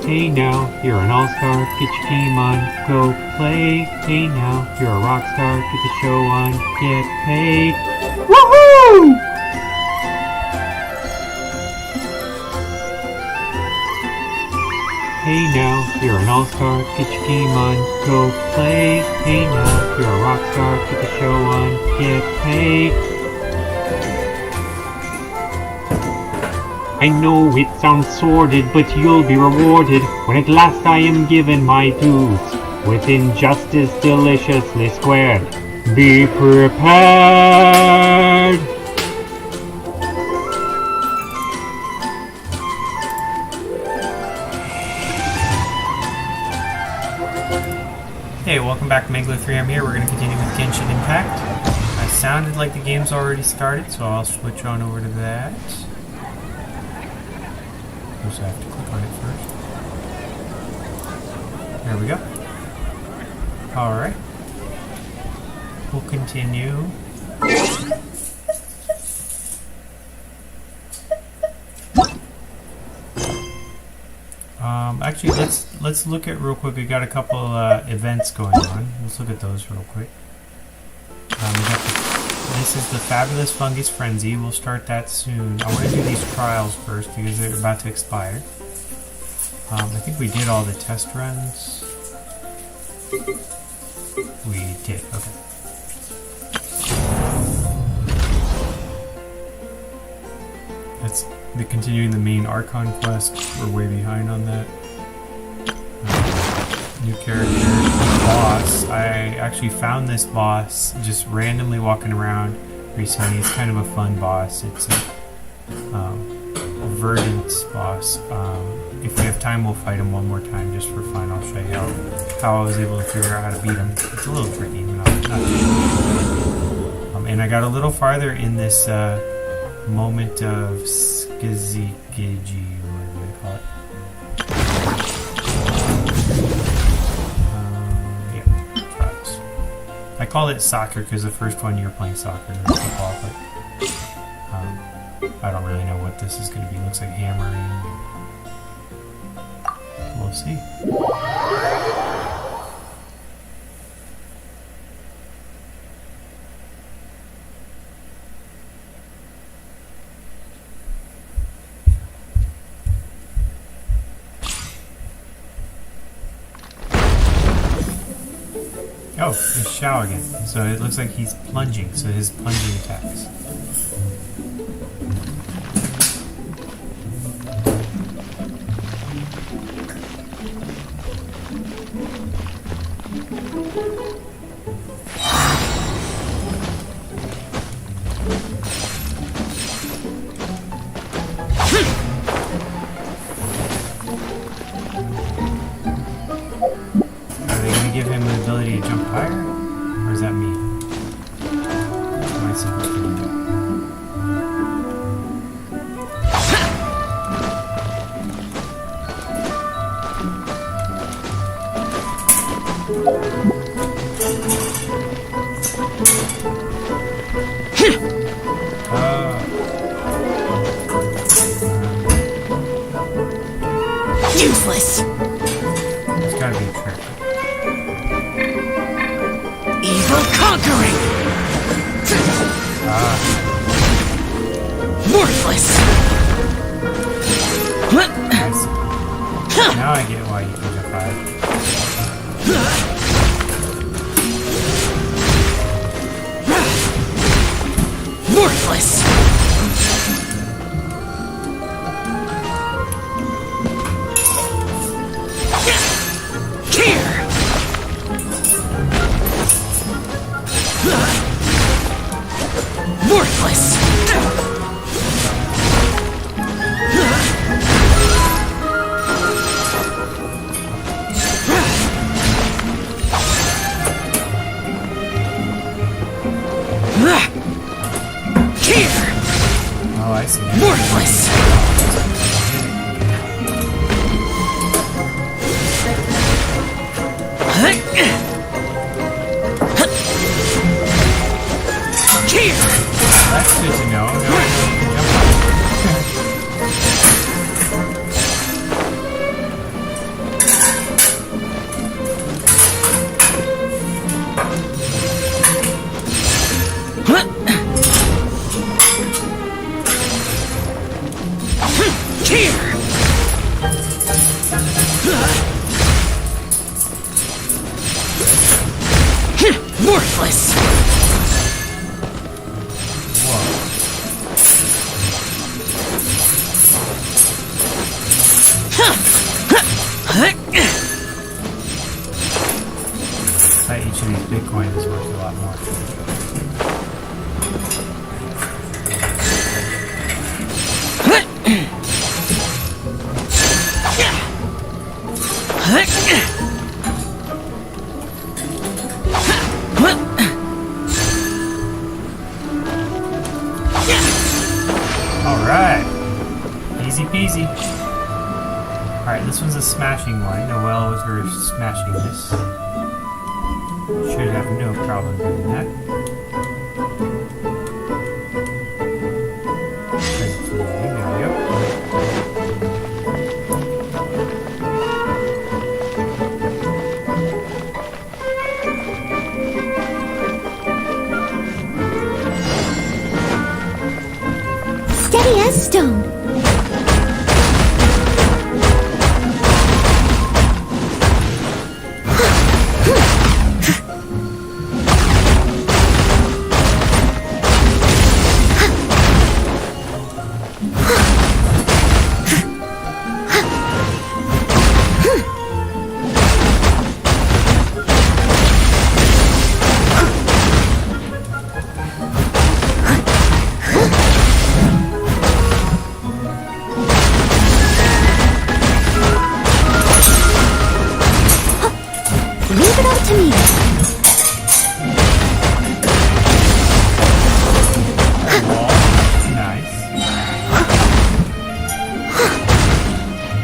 Hey now, you're an all-star, get your game on, go play. Hey now, you're a rock star, get the show on, get paid. Woohoo! Hey now, you're an all-star, get your game on, go play. Hey now, you're a rock star, get the show on, get paid. I know it sounds sordid, but you'll be rewarded when at last I am given my dues with injustice deliciously squared. Be prepared! Hey, welcome back to Megalo3. I'm here. We're going to continue with Genshin Impact. I sounded like the game's already started, so I'll switch on over to that. I have to click on it first. There we go. Alright. We'll continue. Actually, let's look at real quick. We got a couple events going on. Let's look at those real quick. This is the Fabulous Fungus Frenzy. We'll start that soon. I want to do these trials first because they're about to expire. I think we did all the test runs. We did, okay. That's continuing the main Archon quest. We're way behind on that. New character, boss. I actually found this boss just randomly walking around recently. It's kind of a fun boss. It's a verdant boss. If we have time, we'll fight him one more time just for fun. I'll show you how I was able to figure out how to beat him. It's a little tricky, but not too and I got a little farther in this moment of skizzy-gidgy, whatever they call it. I call it soccer because the first one you're playing soccer and football, but I don't really know what this is going to be. It looks like hammering. We'll see. Oh, it's Xiao again. So it looks like he's plunging, so his plunging attacks. Give him the ability to jump higher? Or is that me? Am I supposed to do that? Useless! There's gotta be a trick. Evil conquering! Worthless! Now I get why you can jump high. Worthless! Here! Worthless! Worthless! Each of these Bitcoin is worth a lot more. Alright! Easy peasy. Alright, this one's a smashing one. Noelle with her smashing this. Should have no problem doing that. There we go. Steady as stone. Leave it all to me. Nice.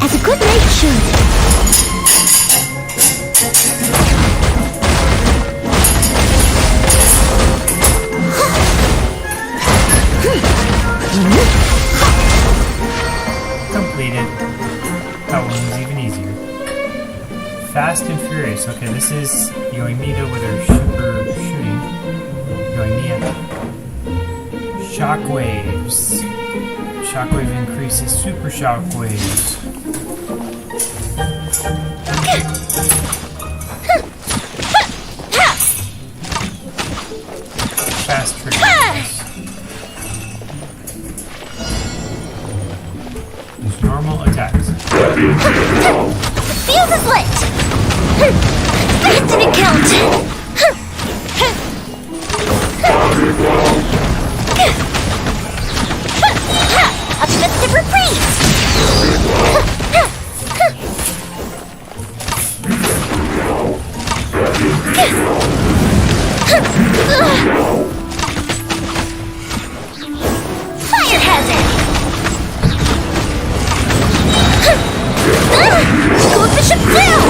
As a good knight should. Completed. That one was even easier. Fast and Furious. Okay, this is Yoimida with her super shooting. Yoimiya. Shockwaves. Shockwave increases super shockwaves. Fast triggers. There's normal attacks. The fuse is lit! That didn't count! Ultimate reprise! Fire hazard! Go bishop down!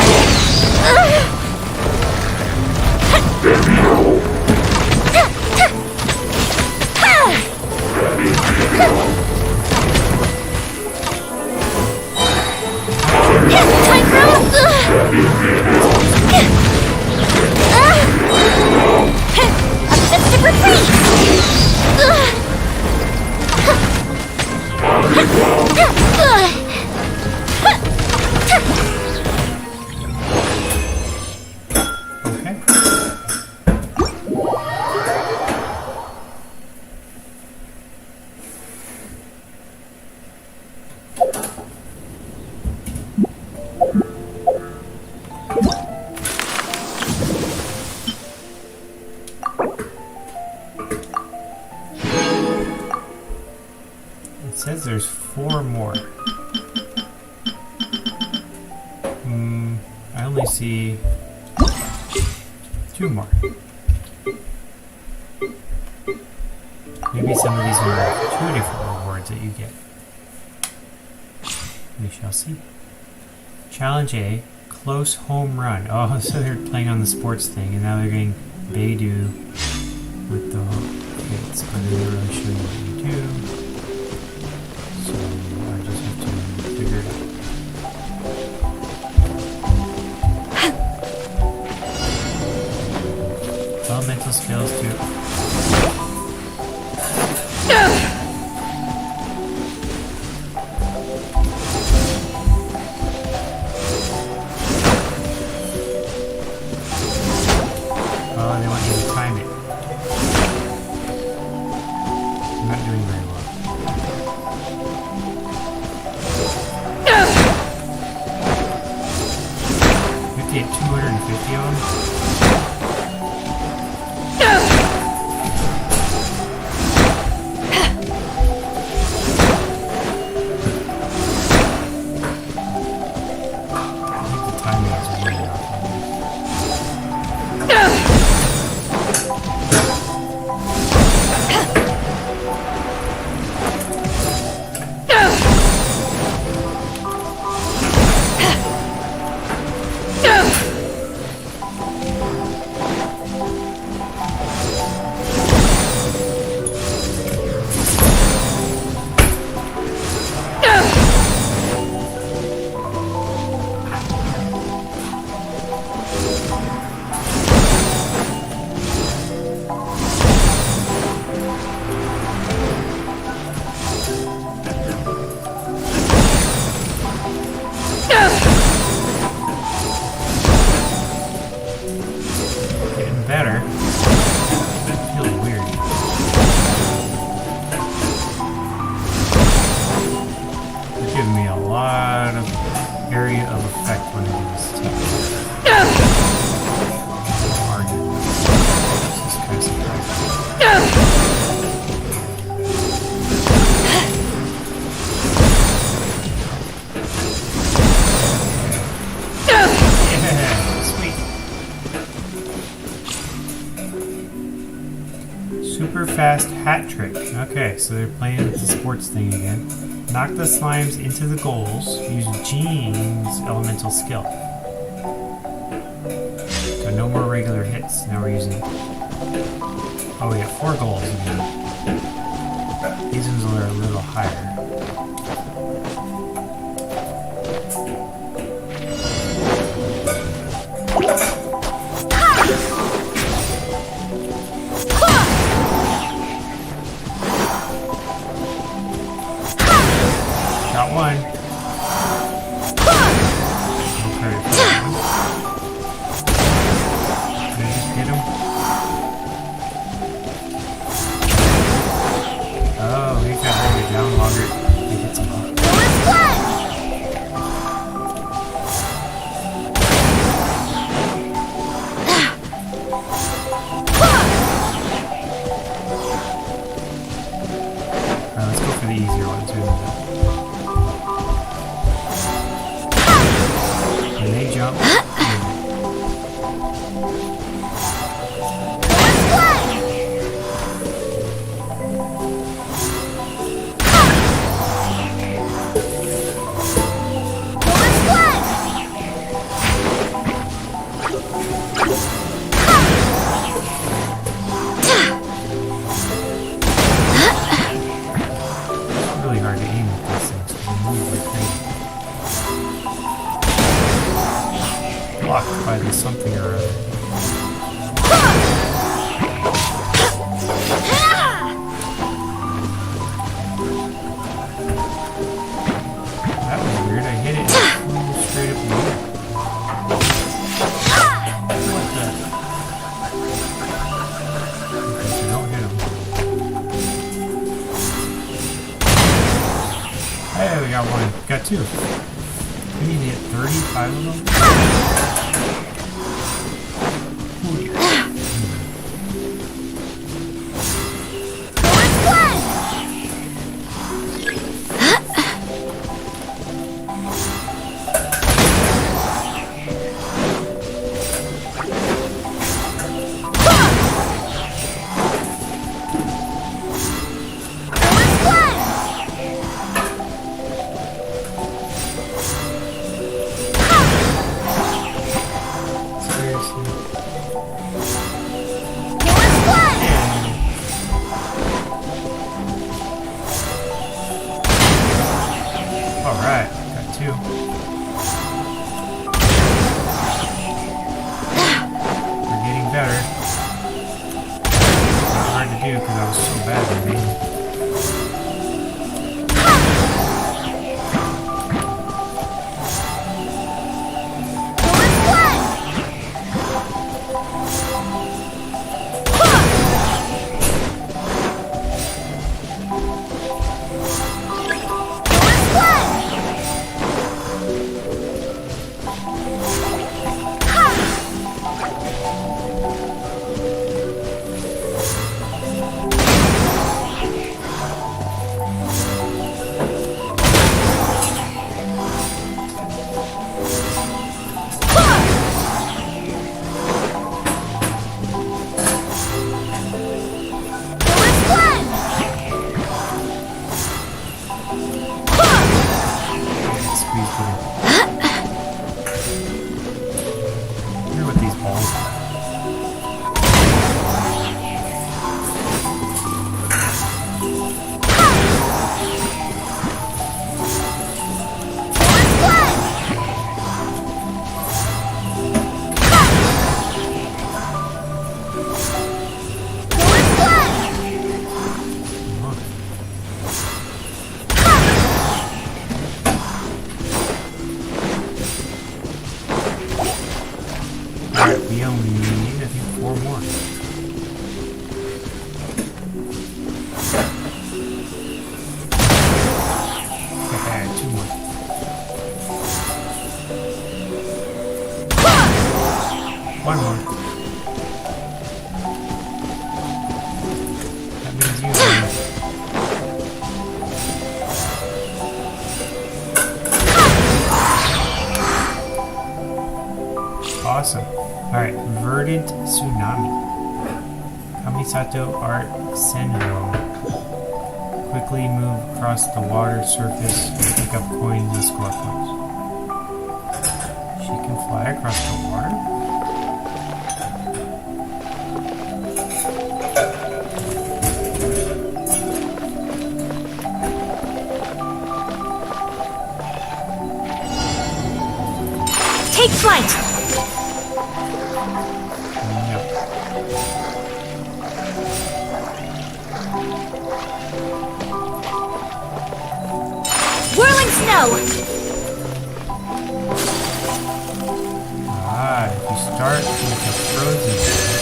Time Upsets Okay. It says there's 4 more. I only see 2 more. Maybe some of these are 2 different rewards that you get. We shall see. Challenge A, close home run. Oh, so they're playing on the sports thing, and now they're getting Beidou with the hits, but they don't really show you what you do. So I just have to figure it out. Elemental skills too. Oh, they want you to time 150 of them. Better. That feels weird. It's giving me a lot of area of effect when I do this stuff. This is kind of surprising. Super fast hat trick. Okay, so they're playing with the sports thing again. Knock the slimes into the goals. Use Jean's elemental skill. So no more regular hits. Now we're using... Oh, we got 4 goals again. These ones are a little higher. Got one. Okay. Did I just hit him? Oh, he got hold it down longer. He hits him up. Alright, let's go for the easier one too. When they jump, it's really hard to aim with these things because they move like crazy. Blocked by the something or other. That was weird. I hit it straight up in the air. What the? Okay, so don't hit him. Hey, we got one. Got 2. We need to hit 35 of them. all of them. We only need, I think, 4 more. Okay, 2 more. One more. That means you win. Awesome. Alright, Verdant Tsunami. Kamisato Art Senro. Quickly move across the water surface and pick up coins and score points. She can fly across the water? Take flight! Whirling snow! Ah, if you start with a frozen zone.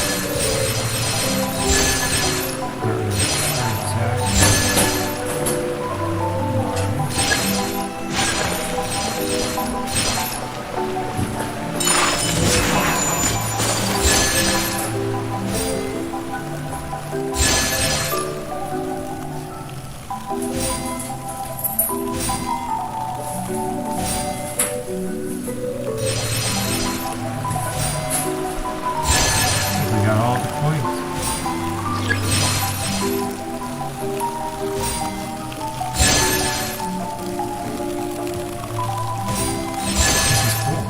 Not really sure exactly. We got all the coins. This is cool.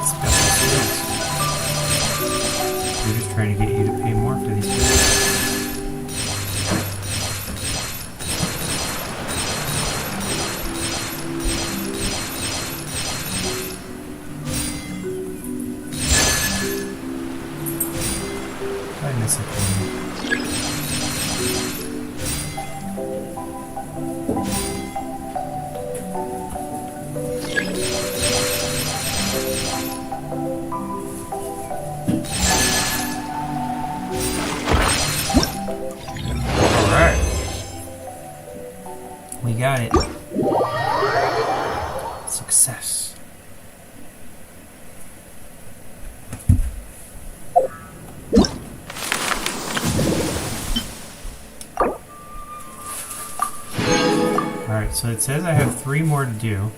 Special skills. We're just trying to get you to pay more for these skills. I miss it. Alright. We got it. Success. Alright, so it says I have 3 more to do.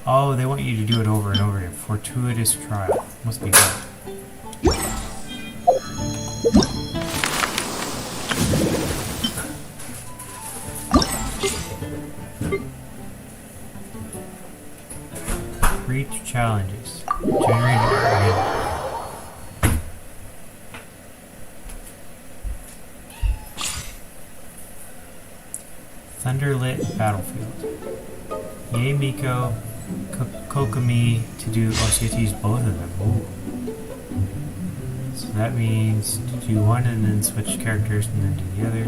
Oh, they want you to do it over and over again. Fortuitous trial. Must be good. Reach challenges. Generate a Thunderlit Battlefield. Yay Miko, Kokomi to do. Oh, so you have to use both of them. Ooh. So that means to do one and then switch characters and then do the other.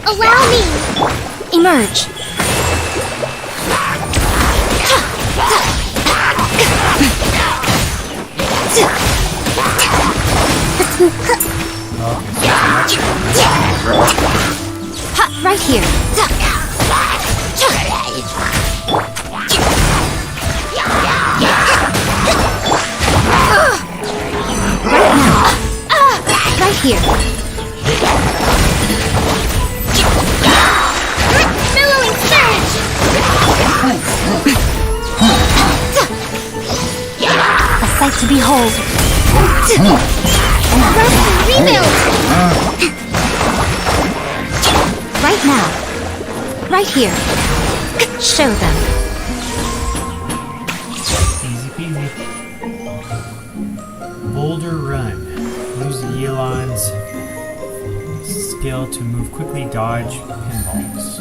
Allow me! Emerge! Ha! Right here! Right now! Right here! Billowing surge! A sight to behold! Rest and rebuild! Right now! right here. Show them. Easy peasy. Boulder Run. Use the Yelan's skill to move quickly, dodge pinballs.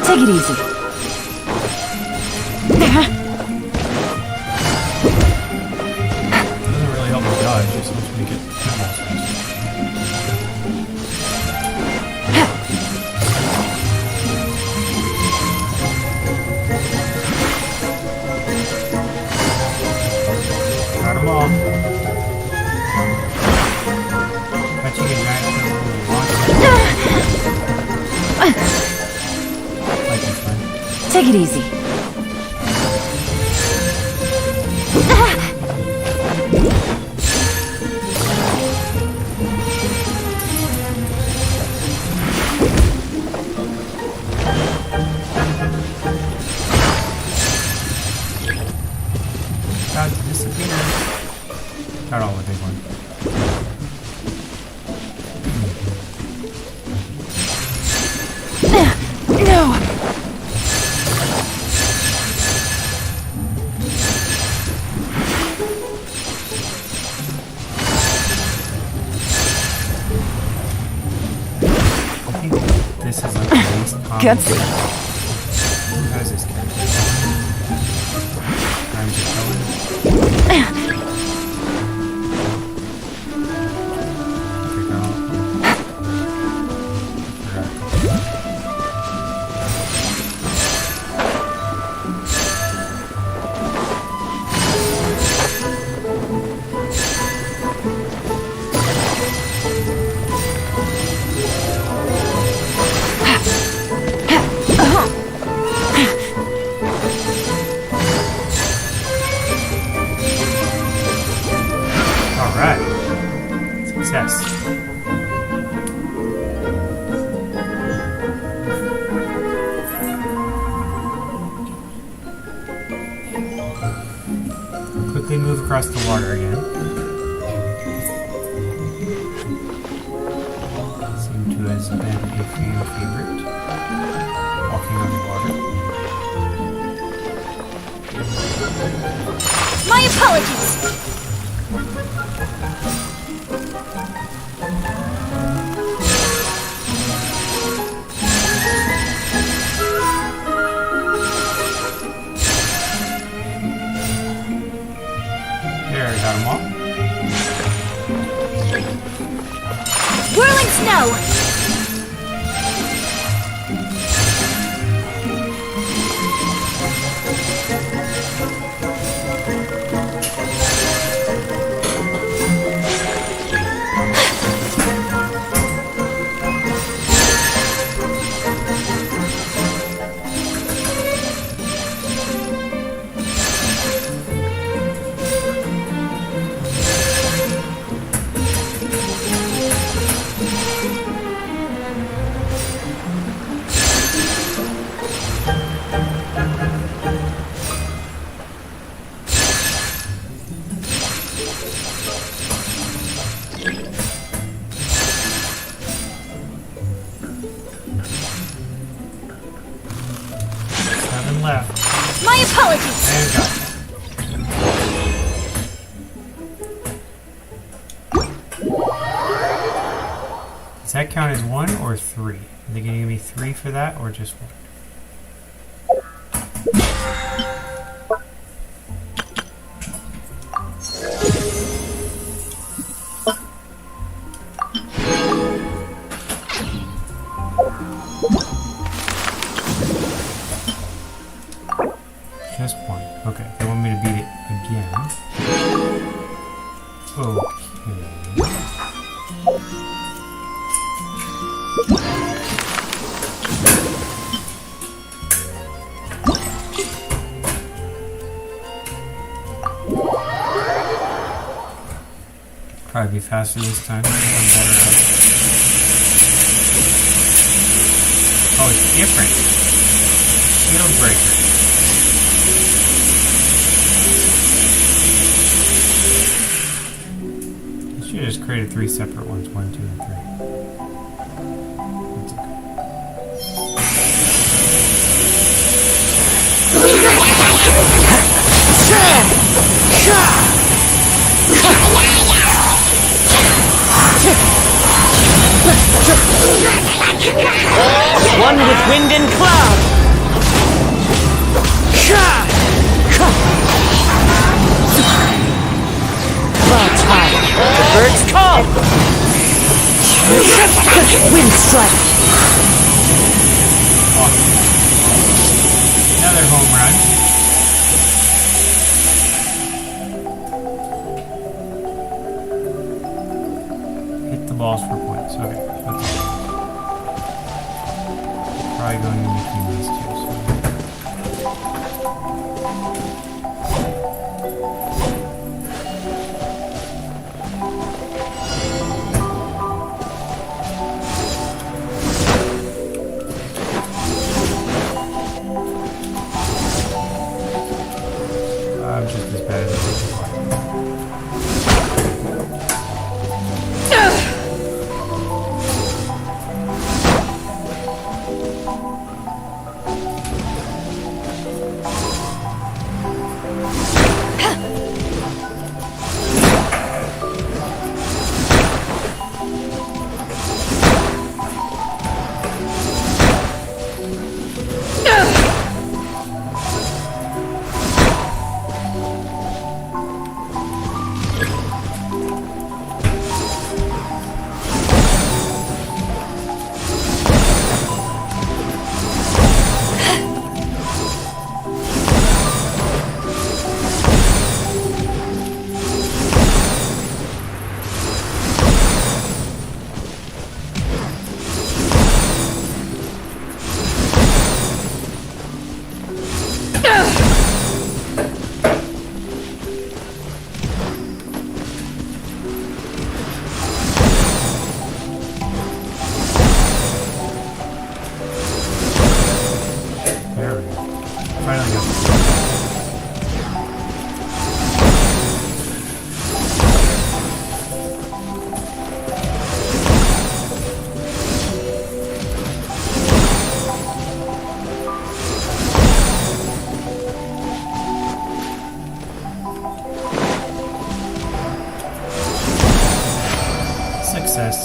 Take it easy. Doesn't really help me dodge, just helps me get pinballs faster. Got them all. Catching a giant pinball with a launcher. Like this one. Take it easy. About to disappear. Got all the big one. No. I think this is like the least common. Gutsy. Who has this character? I'm just going. Alright. Success. Quickly move across the water again. Seem to have been a fan favorite. Walking on the water. My apologies. There, I got them all. Whirling snow. Left. My apologies. And go. Does that count as 1 or 3? Are they going to give me 3 for that or just 1? Just 1. Okay, they want me to beat it again. Okay. Probably be faster this time. I'm better at it. Oh, it's different. Shield breaker. I should have just created 3 separate ones. 1, 2, and 3. That's One with wind and cloud. Clouds high. The birds call. Wind strike. another home run. Hit the balls for points. Okay. That's probably going in between these two. I'm just as bad as I was before. There we go. Finally got it. 'Success.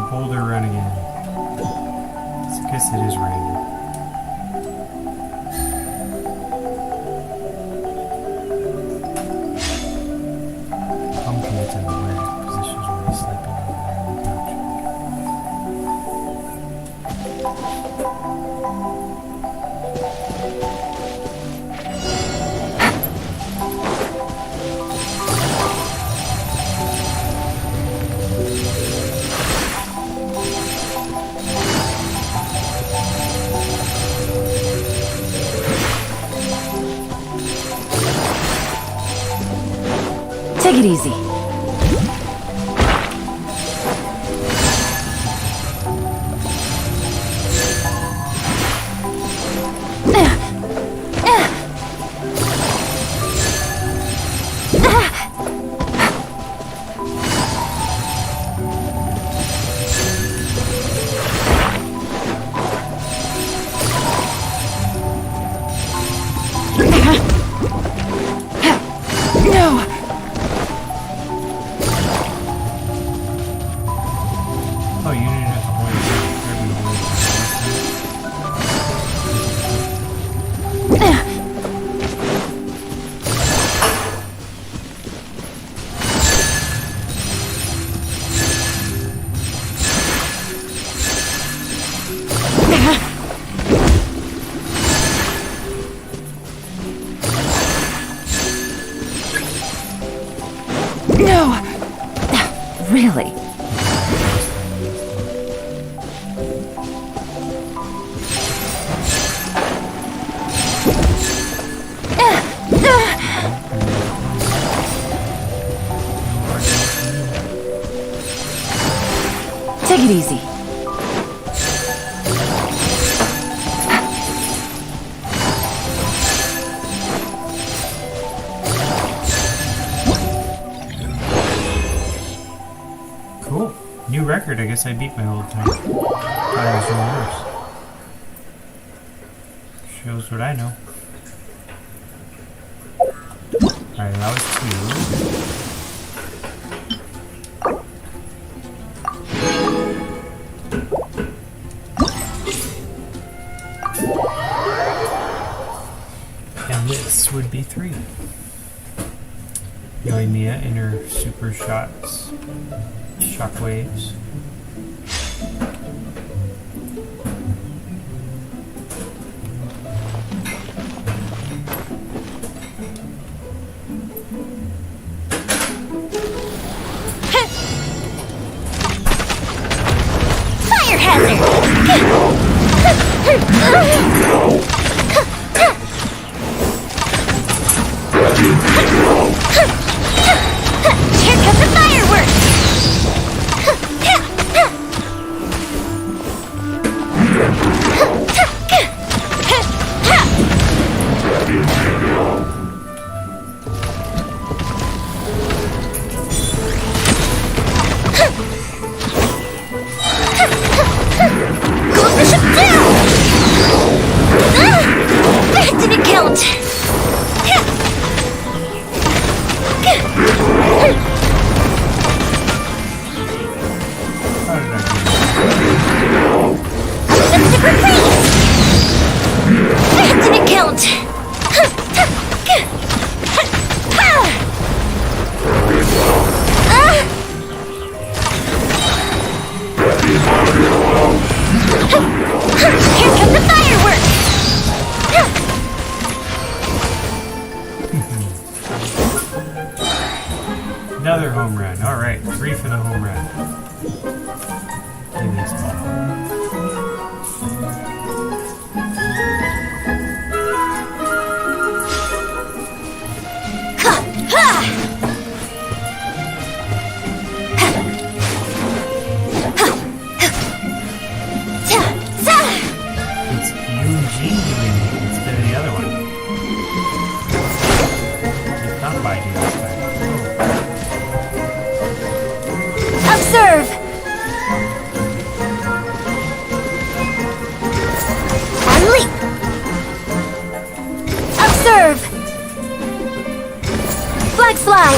Boulder run again. I guess it is random. Pumpkin is in the weird positions where he's sleeping over there on the couch. Take it easy. No! Oh, you didn't have to hold it. No! Really? Take it easy. new record. I guess I beat my old time. Thought I was doing worse. Shows what I know. Alright, that was 2. And this would be 3. Yoimiya in her super shots, shockwaves. Fire hazard! Here come the fireworks! Gold Bishop down! That didn't count! How did I do Let's stick with freeze! That didn't count! Here come the fireworks! Another home run. Alright, 3 for the home run. Give me a small one. It's Eugene doing it instead of the other one. It's not by you this time. Observe! And leap! Observe! Flag fly!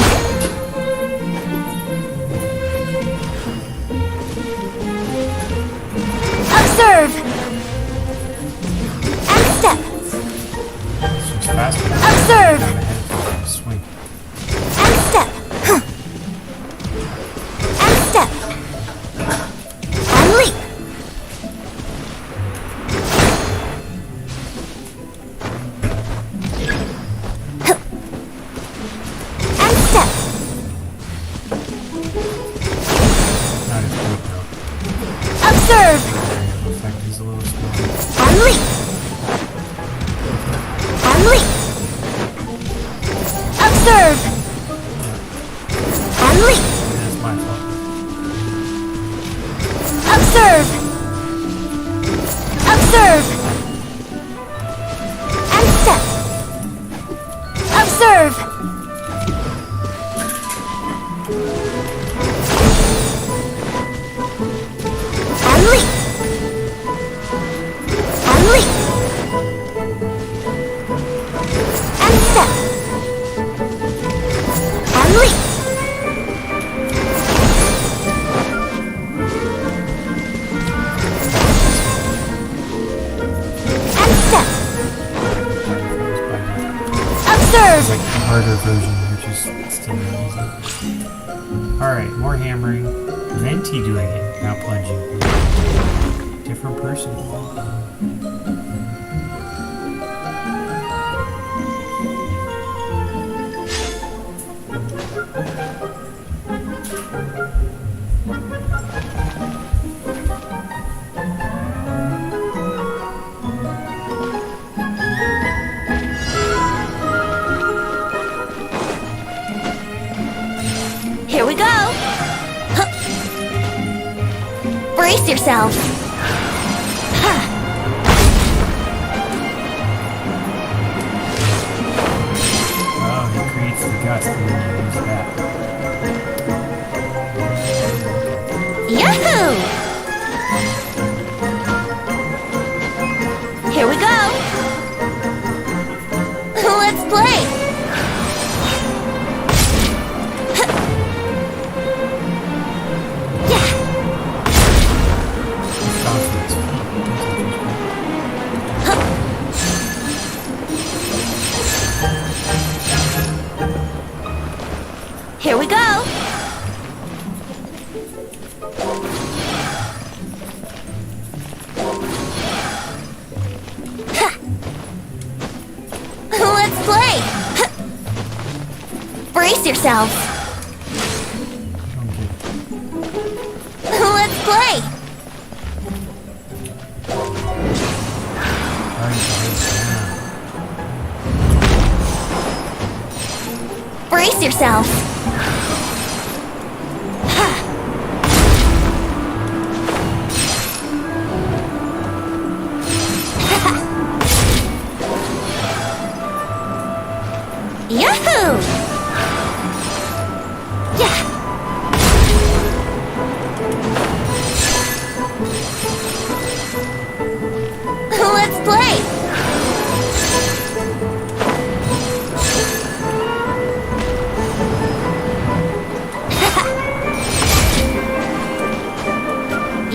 Observe! And step! It's just faster. Observe! Down ahead. Swing. And step! And step! And leap! And step! Not as good though. Observe! The effect is a little slow. And leap! And leap! Observe! And leap! That's my fault. Observe! Observe! And step! Observe! And leap! And leap! And step! And leap! And step! Observe! It's like the harder version, which is still really easy. Alright, more hammering. Venti doing it, now plunging. Different person. Here we go! Huh. Brace yourselves! Huh. Oh, he creates the gust and then you use that. Yahoo! Here we go. Let's play. Brace yourselves. Let's play. Brace yourself. Yahoo! Yeah. Let's play.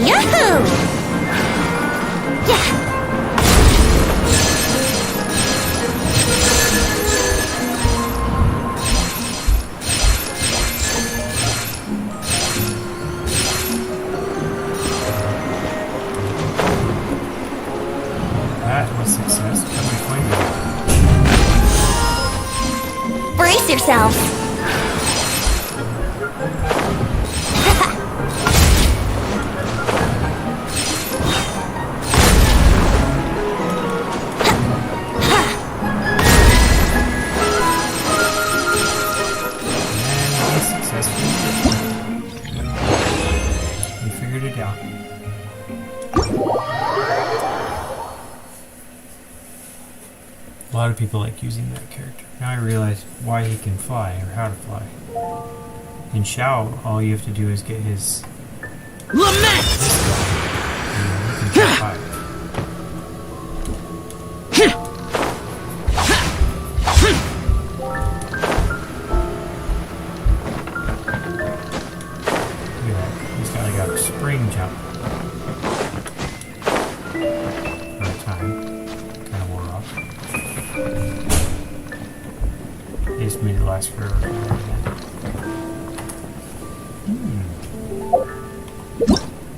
Yahoo! Yeah. That was success. How many coins? Brace yourself. And successful. We figured it out. A lot of people like using that character. Now I realize why he can fly, or how to fly. In Shao, all you have to do is get his Lament! and you can fly. Look at that. He's got like a spring jump. For a time. Kind of wore off. They just made it last forever.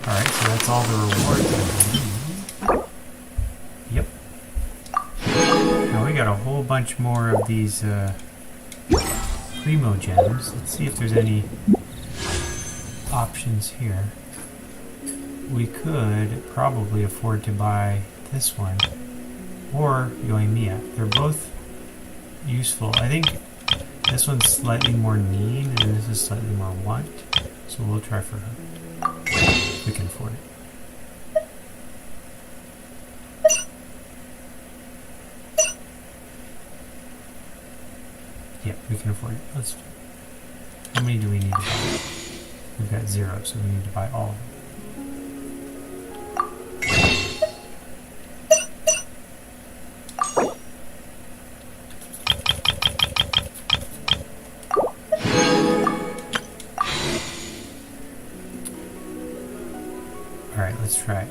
Alright, so that's all the rewards. Yep. Now we got a whole bunch more of these Primo gems. Let's see if there's any options here. We could probably afford to buy this one or Yoimiya. They're both useful. I think this one's slightly more need and this is slightly more want. So we'll try for her. We can afford it. Yeah, we can afford it. Let's. How many do we need to buy? We've got 0, so we need to buy all of them. Alright, let's try it.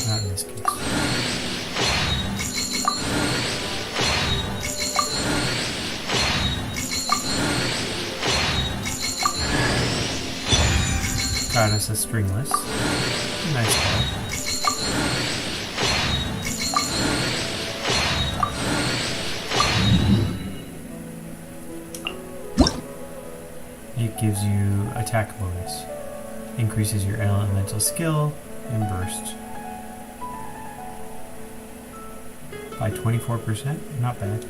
Not in this case. Got us a stringless. Nice ball. It gives you attack bonus. Increases your elemental skill and burst by 24%. Not bad.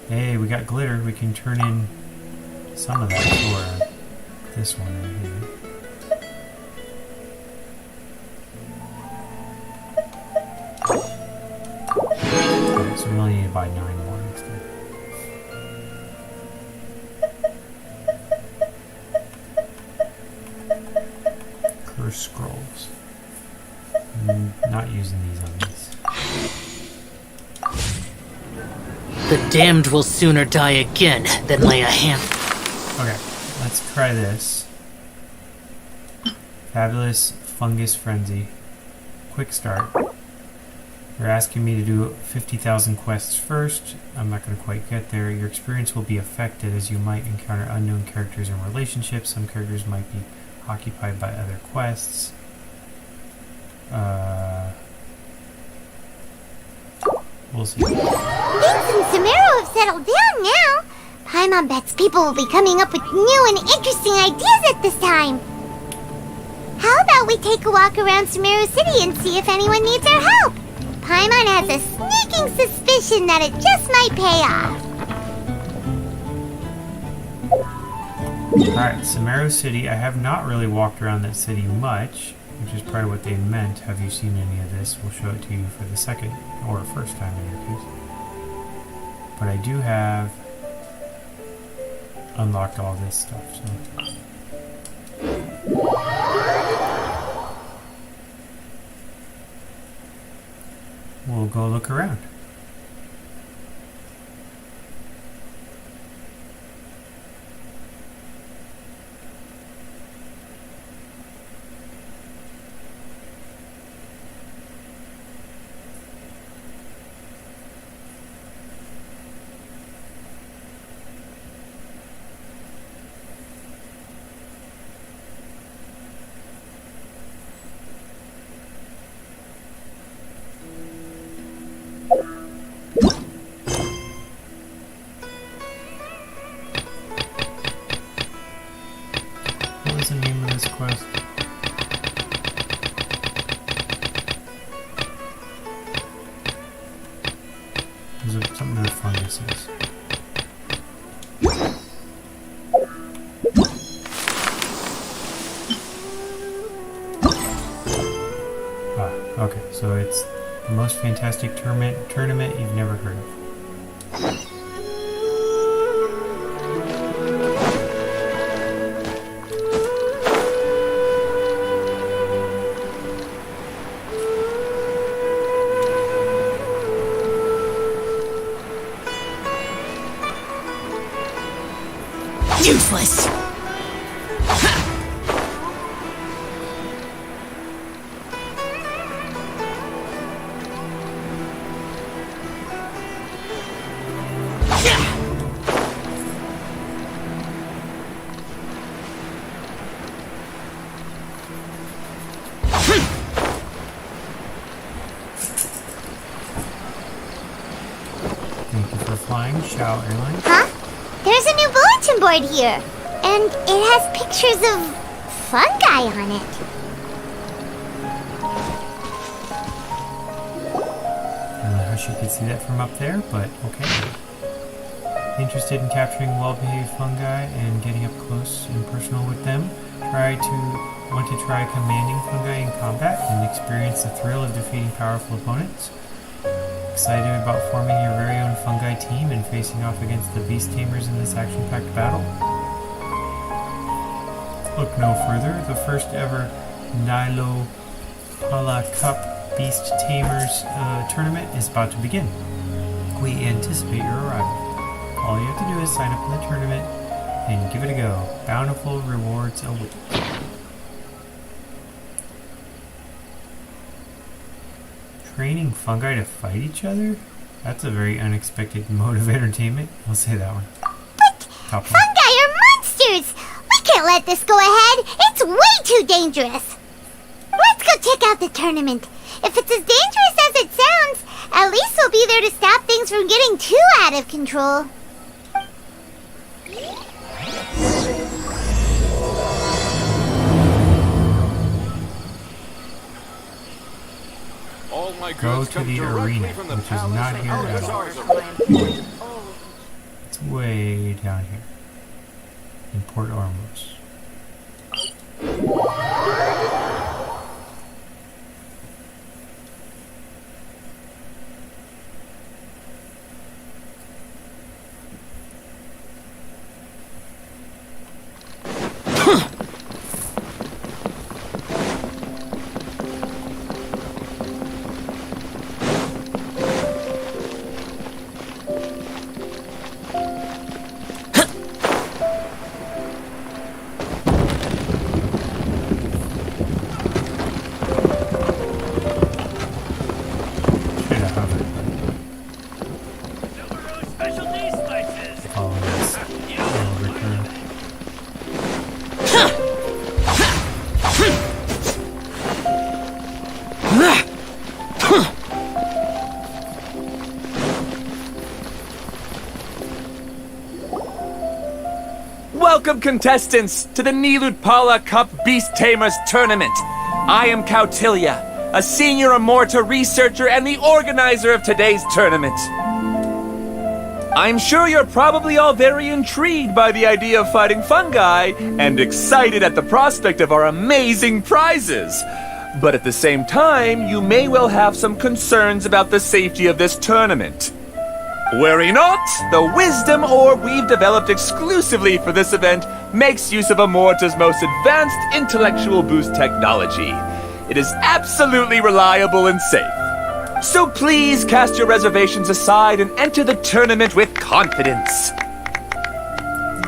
Hey, we got glitter. We can turn in some of that for this one right here. Okay, so we only need to buy 9 more instead. Curse scrolls. Not using these on these. The The damned will sooner die again than lay a hand. Okay, let's try this. Fabulous Fungus Frenzy. Quick start. They're asking me to do 50,000 quests first. I'm not going to quite get there. Your experience will be affected as you might encounter unknown characters and relationships. Some characters might be occupied by other quests. We'll see. Things in Sumeru have settled down now. Paimon bets people will be coming up with new and interesting ideas at this time. How about we take a walk around Sumeru City and see if anyone needs our help? Paimon has a sneaking suspicion that it just might pay off. Alright, Sumeru City. I have not really walked around that city much, which is probably what they meant. Have you seen any of this? We'll show it to you for the second, or first time in your case. But I do have unlocked all this stuff, so... we'll go look around. What was the name of this quest? Is it something with funguses? Ah, okay, so it's the most fantastic tournament you've never heard of. Useless! Thank you for flying, Shao Airlines. Huh? There's a new bulletin board here. And it has pictures of fungi on it. I don't know how she could see that from up there, but okay. Interested in capturing well-behaved fungi and getting up close and personal with them? Want to try commanding fungi in combat and experience the thrill of defeating powerful opponents? Excited about forming your very own fungi team and facing off against the beast tamers in this action-packed battle? Look no further. The first ever Nilo Pala Cup Beast Tamers tournament is about to begin. We anticipate your arrival. All you have to do is sign up in the tournament and give it a go. Bountiful rewards await. Training fungi to fight each other? That's a very unexpected mode of entertainment. I'll say that one. But Top one. fungi are monsters! We can't let this go ahead! It's way too dangerous! Let's go check out the tournament. If it's as dangerous as it sounds, at least we'll be there to stop things from getting too out of control. Go to the arena, which is not here at all. It's way down here. In Port Ormuz. Welcome, contestants, to the Nilutpala Cup Beast Tamers Tournament. I am Cautilia, a senior Amorta researcher and the organizer of today's tournament. I'm sure you're probably all very intrigued by the idea of fighting fungi and excited at the prospect of our amazing prizes. But at the same time, you may well have some concerns about the safety of this tournament. Worry not, the wisdom orb we've developed exclusively for this event makes use of Amorta's most advanced intellectual boost technology. It is absolutely reliable and safe. So please cast your reservations aside and enter the tournament with confidence.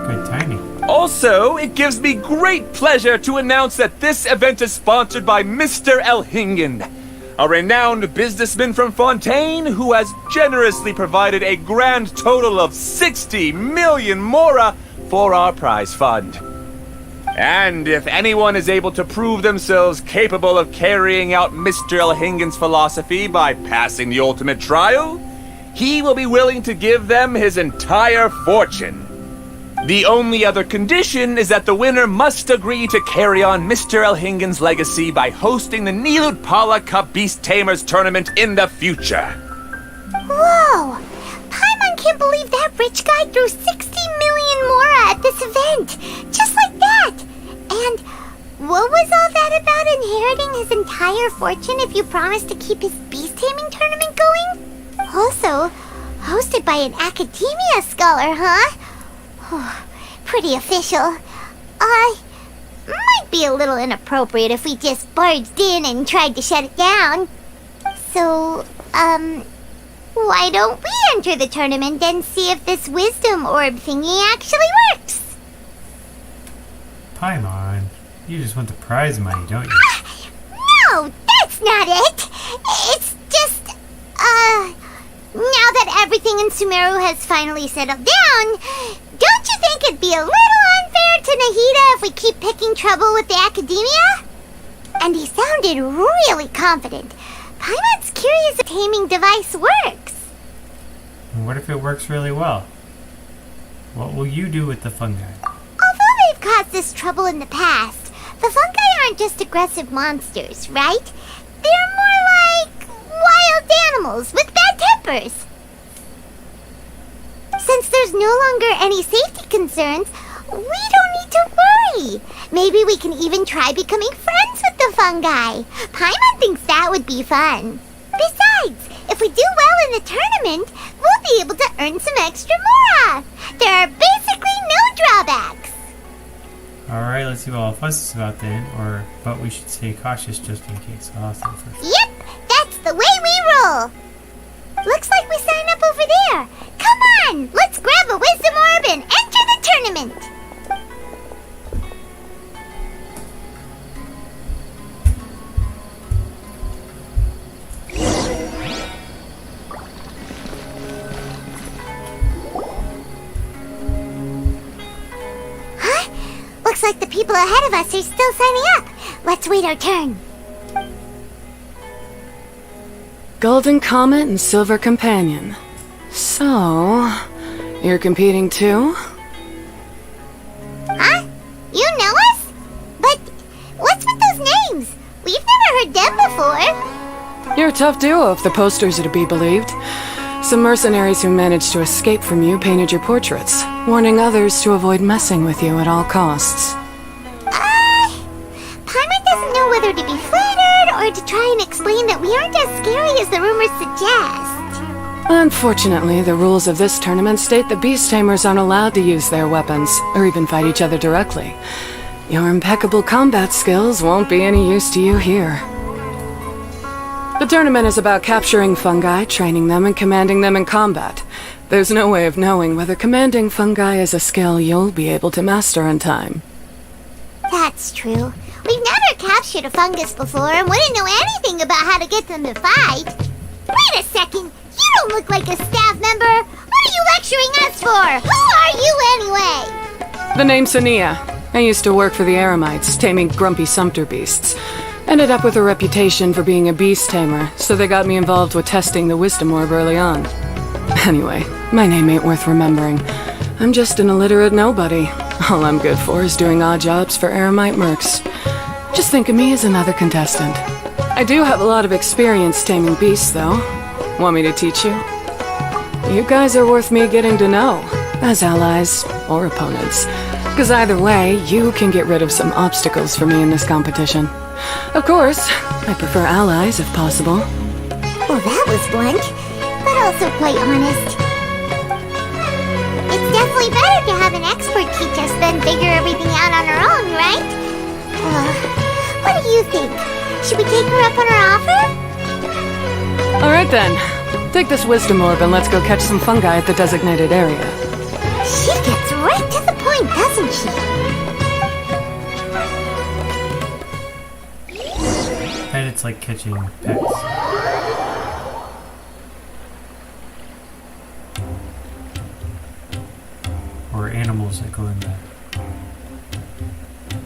Good timing. Also, it gives me great pleasure to announce that this event is sponsored by Mr. Elhingen, a renowned businessman from Fontaine who has generously provided a grand total of 60 million mora for our prize fund. And if anyone is able to prove themselves capable of carrying out Mr. Elhingen's philosophy by passing the ultimate trial, he will be willing to give them his entire fortune. The only other condition is that the winner must agree to carry on Mr. Elhingen's legacy by hosting the Nilutpala Cup Beast Tamers tournament in the future. Whoa! Paimon can't believe that rich guy threw 60 million mora at this event! Just like that! And what was all that about inheriting his entire fortune if you promised to keep his beast taming tournament going? Also, hosted by an academia scholar, huh? Pretty official. Might be a little inappropriate if we just barged in and tried to shut it down. So, why don't we enter the tournament and see if this wisdom orb thingy actually works? Paimon, you just want the prize money, don't you? No, that's not it. It's just, now that everything in Sumeru has finally settled down, don't you think it'd be a little unfair to Nahida if we keep picking trouble with the academia? And he sounded really confident. Paimon's curious if taming device works. And what if it works really well? What will you do with the fungi? Although they've caused us trouble in the past, the fungi aren't just aggressive monsters, right? They're more like wild animals with bad tempers. Since there's no longer any safety concerns, we don't need to worry. Maybe we can even try becoming friends with the fungi. Paimon thinks that would be fun. Besides, if we do well in the tournament, we'll be able to earn some extra mora. There are basically no drawbacks. Alright, let's see what all the fuss is about then, but we should stay cautious just in case. I'll ask them first. Yep, that's the way we roll. Looks like we sign up over there. Come on, let's grab a wisdom orb and enter the tournament. Huh? Looks like the people ahead of us are still signing up. Let's wait our turn. Golden Comet and Silver Companion. So, you're competing too? Huh? You know us? But what's with those names? We've never heard them before. You're a tough duo if the posters are to be believed. Some mercenaries who managed to escape from you painted your portraits, warning others to avoid messing with you at all costs. Paimon doesn't know whether to be flattered or to try and explain that we aren't as scary as the rumors suggest. Unfortunately, the rules of this tournament state that beast tamers aren't allowed to use their weapons, or even fight each other directly. Your impeccable combat skills won't be any use to you here. The tournament is about capturing fungi, training them, and commanding them in combat. There's no way of knowing whether commanding fungi is a skill you'll be able to master in time. That's true. We've never captured a fungus before and wouldn't know anything about how to get them to fight. Wait a second! You don't look like a staff member! What are you lecturing us for? Who are you anyway? The name's Sania. I used to work for the Eremites, taming grumpy sumpter beasts. Ended up with a reputation for being a beast tamer, so they got me involved with testing the wisdom orb early on. Anyway, my name ain't worth remembering. I'm just an illiterate nobody. All I'm good for is doing odd jobs for Eremite mercs. Just think of me as another contestant. I do have a lot of experience taming beasts, though. Want me to teach you? You guys are worth me getting to know, as allies or opponents. Because either way, you can get rid of some obstacles for me in this competition. Of course, I prefer allies if possible. Well, that was blunt, but also quite honest. It's definitely better to have an expert teach us than figure everything out on our own, right? What do you think? Should we take her up on her offer? Alright then. Take this wisdom orb and let's go catch some fungi at the designated area. She gets right to the point, doesn't she? And it's like catching pets. Or animals that go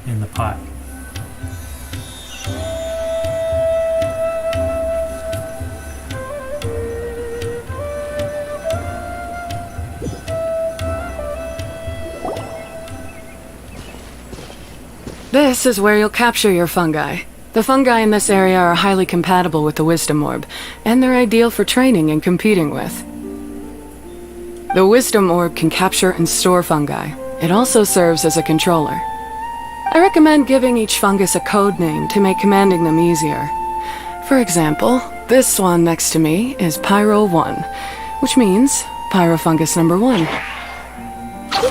in the pot. This is where you'll capture your fungi. The fungi in this area are highly compatible with the Wisdom Orb, and they're ideal for training and competing with. The Wisdom Orb can capture and store fungi. It also serves as a controller. I recommend giving each fungus a code name to make commanding them easier. For example, this one next to me is Pyro 1, which means Pyrofungus number 1. You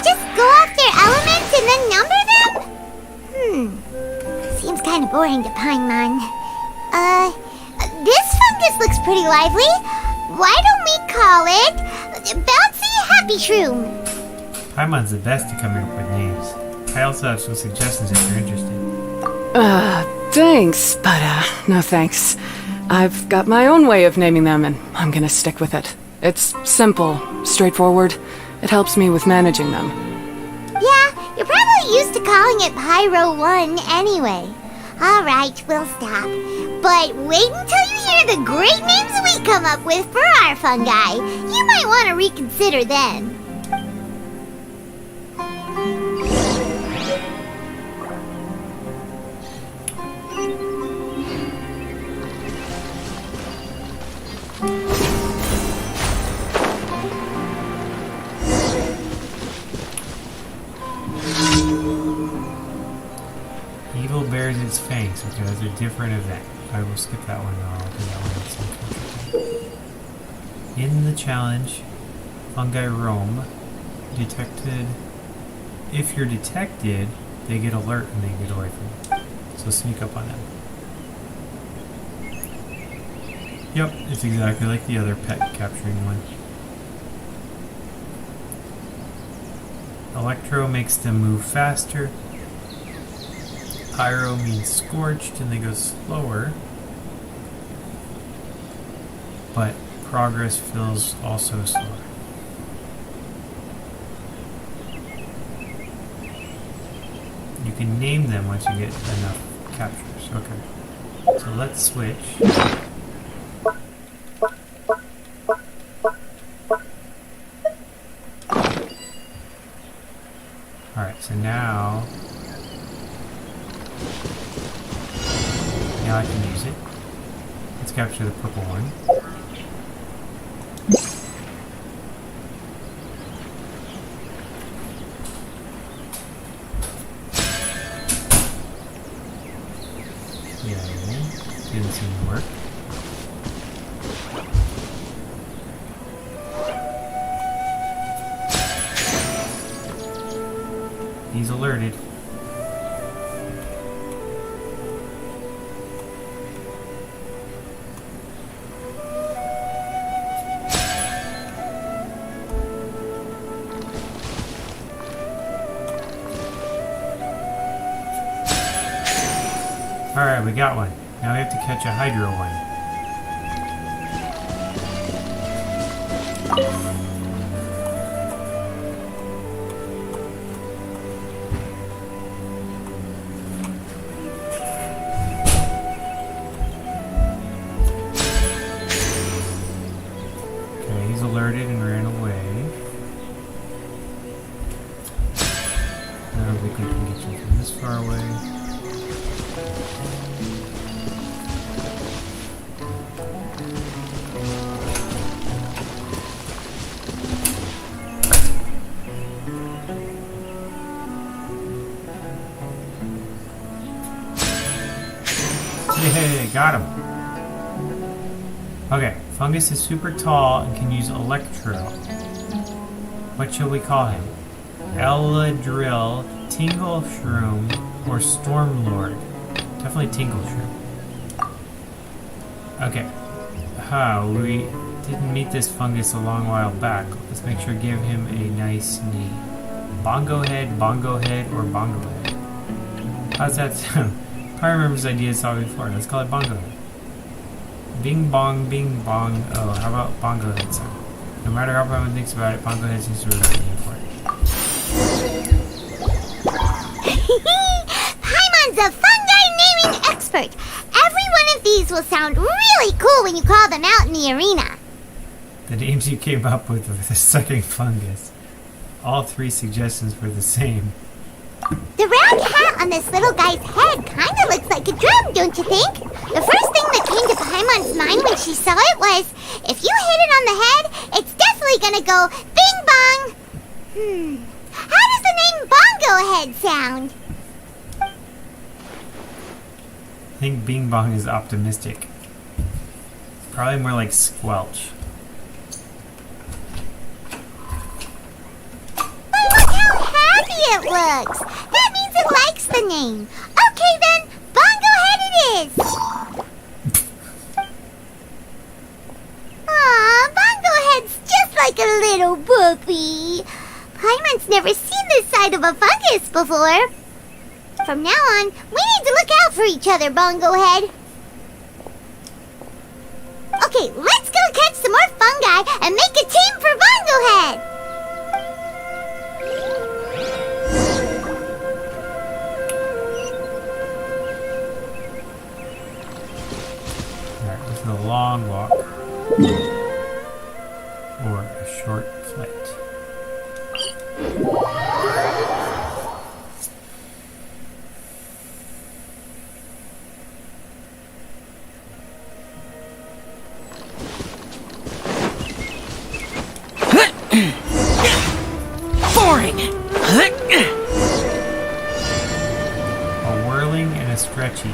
just go after elements and then number them? Seems kind of boring to Paimon. This fungus looks pretty lively. Why don't we call it Bouncy Happy Shroom? Paimon's the best at coming up with names. I also have some suggestions if you're interested. Thanks, but no thanks. I've got my own way of naming them, and I'm gonna stick with it. It's simple, straightforward. It helps me with managing them. Yeah, you're probably used to calling it Pyro 1 anyway. Alright, we'll stop. But wait until you hear the great names we come up with for our fungi. You might want to reconsider then. Evil bears its fangs. Okay, that's a different event. I will skip that one. I'll do that one at some future time. In the challenge, fungi roam. Detected. If you're detected, they get alert and they get away from you. So sneak up on them. Yep, it's exactly like the other pet capturing one. Electro makes them move faster. Pyro means scorched and they go slower. But progress feels also slower. You can name them once you get enough captures. Okay. So let's switch. Alright, so now I can use it. Let's capture the purple one. Yeah, didn't seem to work. He's alerted. Alright, we got one. Now we have to catch a Hydro one. Okay, he's alerted and ran away. don't think we can get you from this far away. Yay, got him. Okay, Fungus is super tall and can use Electro. What shall we call him? Eladrill, Tingle Shroom, or Stormlord? Definitely Tingle Shroom. Okay. We didn't meet this Fungus a long while back. Let's make sure to give him a nice name. Bongo Head, or Bongo Head. How's that sound? I remember this idea I saw before. Let's call it Bongo Head. Bing bong, bing bong. Oh, how about Bongo Head sound? No matter how everyone thinks about it, Bongo Head seems to really be for it. Paimon's a fungi naming expert. Every one of these will sound really cool when you call them out in the arena. The names you came up with for the sucking fungus. All 3 suggestions were the same. The round hat on this little guy's head kind of looks like a drum, don't you think? The first thing that came to Paimon's mind when she saw it was, if you hit it on the head, it's definitely gonna go bing bong. How does the name Bongo Head sound? I think Bing Bong is optimistic. Probably more like Squelch. Look how happy it looks. That means it likes the name. Okay then, Bongo Head it is. Aw, Bongo Head's just like a little puppy. Paimon's never seen this side of a fungus before. From now on, we need to look out for each other, Bongo Head. Okay, let's go catch some more fungi and make a team for Bongo Head. Alright, this is a long walk. Or a short flight. Boring! A whirling and a stretchy.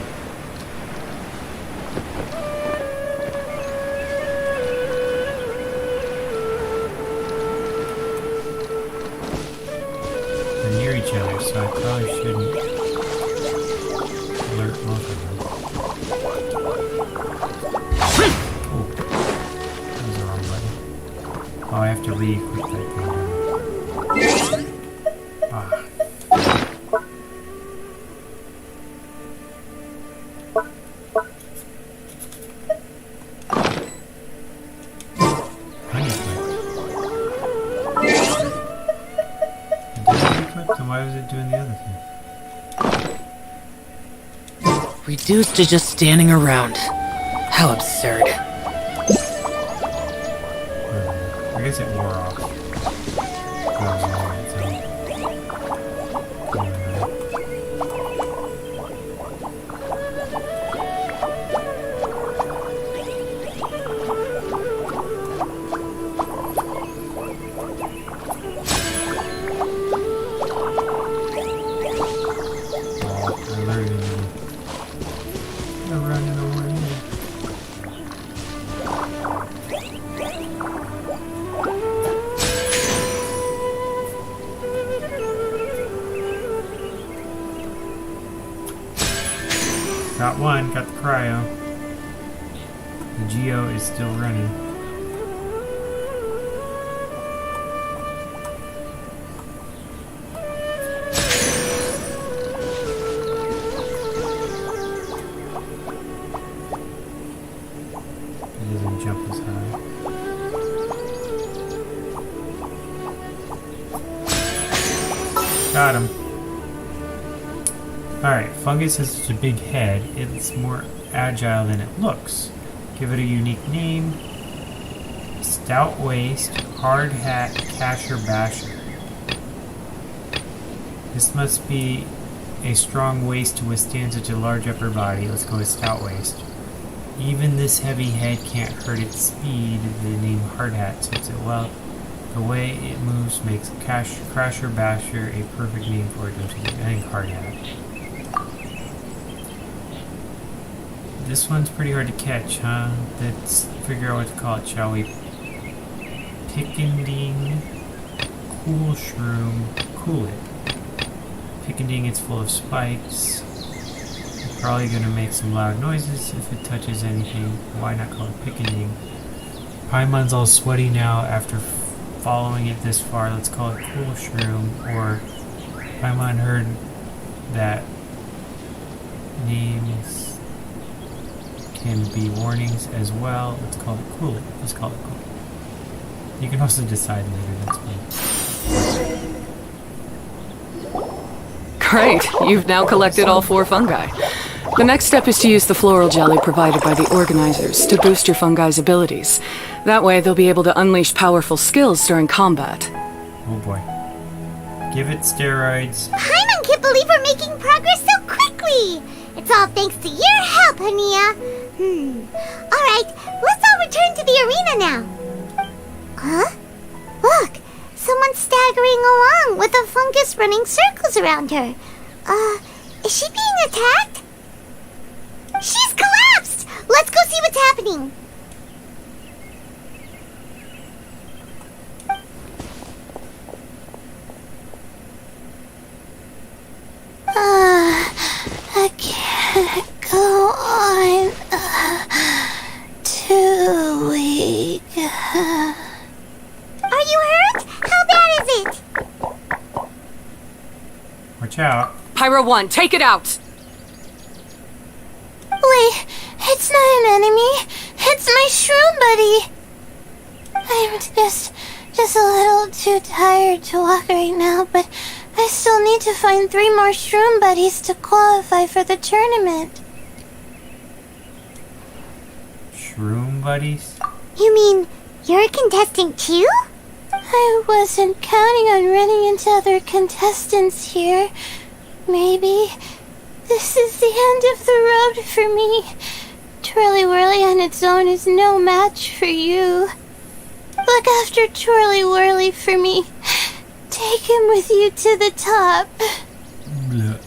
They're near each other, so I probably shouldn't alert both of them. Oh, that was the wrong button. Oh, I have to re-equip that thing. Ah. Then why was it doing the other thing? Reduced to just standing around. How absurd. I guess it wore off. Got one, got the cryo. The Geo is still running. It doesn't jump as high. Got him. Alright, Fungus has such a big head, it's more agile than it looks. Give it a unique name. Stout waist, hard hat, casher basher. This must be a strong waist to withstand such a large upper body. Let's go with stout waist. Even this heavy head can't hurt its speed. The name Hardhat suits it well. The way it moves makes Crasher Basher a perfect name for it, don't you think? I think Hardhat. This one's pretty hard to catch, huh? Let's figure out what to call it, shall we? Pickending Cool Shroom. Cool it. Pickending, it's full of spikes. It's probably going to make some loud noises if it touches anything. Why not call it Pickending? Paimon's all sweaty now after following it this far. Let's call it Cool Shroom. Or Paimon heard that names can be warnings as well. Let's call it Cool. Let's call it Cool. You can also decide later, that's fine. Great, you've now collected all 4 fungi. The next step is to use the floral jelly provided by the organizers to boost your fungi's abilities. That way they'll be able to unleash powerful skills during combat. Oh boy. Give it steroids. Paimon can't believe we're making progress so quickly! It's all thanks to your help, Hania. Alright, let's all return to the arena now. Huh? Look, someone's staggering along with a fungus running circles around her. Is she being attacked? She's collapsed! Let's go see what's happening. I can't go on too weak. Are you hurt? How bad is it? Watch out. Pyro 1, take it out! Wait, it's not an enemy. It's my shroom buddy. I'm just a little too tired to walk right now, but I still need to find 3 more shroom buddies to qualify for the tournament. Shroom buddies? You mean you're a contestant too? I wasn't counting on running into other contestants here. Maybe this is the end of the road for me. Twirly Whirly on its own is no match for you. Look after Twirly Whirly for me. Take him with you to the top. Blech.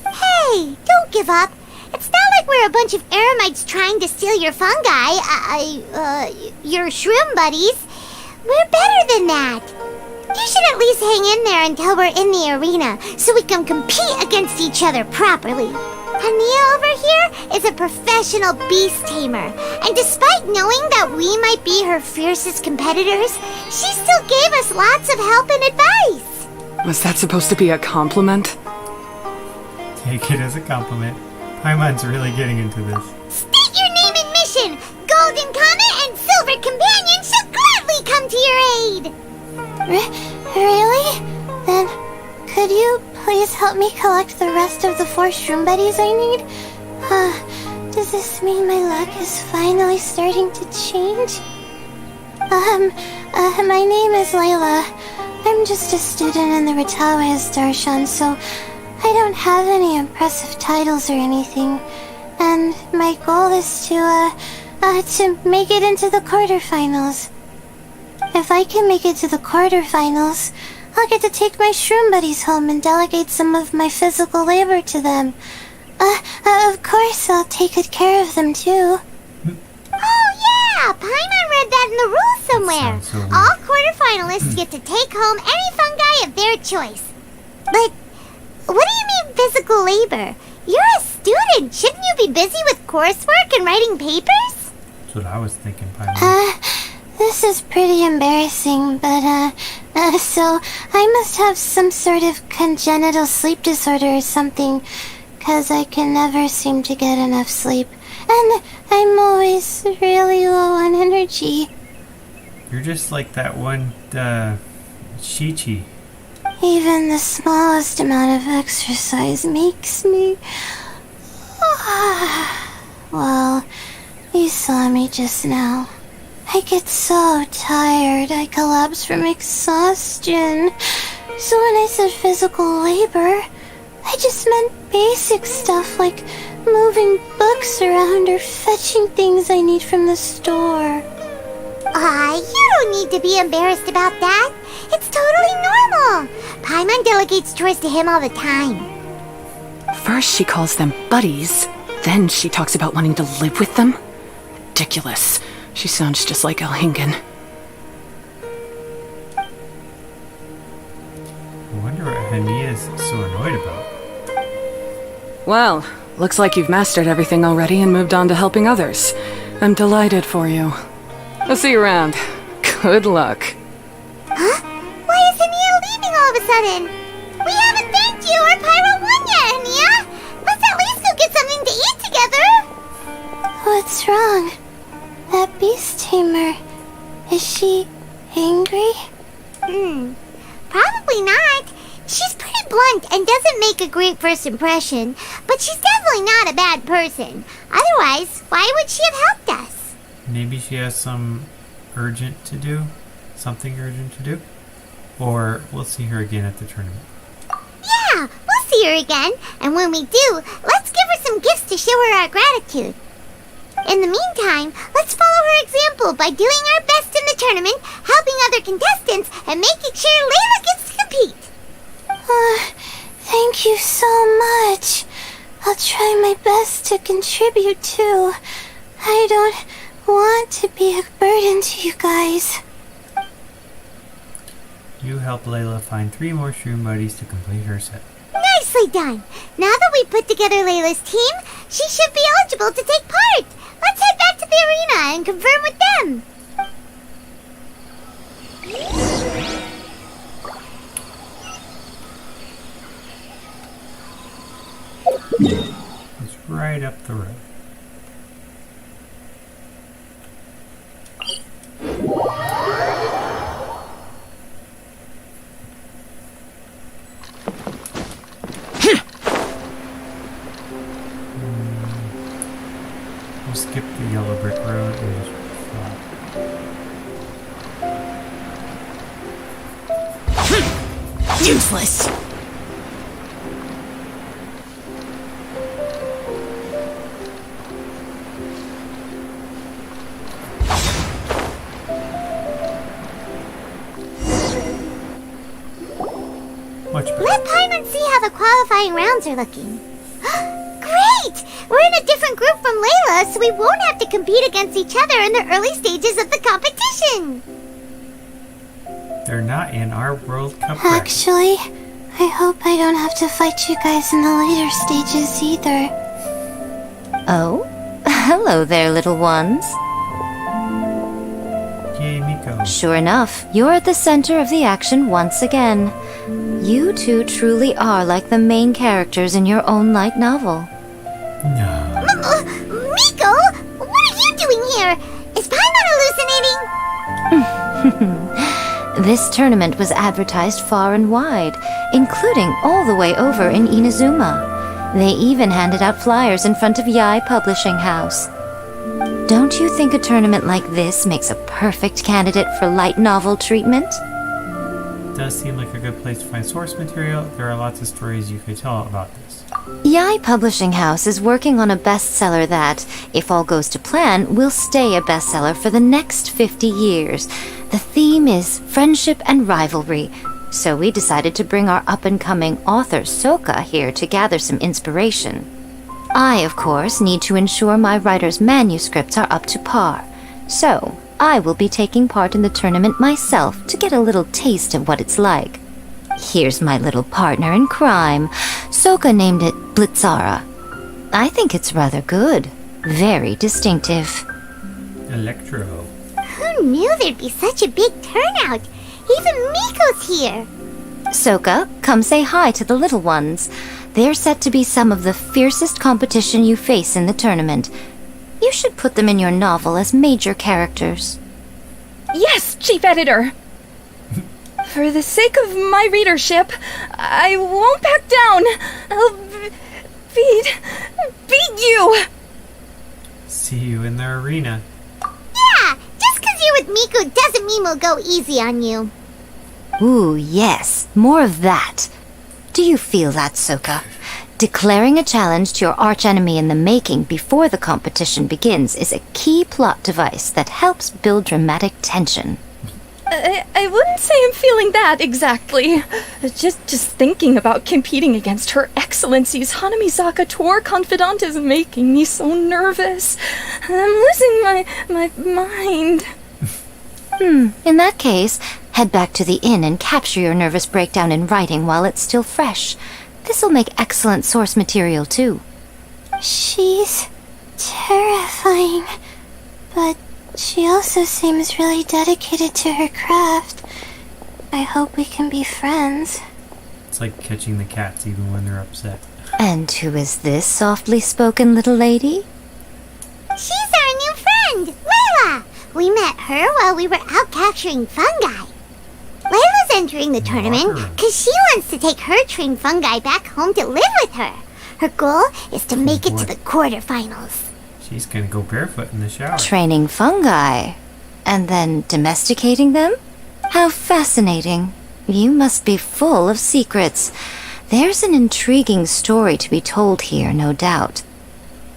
Hey, don't give up. It's not like we're a bunch of eremites trying to steal your fungi, your shroom buddies. We're better than that. You should at least hang in there until we're in the arena, so we can compete against each other properly. Hania over here is a professional beast tamer, and despite knowing that we might be her fiercest competitors, she still gave us lots of help and advice. Was that supposed to be a compliment? Take it as a compliment. Paimon's really getting into this. State your name and mission! Golden Comet and Silver Companion shall gladly come to your aid! Really? Then, could you please help me collect the rest of the 4 shroom buddies I need? Does this mean my luck is finally starting to change? My name is Layla. I'm just a student in the Ratawa's Darshan, so I don't have any impressive titles or anything. And my goal is to make it into the quarterfinals. If I can make it to the quarterfinals, I'll get to take my shroom buddies home and delegate some of my physical labor to them. Of course, I'll take good care of them too. Oh yeah! Paimon read that in the rules somewhere. So weird. All quarterfinalists get to take home any fungi of their choice. But what do you mean physical labor? You're a student. Shouldn't you be busy with coursework and writing papers? That's what I was thinking, Paimon. This is pretty embarrassing, but, so I must have some sort of congenital sleep disorder or something, 'cause I can never seem to get enough sleep, and I'm always really low on energy. You're just like that one, Chi-Chi. Even the smallest amount of exercise makes me... Well, you saw me just now. I get so tired, I collapse from exhaustion. So when I said physical labor, I just meant basic stuff like moving books around or fetching things I need from the store. You don't need to be embarrassed about that. It's totally normal. Paimon delegates chores to him all the time. First she calls them buddies, then she talks about wanting to live with them. Ridiculous. She sounds just like Elhingen. I wonder what Hania is so annoyed about. Well, looks like you've mastered everything already and moved on to helping others. I'm delighted for you. I'll see you around. Good luck. Huh? Why is Hania leaving all of a sudden? We haven't thanked you or Pyro won yet, Hania. Let's at least go get something to eat together. What's wrong? That beast tamer. Is she angry? Probably not. She's pretty blunt and doesn't make a great first impression, but she's definitely not a bad person. Otherwise, why would she have helped us? Maybe she has something urgent to do? Or we'll see her again at the tournament. Yeah, we'll see her again, and when we do, let's give her some gifts to show her our gratitude. In the meantime, let's follow her example by doing our best in the tournament, helping other contestants, and making sure Layla gets to compete. Thank you so much. I'll try my best to contribute too. I don't want to be a burden to you guys. You help Layla find 3 more shroom buddies to complete her set. Nicely done. Now that we've put together Layla's team, she should be eligible to take part. Let's head back to the arena and confirm with them. It's right up the road. We'll skip the yellow brick road and just Useless. much better. Let Paimon see how the qualifying rounds are looking. Great! We're in a different group from Layla, so we won't have to compete against each other in the early stages of the competition. They're not in our World Cup bracket. Actually, I hope I don't have to fight you guys in the later stages either. Oh? Hello there, little ones. Yay, Miko. Sure enough, you're at the center of the action once again. You two truly are like the main characters in your own light novel. No. Miko, what are you doing here? Is Paimon hallucinating? This tournament was advertised far and wide, including all the way over in Inazuma. They even handed out flyers in front of Yae Publishing House. Don't you think a tournament like this makes a perfect candidate for light novel treatment? Does seem like a good place to find source material. There are lots of stories you could tell about this. Yae Publishing House is working on a bestseller that, if all goes to plan, will stay a bestseller for the next 50 years. The theme is friendship and rivalry, so we decided to bring our up-and-coming author Soka here to gather some inspiration. I, of course, need to ensure my writer's manuscripts are up to par, so I will be taking part in the tournament myself to get a little taste of what it's like. Here's my little partner in crime. Soka named it Blitzara. I think it's rather good. Very distinctive. Electro. Who knew there'd be such a big turnout? Even Miko's here. Soka, come say hi to the little ones. They're set to be some of the fiercest competition you face in the tournament. You should put them in your novel as major characters. Yes, Chief Editor! For the sake of my readership, I won't back down. I'll beat you! See you in the arena. Yeah, just 'cause you're with Miko doesn't mean we'll go easy on you. Ooh, yes, more of that. Do you feel that, Soka? Declaring a challenge to your archenemy in the making before the competition begins is a key plot device that helps build dramatic tension. I wouldn't say I'm feeling that exactly. Just thinking about competing against Her Excellency's Hanamizaka tour confidant is making me so nervous. I'm losing my mind. In that case, head back to the inn and capture your nervous breakdown in writing while it's still fresh. This'll make excellent source material, too. She's terrifying, but she also seems really dedicated to her craft. I hope we can be friends. It's like catching the cats even when they're upset. And who is this softly spoken little lady? She's our new friend, Layla! We met her while we were out capturing fungi. Layla's entering the tournament because she wants to take her trained fungi back home to live with her. Her goal is to make it to the quarterfinals. She's gonna go barefoot in the shower. Training fungi. And then domesticating them? How fascinating. You must be full of secrets. There's an intriguing story to be told here, no doubt.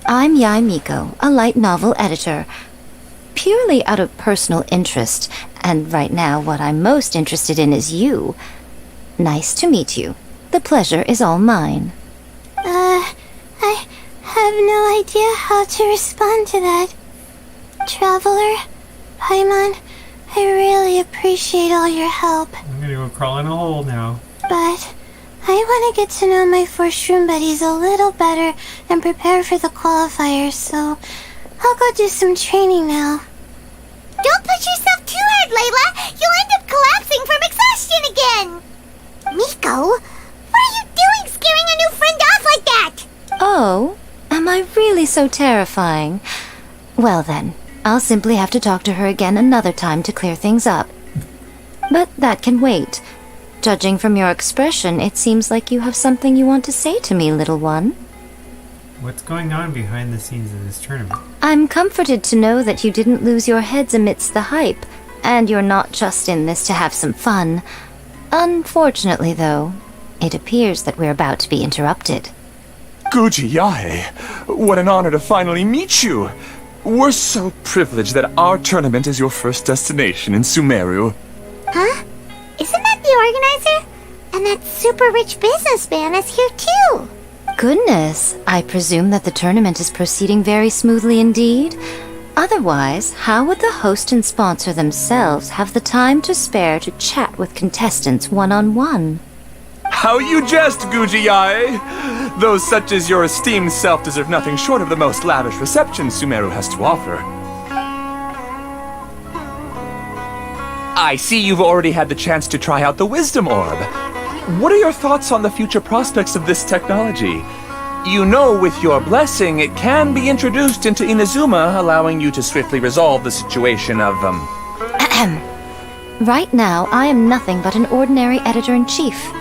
I'm Yai Miko, a light novel editor. Purely out of personal interest, and right now what I'm most interested in is you. Nice to meet you. The pleasure is all mine. I have no idea how to respond to that. Traveler, Paimon, I really appreciate all your help, I'm gonna go crawl in a hole now. but I want to get to know my 4 shroom buddies a little better and prepare for the qualifiers, so I'll go do some training now. Don't push yourself too hard, Layla! You'll end up collapsing from exhaustion again! Miko, what are you doing scaring a new friend off like that? Oh, am I really so terrifying? Well then, I'll simply have to talk to her again another time to clear things up. But that can wait. Judging from your expression, it seems like you have something you want to say to me, little one. What's going on behind the scenes of this tournament? I'm comforted to know that you didn't lose your heads amidst the hype, and you're not just in this to have some fun. Unfortunately, though, it appears that we're about to be interrupted. Guji Yae, what an honor to finally meet you. We're so privileged that our tournament is your first destination in Sumeru. Huh? Isn't that the organizer? And that super rich businessman is here too. Goodness, I presume that the tournament is proceeding very smoothly indeed. Otherwise, how would the host and sponsor themselves have the time to spare to chat with contestants one-on-one? How you jest, Guji Yae! Those such as your esteemed self deserve nothing short of the most lavish reception Sumeru has to offer. I see you've already had the chance to try out the Wisdom Orb. What are your thoughts on the future prospects of this technology? You know, with your blessing, it can be introduced into Inazuma, allowing you to swiftly resolve the situation of, Right now, I am nothing but an ordinary editor-in-chief.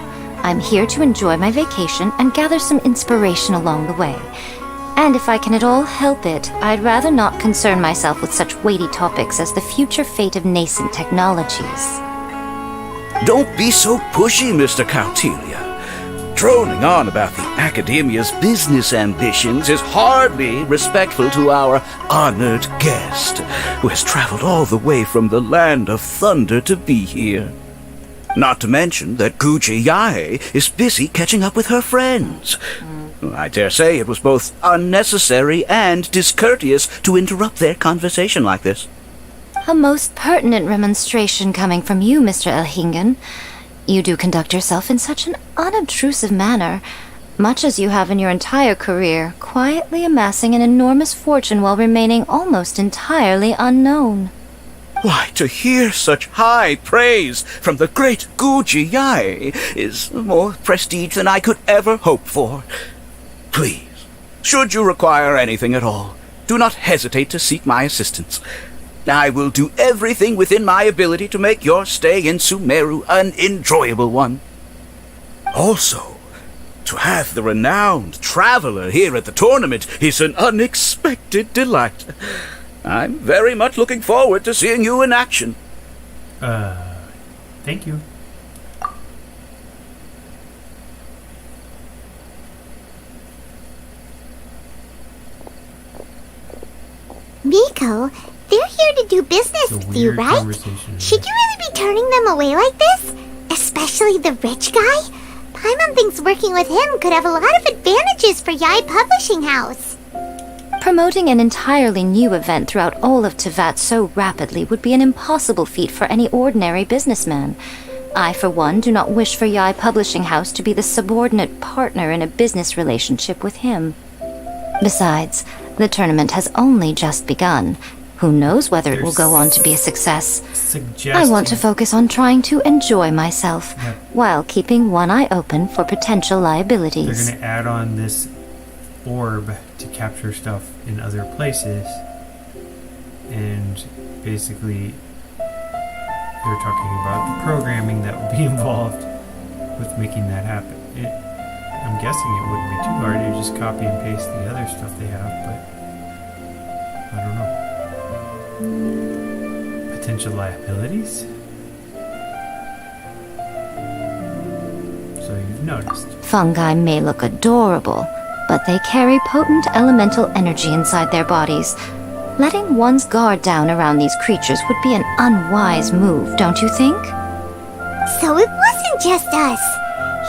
I'm here to enjoy my vacation and gather some inspiration along the way. And if I can at all help it, I'd rather not concern myself with such weighty topics as the future fate of nascent technologies. Don't be so pushy, Mr. Cautelia. Droning on about the Academia's business ambitions is hardly respectful to our honored guest, who has traveled all the way from the land of thunder to be here. Not to mention that Guji Yae is busy catching up with her friends. I dare say it was both unnecessary and discourteous to interrupt their conversation like this. A most pertinent remonstration coming from you, Mr. Elhingen. You do conduct yourself in such an unobtrusive manner, much as you have in your entire career, quietly amassing an enormous fortune while remaining almost entirely unknown. Why, to hear such high praise from the great Guji Yae is more prestige than I could ever hope for. Please, should you require anything at all, do not hesitate to seek my assistance. I will do everything within my ability to make your stay in Sumeru an enjoyable one. Also, to have the renowned traveler here at the tournament is an unexpected delight. I'm very much looking forward to seeing you in action. Thank you. Miko. They're here to do business It's a with you, weird right? conversation. Should you really be turning them away like this? Especially the rich guy? Paimon thinks working with him could have a lot of advantages for Yai Publishing House. Promoting an entirely new event throughout all of Tevat so rapidly would be an impossible feat for any ordinary businessman. I, for one, do not wish for Yai Publishing House to be the subordinate partner in a business relationship with him. Besides, the tournament has only just begun. Who knows whether it will go on to be a success? I want to focus on trying to enjoy myself, while keeping one eye open for potential liabilities. They're going to add on this orb to capture stuff in other places, and basically they're talking about the programming that will be involved with making that happen. I'm guessing it wouldn't be too hard to just copy and paste the other stuff they have, but I don't know. Potential liabilities? So you've noticed. Fungi may look adorable, but they carry potent elemental energy inside their bodies. Letting one's guard down around these creatures would be an unwise move, don't you think? So it wasn't just us.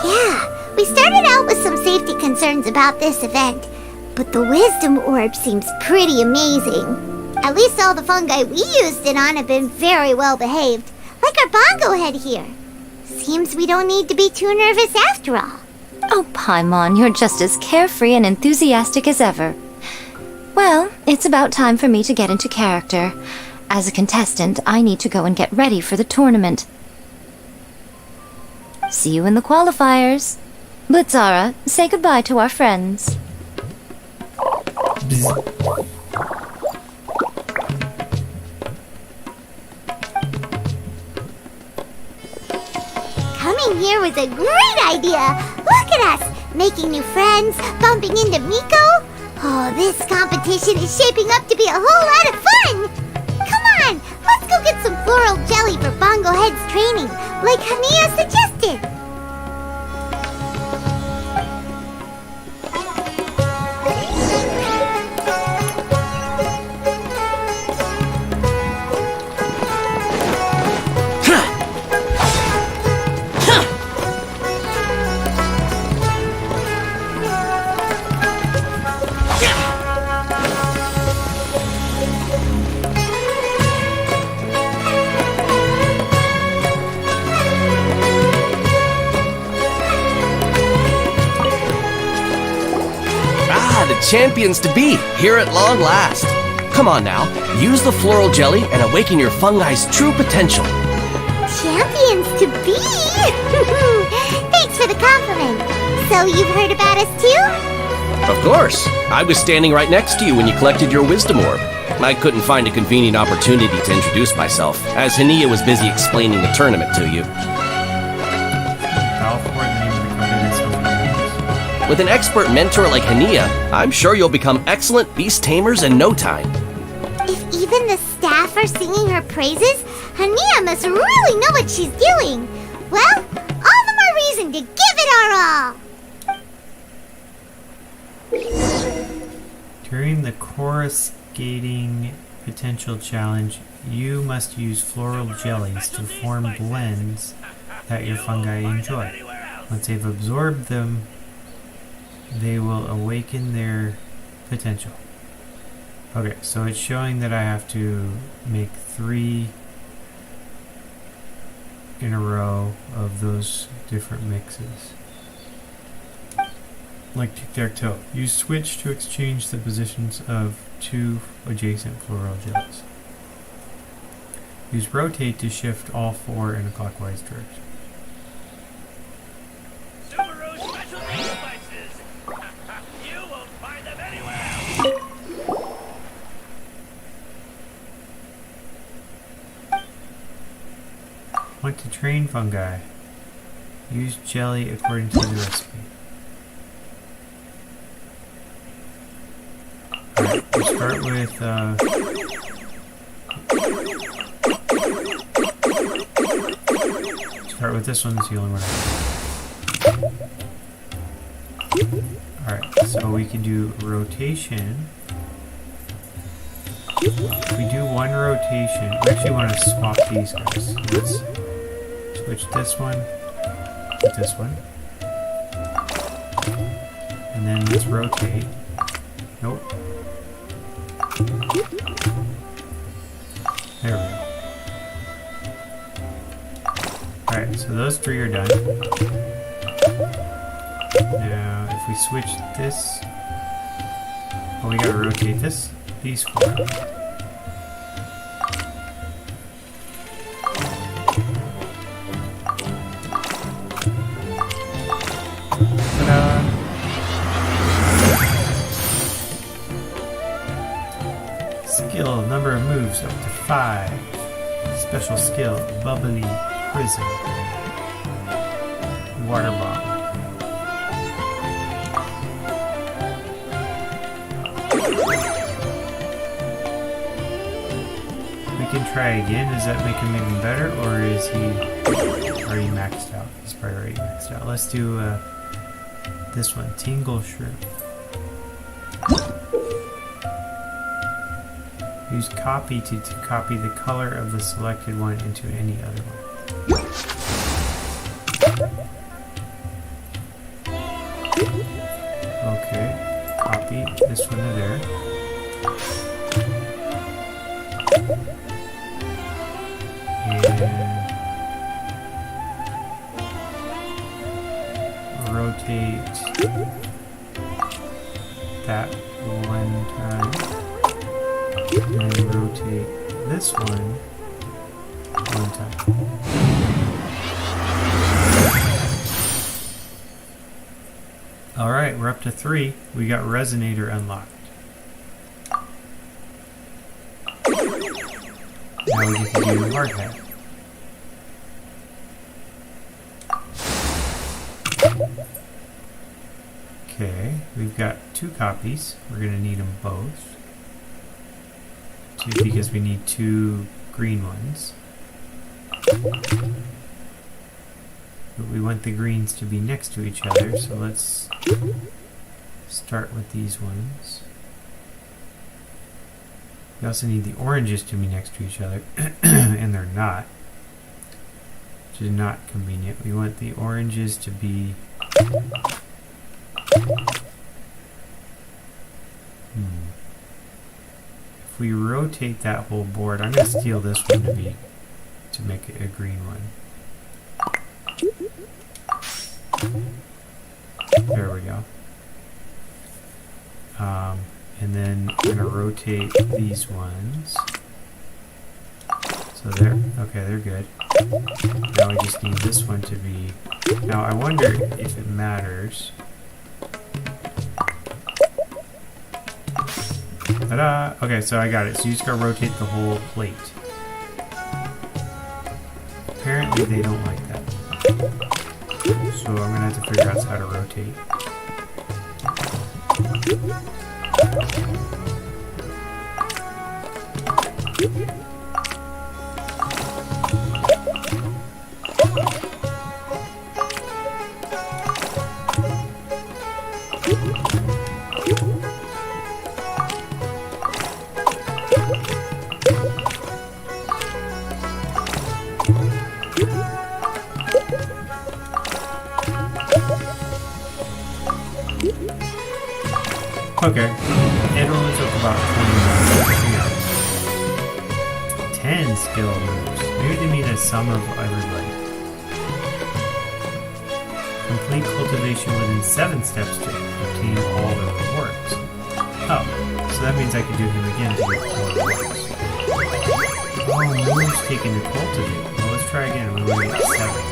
Yeah, we started out with some safety concerns about this event, but the wisdom orb seems pretty amazing. At least all the fungi we used it on have been very well behaved, like our bongo head here. Seems we don't need to be too nervous after all. Oh, Paimon, you're just as carefree and enthusiastic as ever. Well, it's about time for me to get into character. As a contestant, I need to go and get ready for the tournament. See you in the qualifiers. Blitzara, say goodbye to our friends. Coming here was a great idea. Look at us, making new friends, bumping into Miko. Oh, this competition is shaping up to be a whole lot of fun. Come on, let's go get some floral jelly for Bongo Head's training, like Hania suggested. Champions to be, here at long last. Come on now, use the floral jelly and awaken your fungi's true potential. Champions to be? Thanks for the compliment. So you've heard about us too? Of course. I was standing right next to you when you collected your wisdom orb. I couldn't find a convenient opportunity to introduce myself, as Hania was busy explaining the tournament to you. With an expert mentor like Hania, I'm sure you'll become excellent beast tamers in no time. If even the staff are singing her praises, Hania must really know what she's doing. Well, all the more reason to give it our all. During the coruscating potential challenge, you must use floral jellies to form blends that your fungi enjoy. Once they've absorbed them, they will awaken their potential. Okay, so it's showing that I have to make 3 in a row of those different mixes. Like tic-tac-toe. Use switch to exchange the positions of 2 adjacent floral jellies. Use rotate to shift all 4 in a clockwise direction. Want to train fungi. Use jelly according to the recipe. Alright, we'll start with this one, it's the only one I have. Alright, so we can do rotation. If we do one rotation, we actually want to swap these guys. Let's switch this one with this one. And then let's rotate. Nope. There we go. Alright, so those three are done. Now, if we switch this... Oh, we gotta rotate this. These four. Ta-da! Skill, number of moves up to 5. Special skill, bubbly prison. Water bomb. We can try again. Does that make him even better, or is he already maxed out? He's probably already maxed out. Let's do this one, Tingle Shrimp. Use copy to copy the color of the selected one into any other one. Okay, copy this one to there. And rotate that one time. And rotate this one time. Alright, we're up to 3. We got Resonator unlocked. Now we get to do Hard Hat. Okay, we've got 2 copies. We're going to need them both. Because we need 2 green ones. But we want the greens to be next to each other, so let's start with these ones. We also need the oranges to be next to each other, and they're not, which is not convenient. We want the oranges to be... If we rotate that whole board, I'm going to steal this one to make it a green one. There we go. And then I'm going to rotate these ones. So they're good. Now we just need this one to be... Now I wonder if it matters. Ta-da! Okay, so I got it. So you just gotta rotate the whole plate. Apparently they don't like that. So I'm gonna have to figure out how to rotate. Okay, it only took about 20 minutes. 10 skill moves. Maybe they mean a sum of everybody. Complete cultivation within 7 steps to obtain all the rewards. Oh, so that means I can do him again to get all the rewards. Oh, moves taken to cultivate. Well, let's try again. We're only at 7.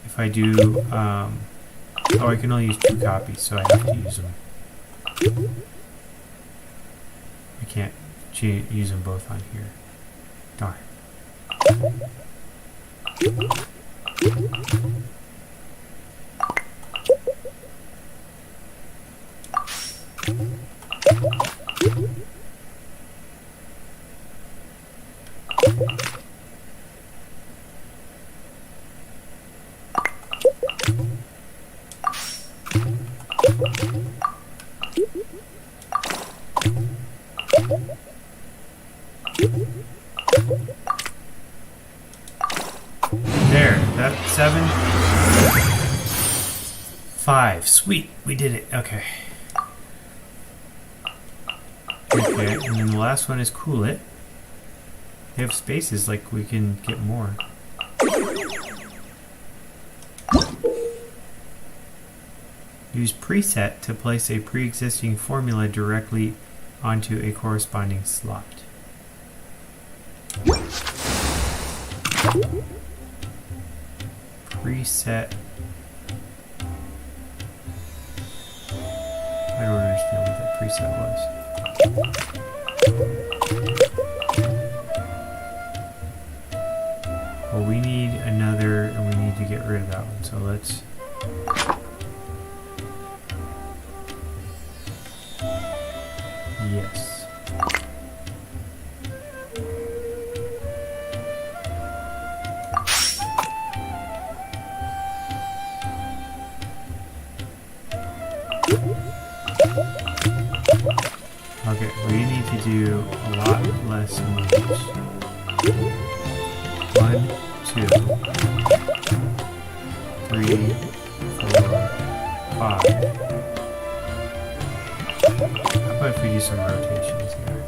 If I do, oh, I can only use 2 copies, so I have to use them. I can't use them both on here. Darn. There, that's 7. 5. Sweet, we did it. Okay. Okay, and then the last one is cool it. We have spaces, like we can get more. Use preset to place a pre-existing formula directly onto a corresponding slot. Preset. I don't understand what that preset was. Well, we need another, and we need to get rid of that one, so let's... Yes. Okay, we need to do a lot less moves. 1, 2, 3, 4, 5. How about if we do some rotations here?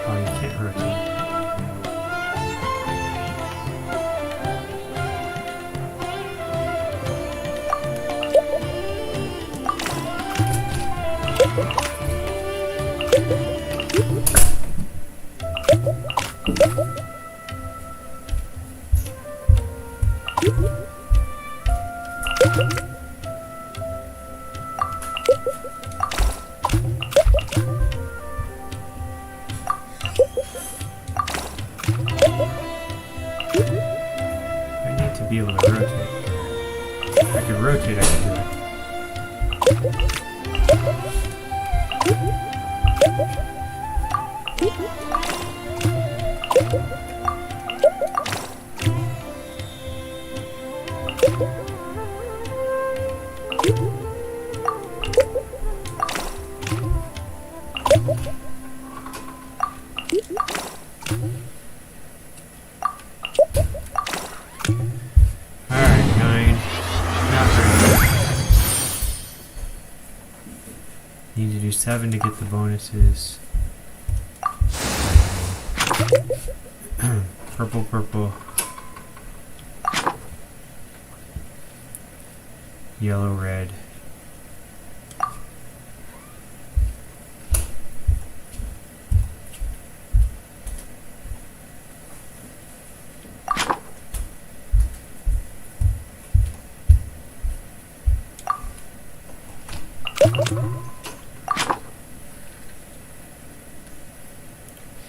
Oh, you can't rotate. Be able to rotate. If I could rotate, I could do it. Need to do 7 to get the bonuses. Purple, purple. Yellow, red.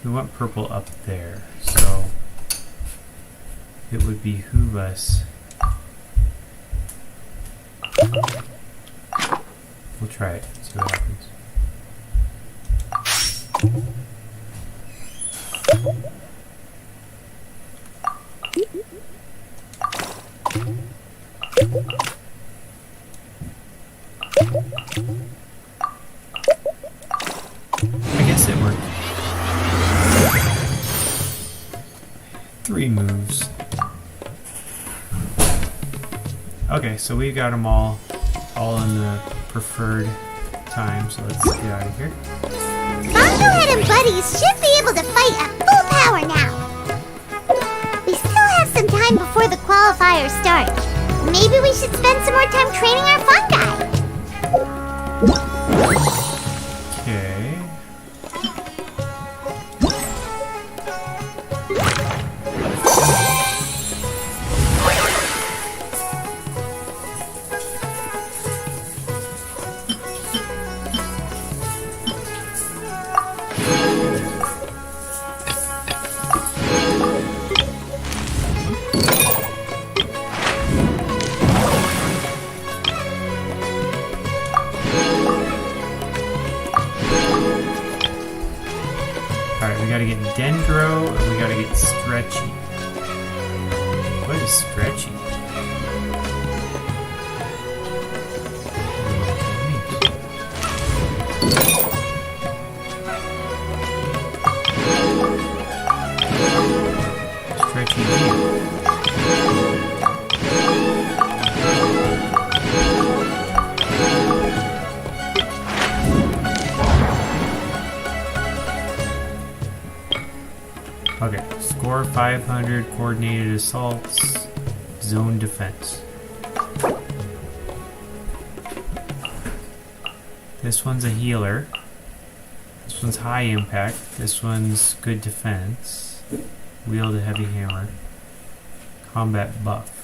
We want purple up there, so it would behoove us. We'll try it, see what happens. I guess it worked. 3 moves. Okay, so we got them all in the preferred time, so let's get out of here. Fungohead and buddies should be able to fight at full power now. We still have some time before the qualifiers start. Maybe we should spend some more time training our fungi. Okay. gotta get Dendro, and we gotta get Stretchy. What is Stretchy? Stretchy leaf. Okay, score 500 coordinated assaults, zone defense. This one's a healer. This one's high impact. This one's good defense. Wield a heavy hammer. Combat buff.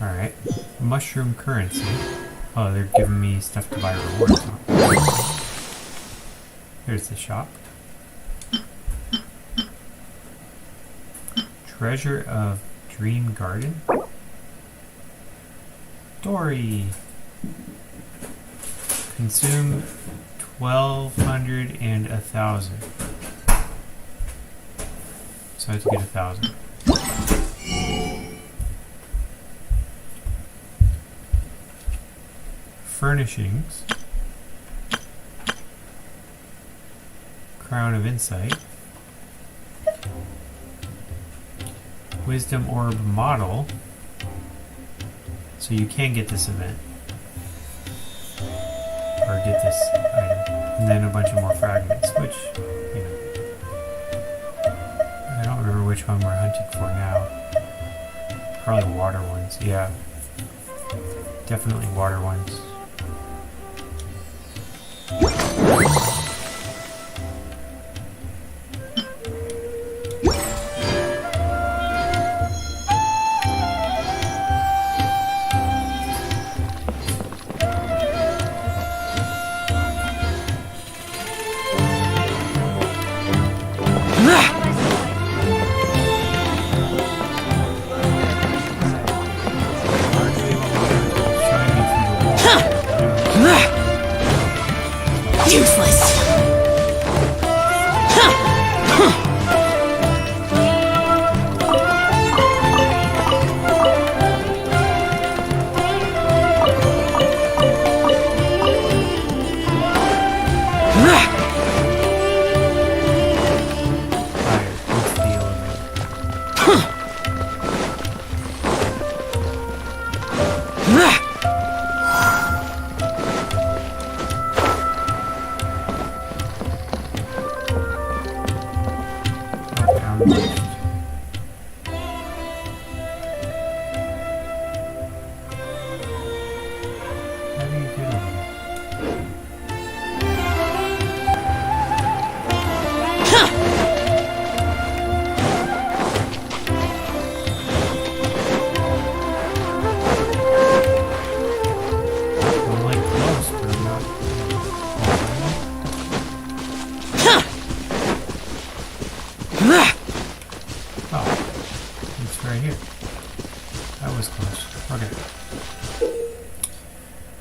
Alright. Mushroom currency. Oh, they're giving me stuff to buy rewards. There's the shop. Treasure of Dream Garden. Dory. Consume 1,200 and 1,000. So I have to get 1,000. Furnishings. Crown of Insight. Wisdom Orb Model. So you can get this event. Or get this item. And then a bunch of more fragments, which, you know. I don't remember which one we're hunting for now. Probably water ones, yeah. Definitely water ones.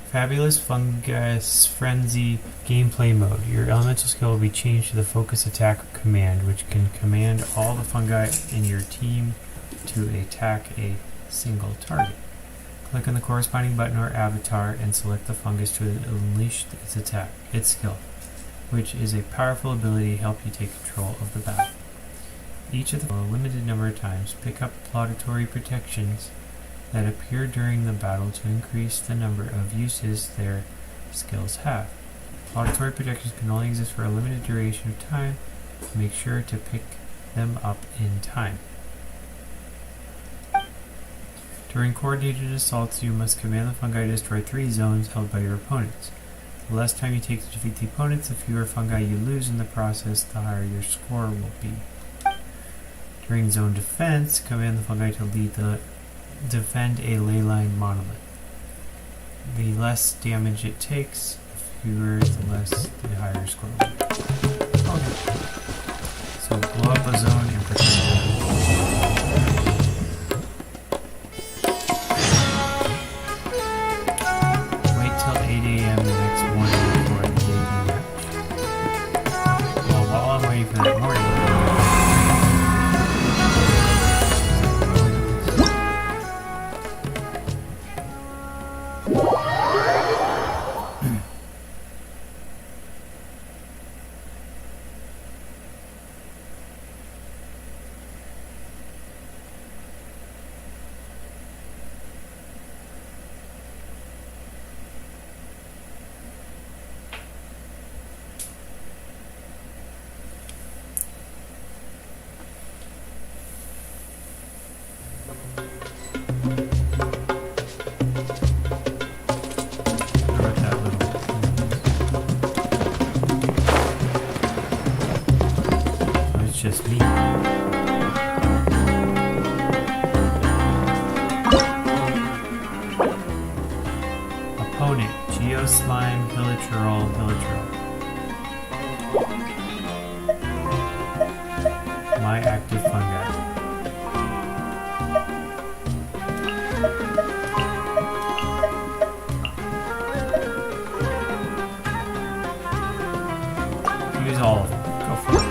Fabulous Fungus Frenzy gameplay mode. Your elemental skill will be changed to the focus attack command, which can command all the fungi in your team to attack a single target. Click on the corresponding button or avatar and select the fungus to unleash its skill, which is a powerful ability to help you take control of the battle. Each of the a limited number of times, pick up laudatory protections that appear during the battle to increase the number of uses their skills have. Laudatory protections can only exist for a limited duration of time. Make sure to pick them up in time. During coordinated assaults, you must command the fungi to destroy 3 zones held by your opponents. The less time you take to defeat the opponents, the fewer fungi you lose in the process, the higher your score will be. During zone defense, command the fungi to lead the defend a leyline monolith. The less damage it takes, the fewer, the less, the higher score. Okay. So blow up a zone and protect it. Wait till 8 a.m. the next morning before the debut match. Well, while I'm waiting for that morning, just me. Opponent, Geoslime, Hilichurl, Hilichurl. My active fungi. Use all of them. Go for it.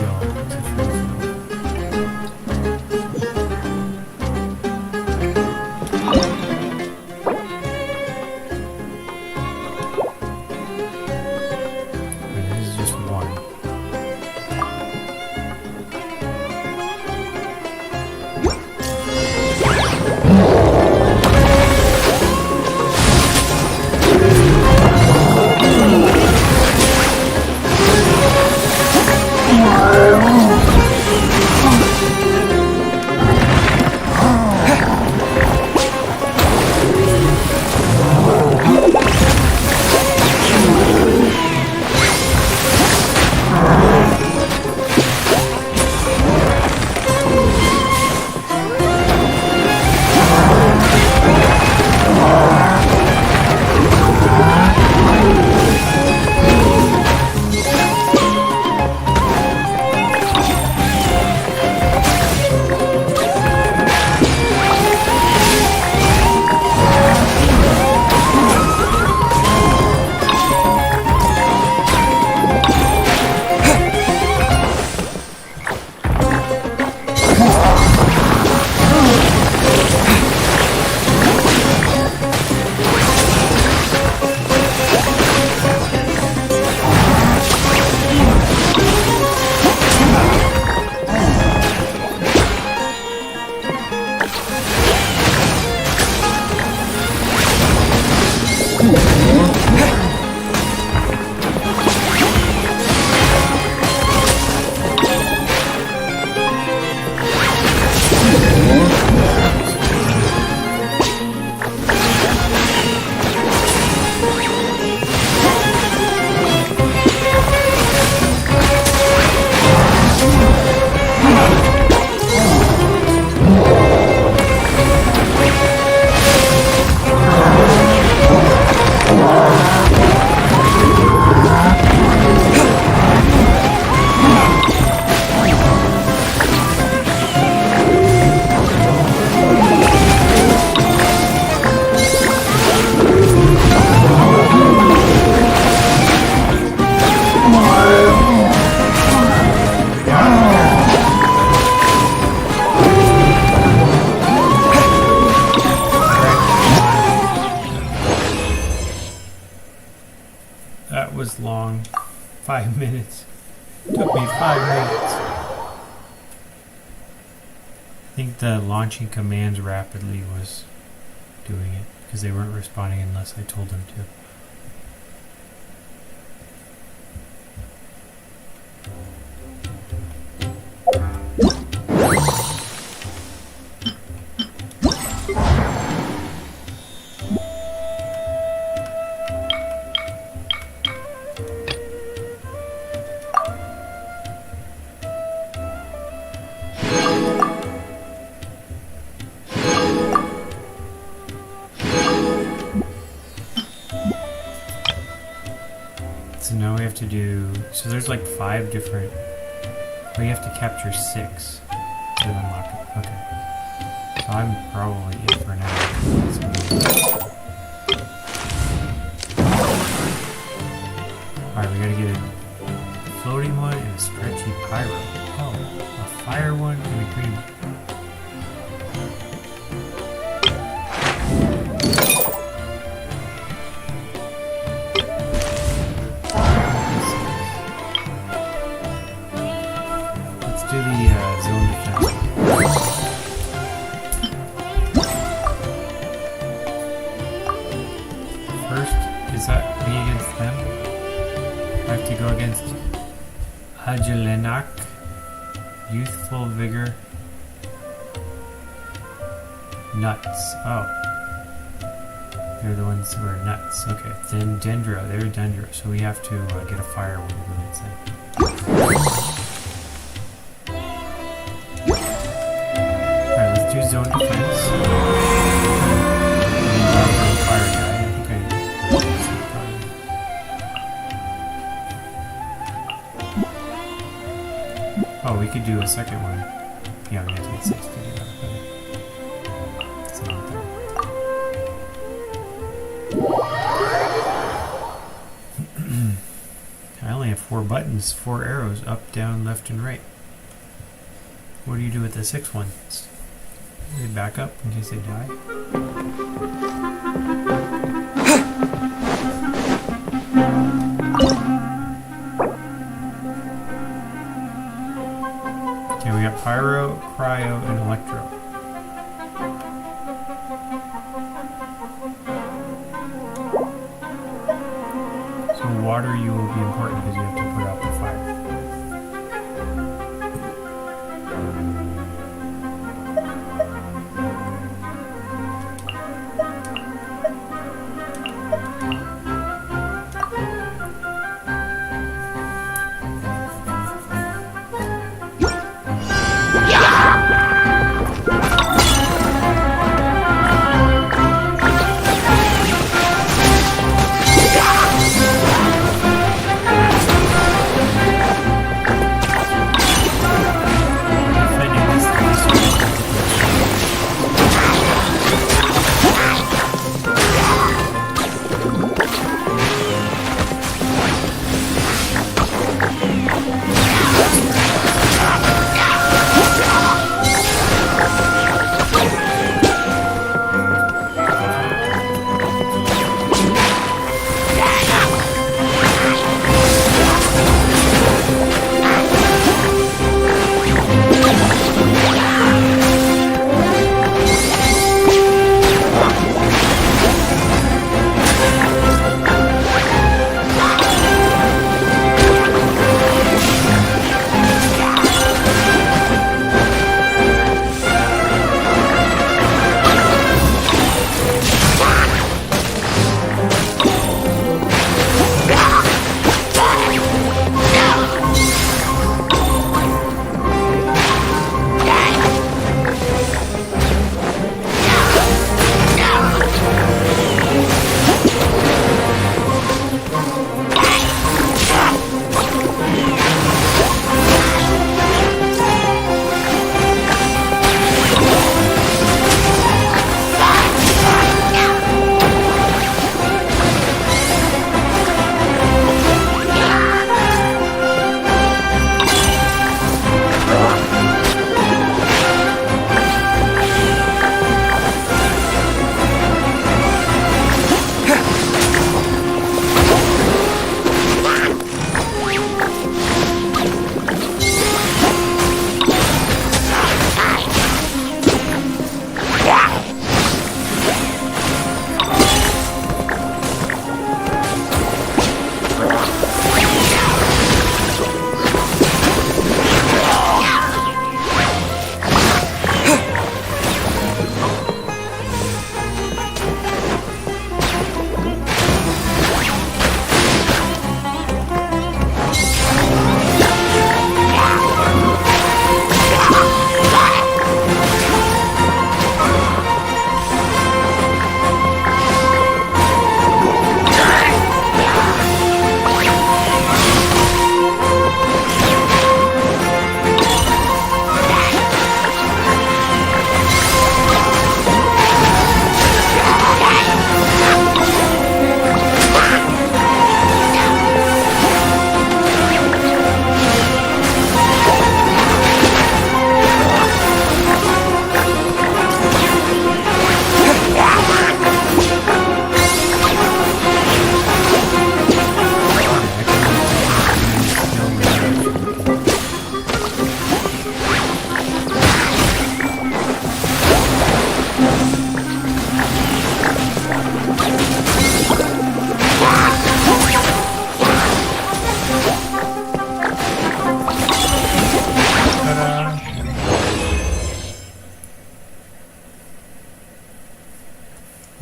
refill. It's a free refill. And this is just one. That was long. 5 minutes. Took me 5 minutes. I think the launching commands rapidly was doing it because they weren't responding unless I told them to. So now we have to do, so there's like 5 different, we have to capture 6 to unlock it. Okay. So I'm probably it for now. Alright, we gotta get a floating one and a stretchy pyro. Oh, a fire one and a green one. Do the zone defense. First, is that me against them? I have to go against Hajalenak, Youthful Vigor, Nuts. Oh. They're the ones who are nuts. Okay, then Dendro. They're Dendro, so we have to get a fire one to go inside. Do zone defense. Fire guy. I think I. Oh, we could do a second one. Yeah, we have to get 6 to do that. It's not there. I only have 4 buttons, 4 arrows, up, down, left, and right. What do you do with the 6 ones? They back up in case they die. Okay, we got Pyro, Cryo, and Electro. So water you will be important because you have to put out the fire.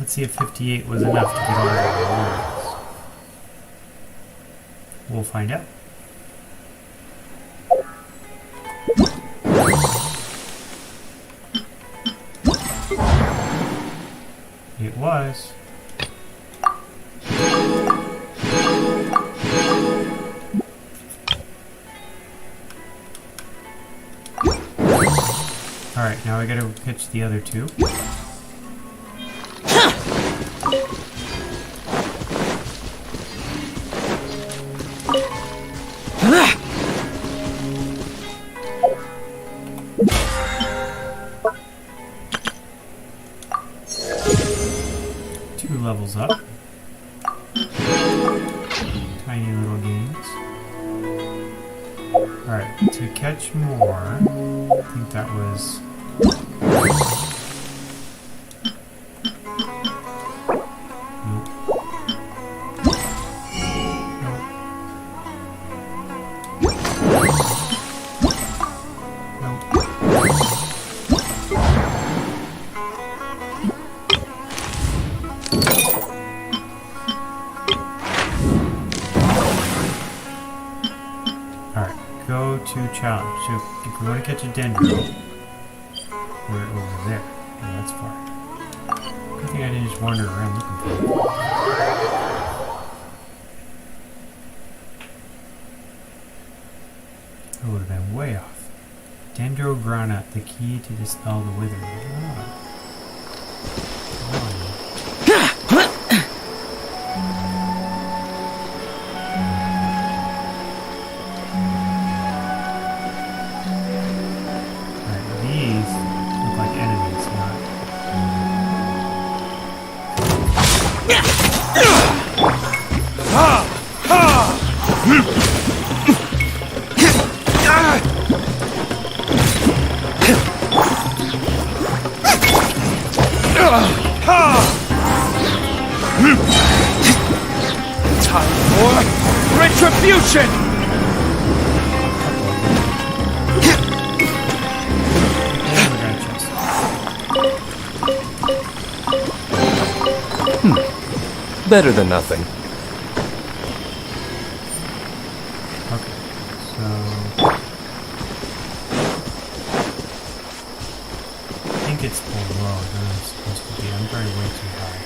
Let's see if 58 was enough to get all of our rewards. We'll find out. It was. Alright, now I gotta pitch the other two. Two levels up. Tiny little games. Alright, to catch more, I think that was... Nope. Alright, go to challenge. So if we want to catch a dendro, we're over there. Oh, that's far. Good thing I didn't just wander around looking for it. I would have been way off. Dendrograna, the key to dispel the withering. Ah. Alright, these look like enemies, not... Time for retribution! Better than nothing. Okay, so... I think it's below than I'm supposed to be. I'm probably way too high.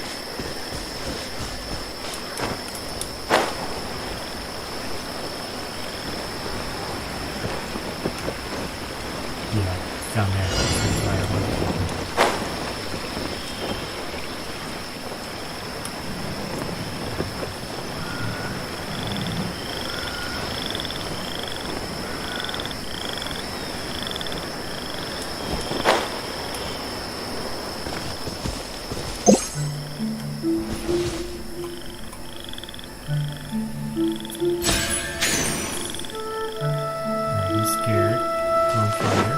Yeah, down there. He's scared. On fire.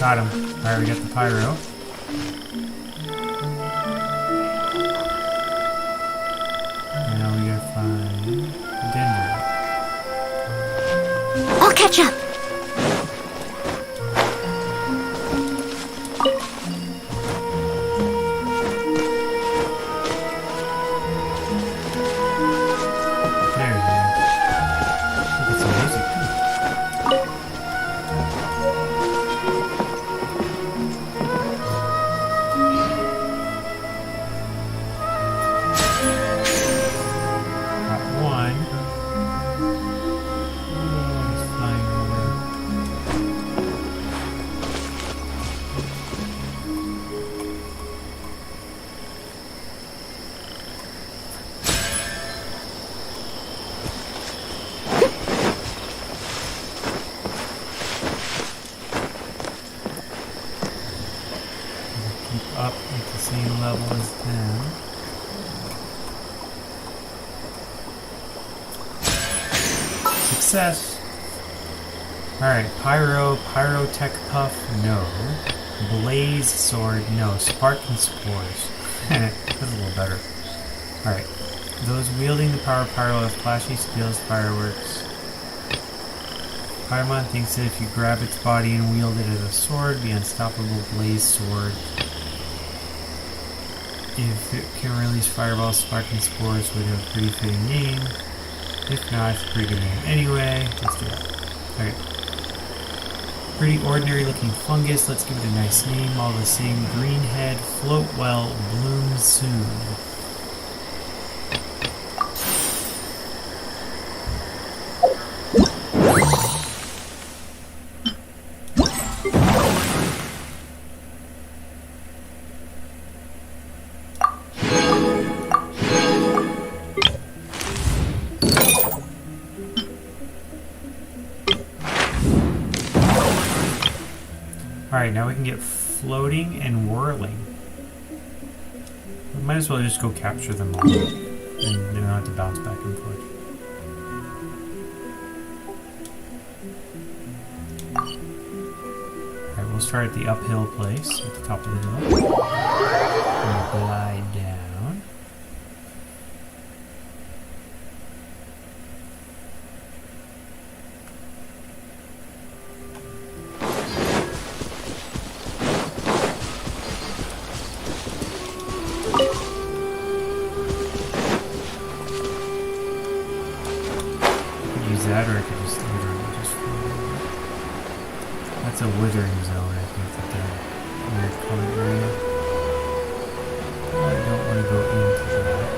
Got him. Alright, we got the pyro. And now we gotta find Dendro. I'll catch up. There you go. Look at some music too. Got one. Oh, he's flying over. Keep up at the same level as them. Success! Alright, Pyrotech Puff, no. Blaze Sword, no. Sparking Spores. That's a little better. Alright. Those wielding the power of Pyro have flashy skills, fireworks. Paimon thinks that if you grab its body and wield it as a sword, the unstoppable Blaze Sword. If it can release fireballs, sparking spores would have a pretty fitting name. If not, it's a pretty good name. Anyway, let's do that. Okay. Pretty ordinary looking fungus. Let's give it a nice name. All the same. Greenhead, float well, bloom soon. Alright, now we can get floating and whirling. We might as well just go capture them all. And they don't have to bounce back and forth. Alright, we'll start at the uphill place, at the top of the hill. And glide down. That, or I could just literally just float over. That's a withering zone, I think, that the weird colored area. I don't want to go into that.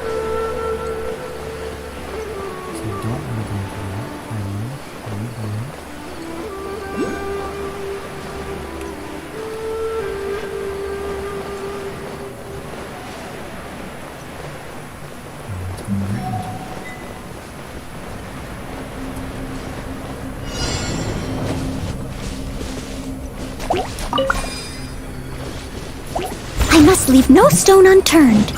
So I don't want to go into that. Let's go right into it. I must leave no stone unturned.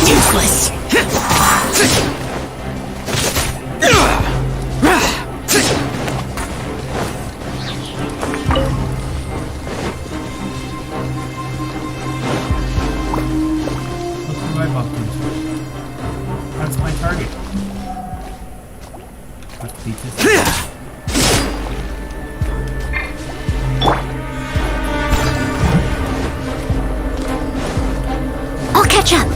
Useless. That's my target. Let's beat this. I'll catch up.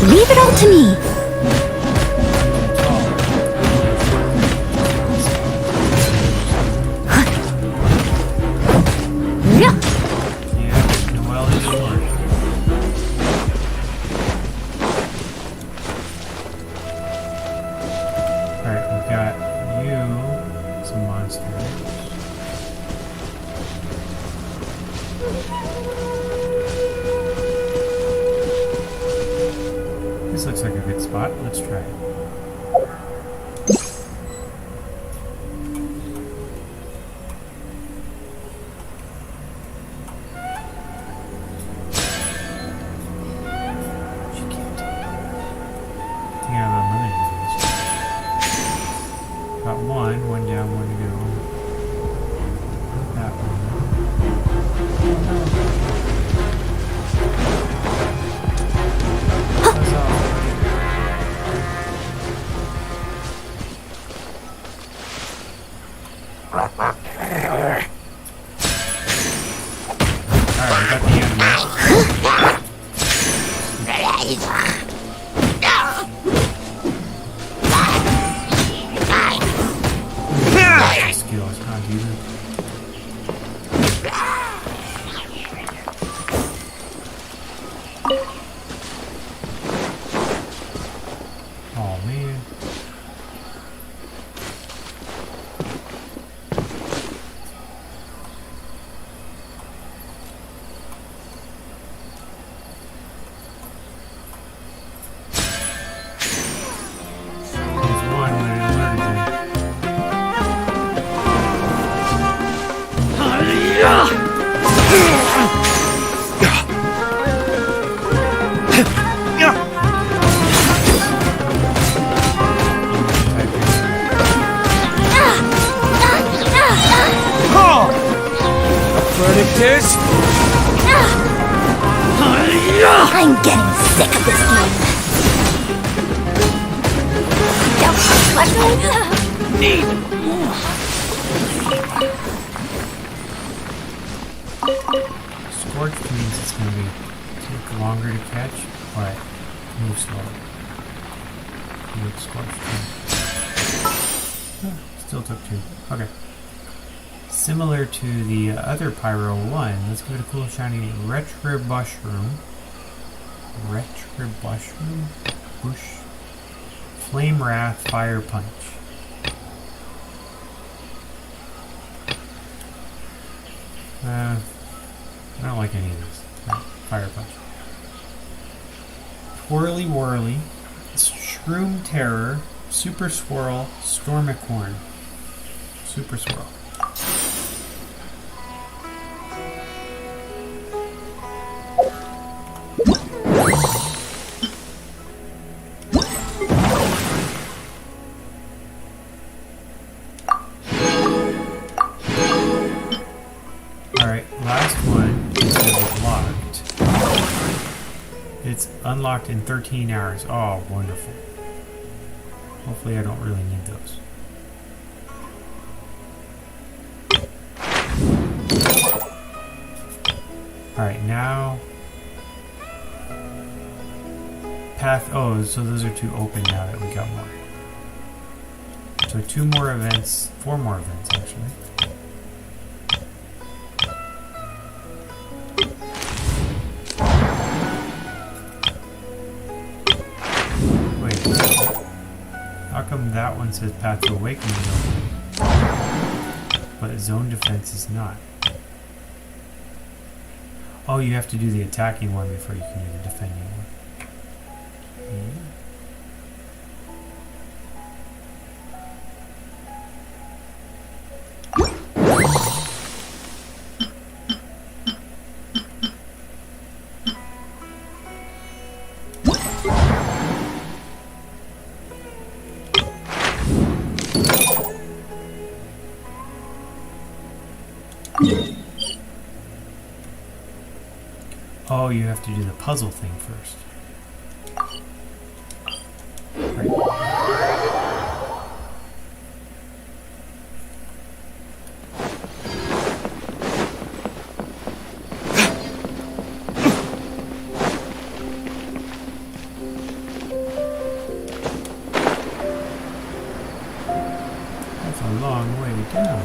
Leave it all to me. Alright, we've got you, some monsters. This looks like a good spot. Let's try it. She can't. I think I'm unlimited with this. Got one down, one to go. That one. That's all. Alright, we got the animals. Skills, not either. Oh man. There's one that alerted me. Predators? I'm getting sick of this game. Scorched means it's going to take longer to catch, but move slower. You look scorched too. Oh, still took two. Okay. Similar to the other Pyro one, let's give it a cool shiny Retribushroom. Retribushroom? Bush. Flame Wrath Fire Punch. I don't like any of these. Right, Fire Punch. Twirly Whirly. Shroom Terror. Super Swirl. Stormicorn. Super Swirl. It's unlocked in 13 hours. Oh, wonderful. Hopefully I don't really need those. Alright, now... Path... Oh, so those are 2 open now that we got more. So 2 more events. 4 more events, actually. How come that one says Path to Awakening open, but Zone Defense is not? Oh, you have to do the attacking one before you can do the defending one. Okay. Oh, you have to do the puzzle thing first. Right. That's a long way down.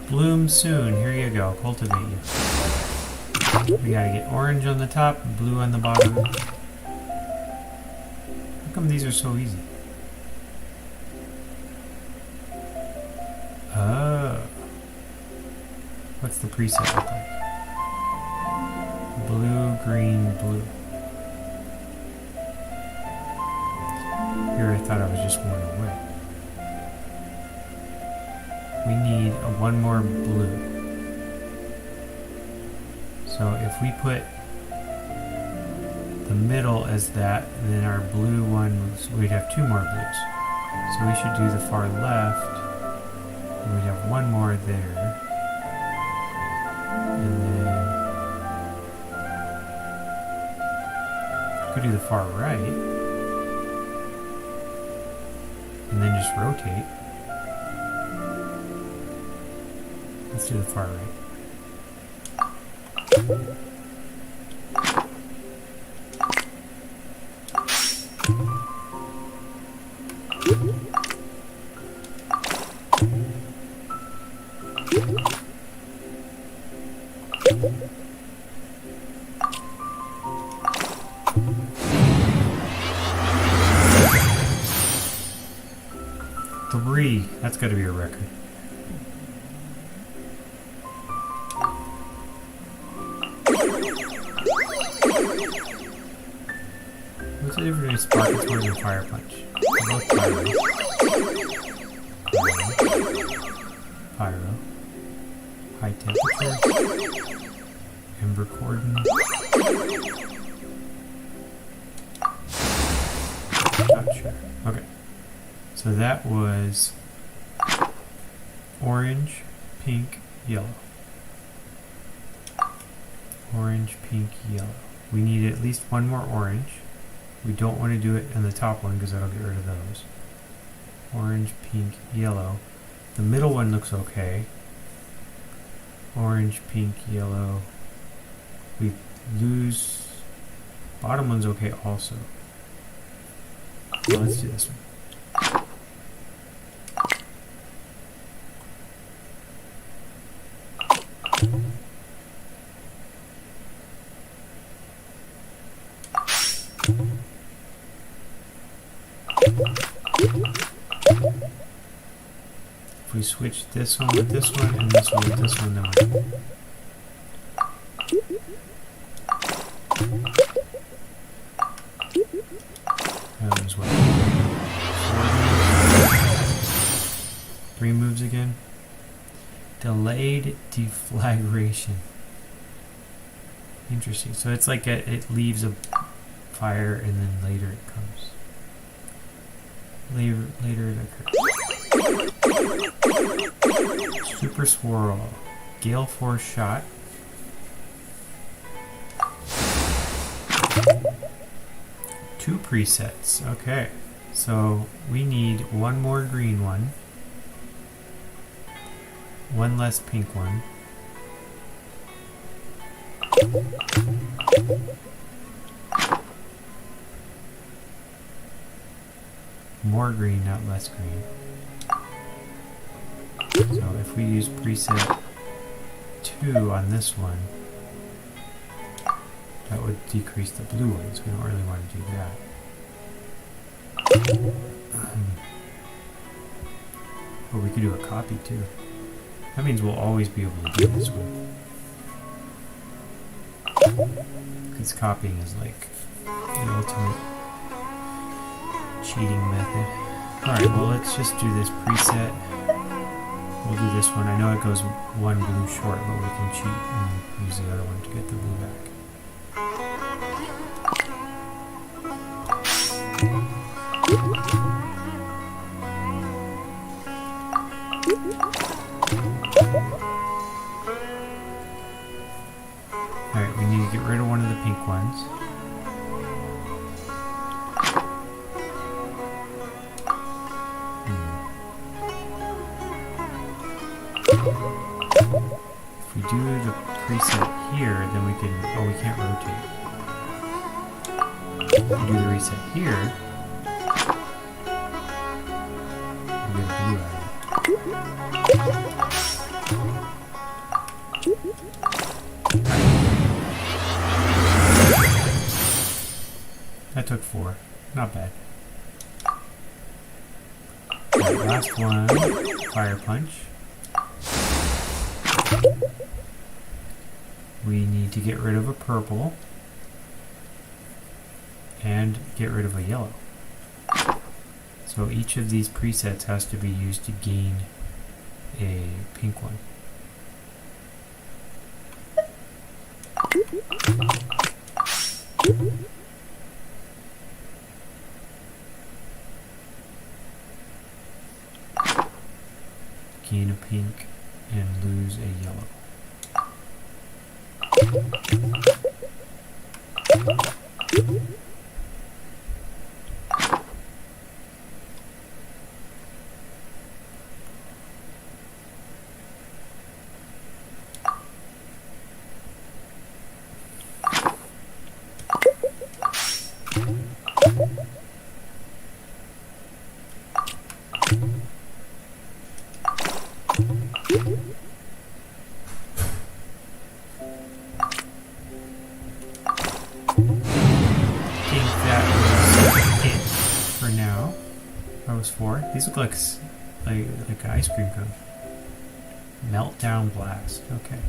Bloom soon. Here you go. Cultivate you. We gotta get orange on the top, blue on the bottom. How come these are so easy? Oh. What's the preset look like? Blue, green, blue. Here I thought I was just one away. We need one more blue. So if we put the middle as that, then our blue ones, we'd have 2 more blues. So we should do the far left, and we'd have 1 more there. And then we could do the far right, and then just rotate. Let's do the far right. Three. That's got to be a record. What's the difference between Spark Torch and Fire Punch? They're both Pyro. Pyro. High temperature. Ember Cordon. Not sure. Okay. So that was orange, pink, yellow. Orange, pink, yellow. We need at least 1 more orange. We don't want to do it in the top one because that'll get rid of those. Orange, pink, yellow. The middle one looks okay. Orange, pink, yellow. We lose. Bottom one's okay also. Well, let's do this one. If we switch this one with this one and this one with this one, then we're good. That was what? 3 moves again. Delayed deflagration. Interesting. So it's like it leaves a fire and then later it comes. Later it occurs. Super swirl. Gale force shot. Two presets. Okay. So we need one more green one. One less pink one. More green, not less green. So if we use preset 2 on this one, that would decrease the blue ones. We don't really want to do that. Or we could do a copy too. That means we'll always be able to do this one. Because copying is like the ultimate cheating method. Alright, well let's just do this preset. We'll do this one. I know it goes one blue short, but we can cheat and use the other one to get the blue back. Alright, we need to get rid of one of the pink ones. If we do the preset here, then we can... Oh, we can't rotate. If we do the reset here, we get a blue out of it. That took 4. Not bad. Right, last one. Fire punch. We need to get rid of a purple and get rid of a yellow. So each of these presets has to be used to gain a pink one. Gain a pink and lose a yellow. Those 4. These look like an ice cream cone. Meltdown blast. Okay.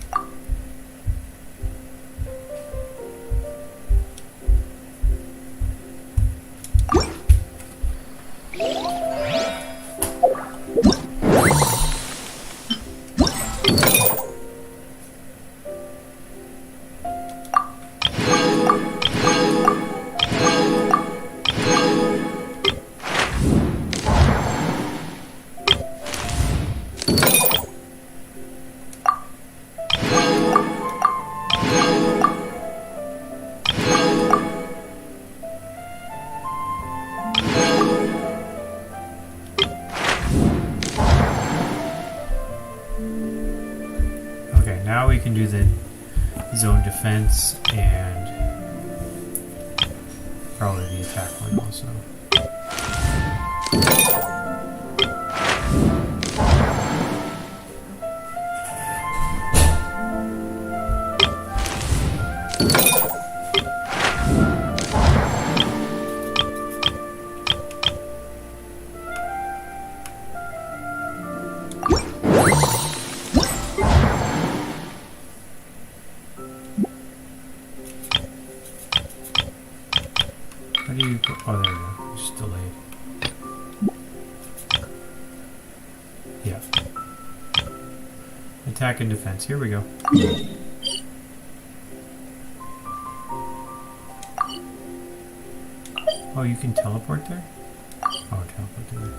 now we can do the zone defense and probably the attack one also. How do you go? Oh, there we go. Just delayed. Yeah. Attack and defense. Here we go. Oh, you can teleport there? Oh, teleport there.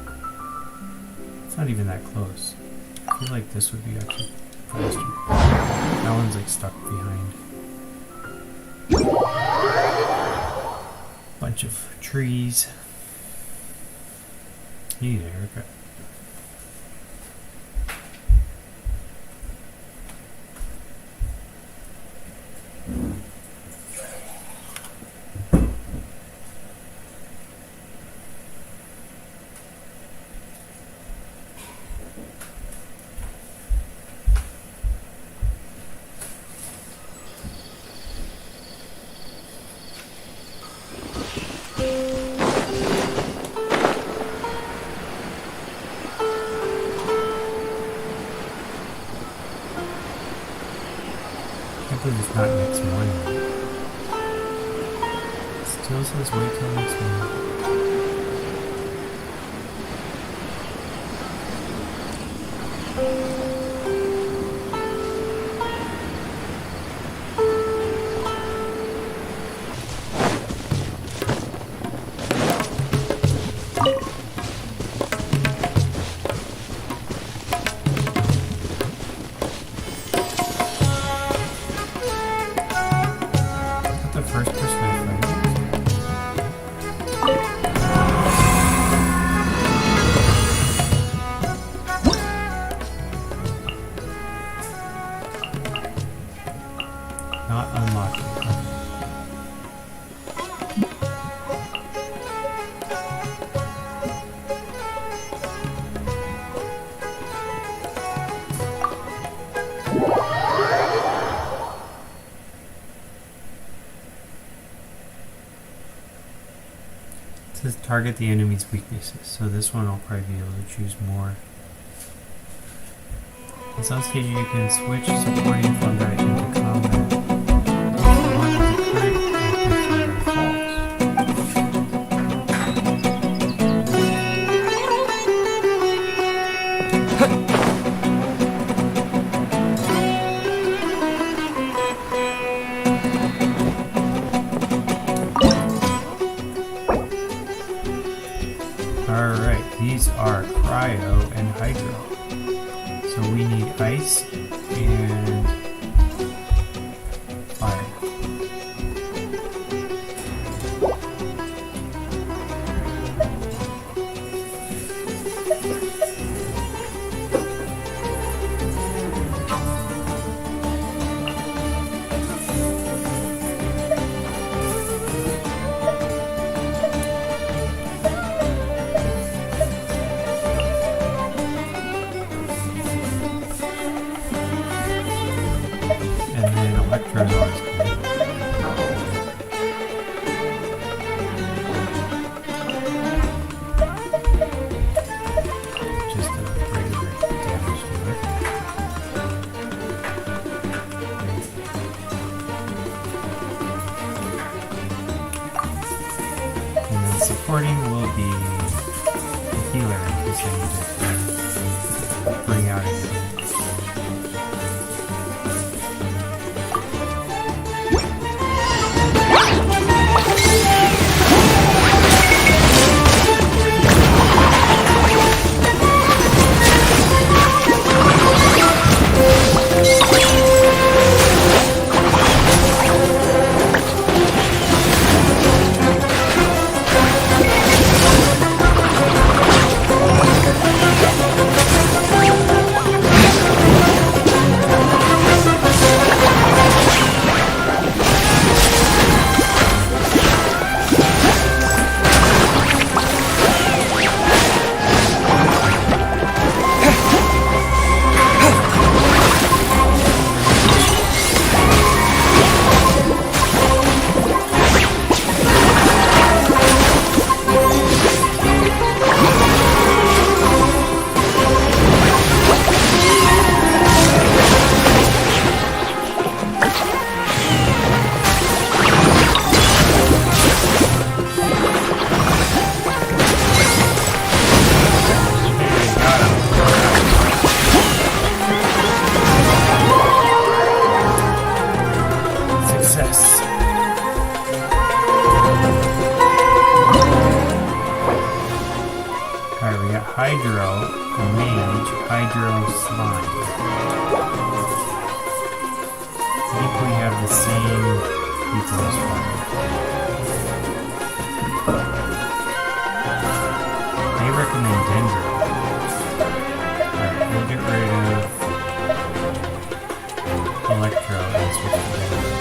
It's not even that close. I feel like this would be actually faster. That one's like stuck behind. Bunch of trees. You need a haircut. It's not next morning. It still says wait till next morning. Not unlocked. It says target the enemy's weaknesses, so this one I'll probably be able to choose more. In some stages you can switch supporting fungi into combat. One of the crit and falls. Alright, these are cryo and hydro. So we need ice and fire. Electro noise. Just a regular damage to it. And then supporting will be the healer in case I need to bring out again. got Hydro, the Mage, Hydro Slime. I think we have the same people as well. They recommend Dendro. Alright, we'll get rid of Electro and switch to Dendro.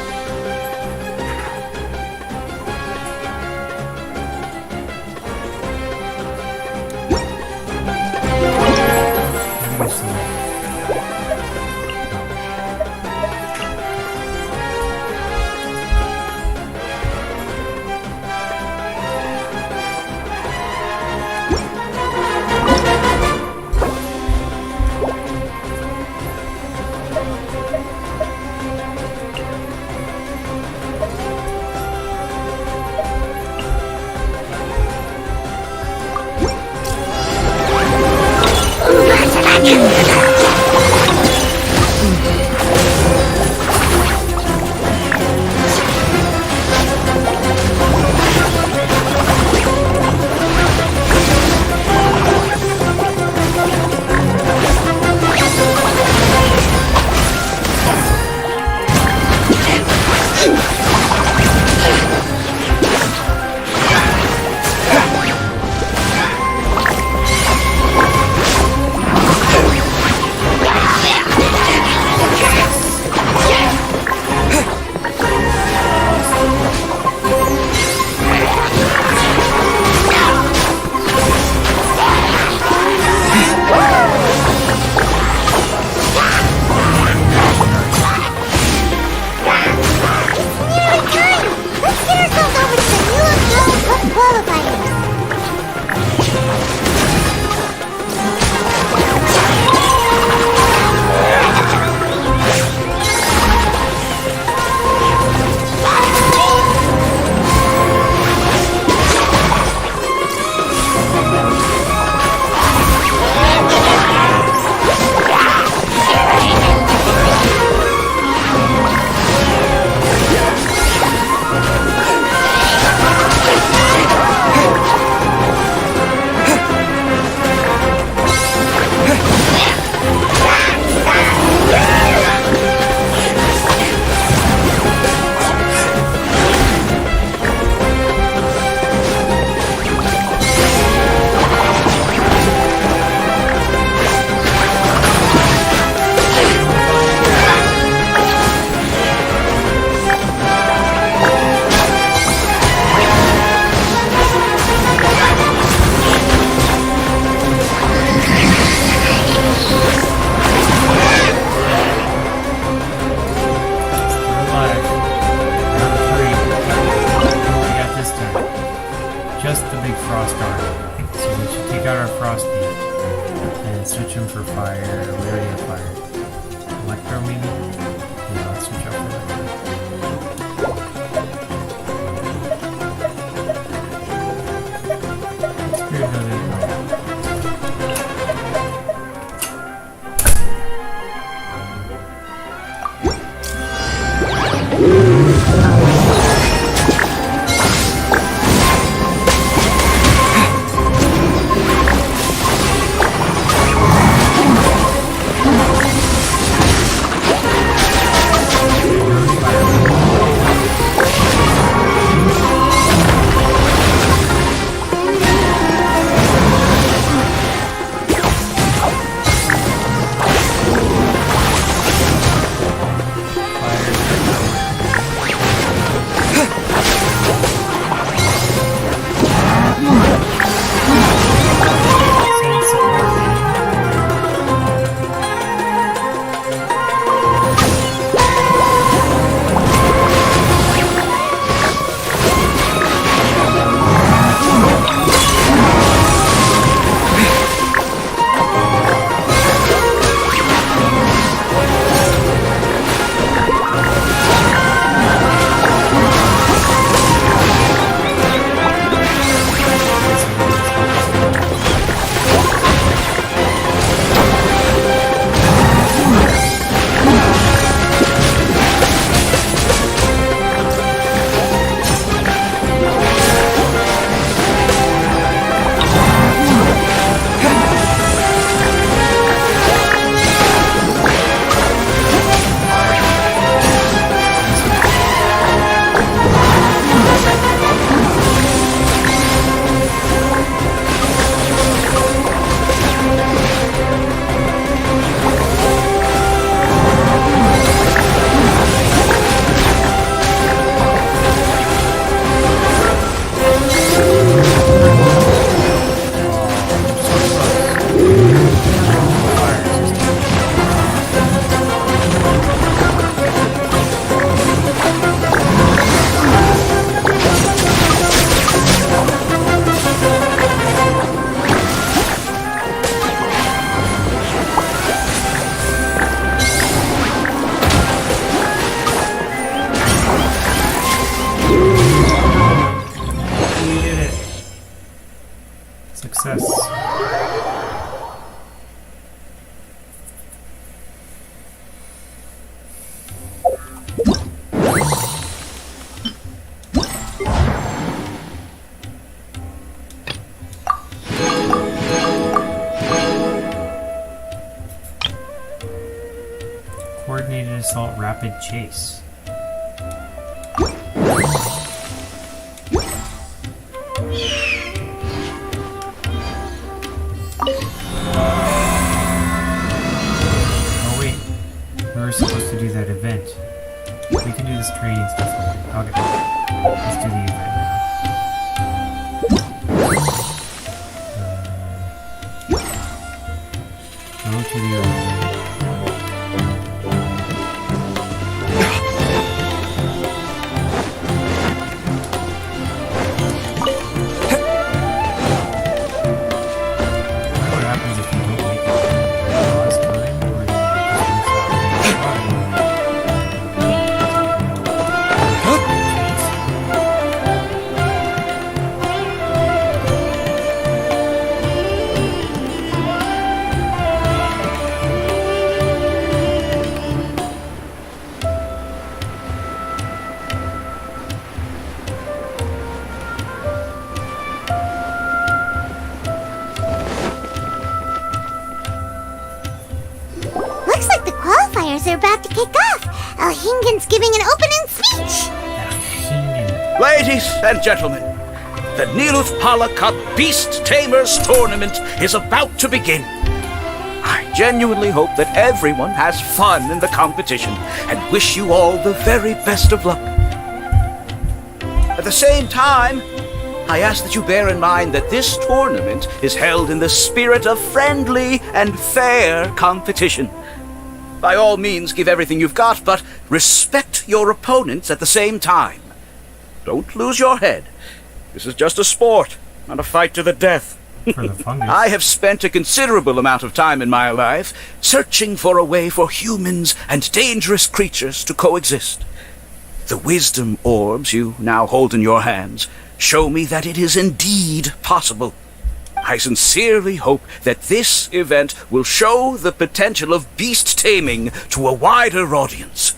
Success. Coordinated assault, rapid chase. Oh wait, we were supposed to do that event. We can do this training stuff later. Okay, let's do the event now. Go to the event. Looks like the qualifiers are about to kick off. Alhingen's giving an opening speech. Ladies and gentlemen, the Niluth Pala Cup Beast Tamers Tournament is about to begin. I genuinely hope that everyone has fun in the competition and wish you all the very best of luck. At the same time, I ask that you bear in mind that this tournament is held in the spirit of friendly and fair competition. By all means, give everything you've got, but respect your opponents at the same time. Don't lose your head. This is just a sport, not a fight to the death. For the fungus. I have spent a considerable amount of time in my life searching for a way for humans and dangerous creatures to coexist. The wisdom orbs you now hold in your hands show me that it is indeed possible. I sincerely hope that this event will show the potential of beast taming to a wider audience.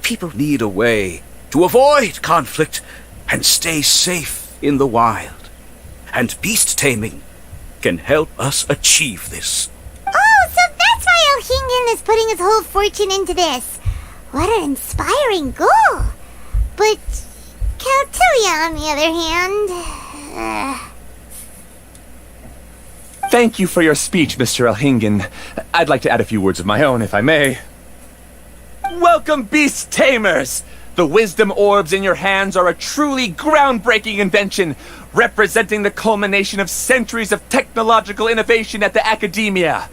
People need a way to avoid conflict and stay safe in the wild. And beast taming can help us achieve this. Oh, so that's why Alhingen is putting his whole fortune into this. What an inspiring goal. But Caltilia, on the other hand... Thank you for your speech, Mr. Alhingen. I'd like to add a few words of my own, if I may. Welcome, Beast Tamers! The wisdom orbs in your hands are a truly groundbreaking invention, representing the culmination of centuries of technological innovation at the academia.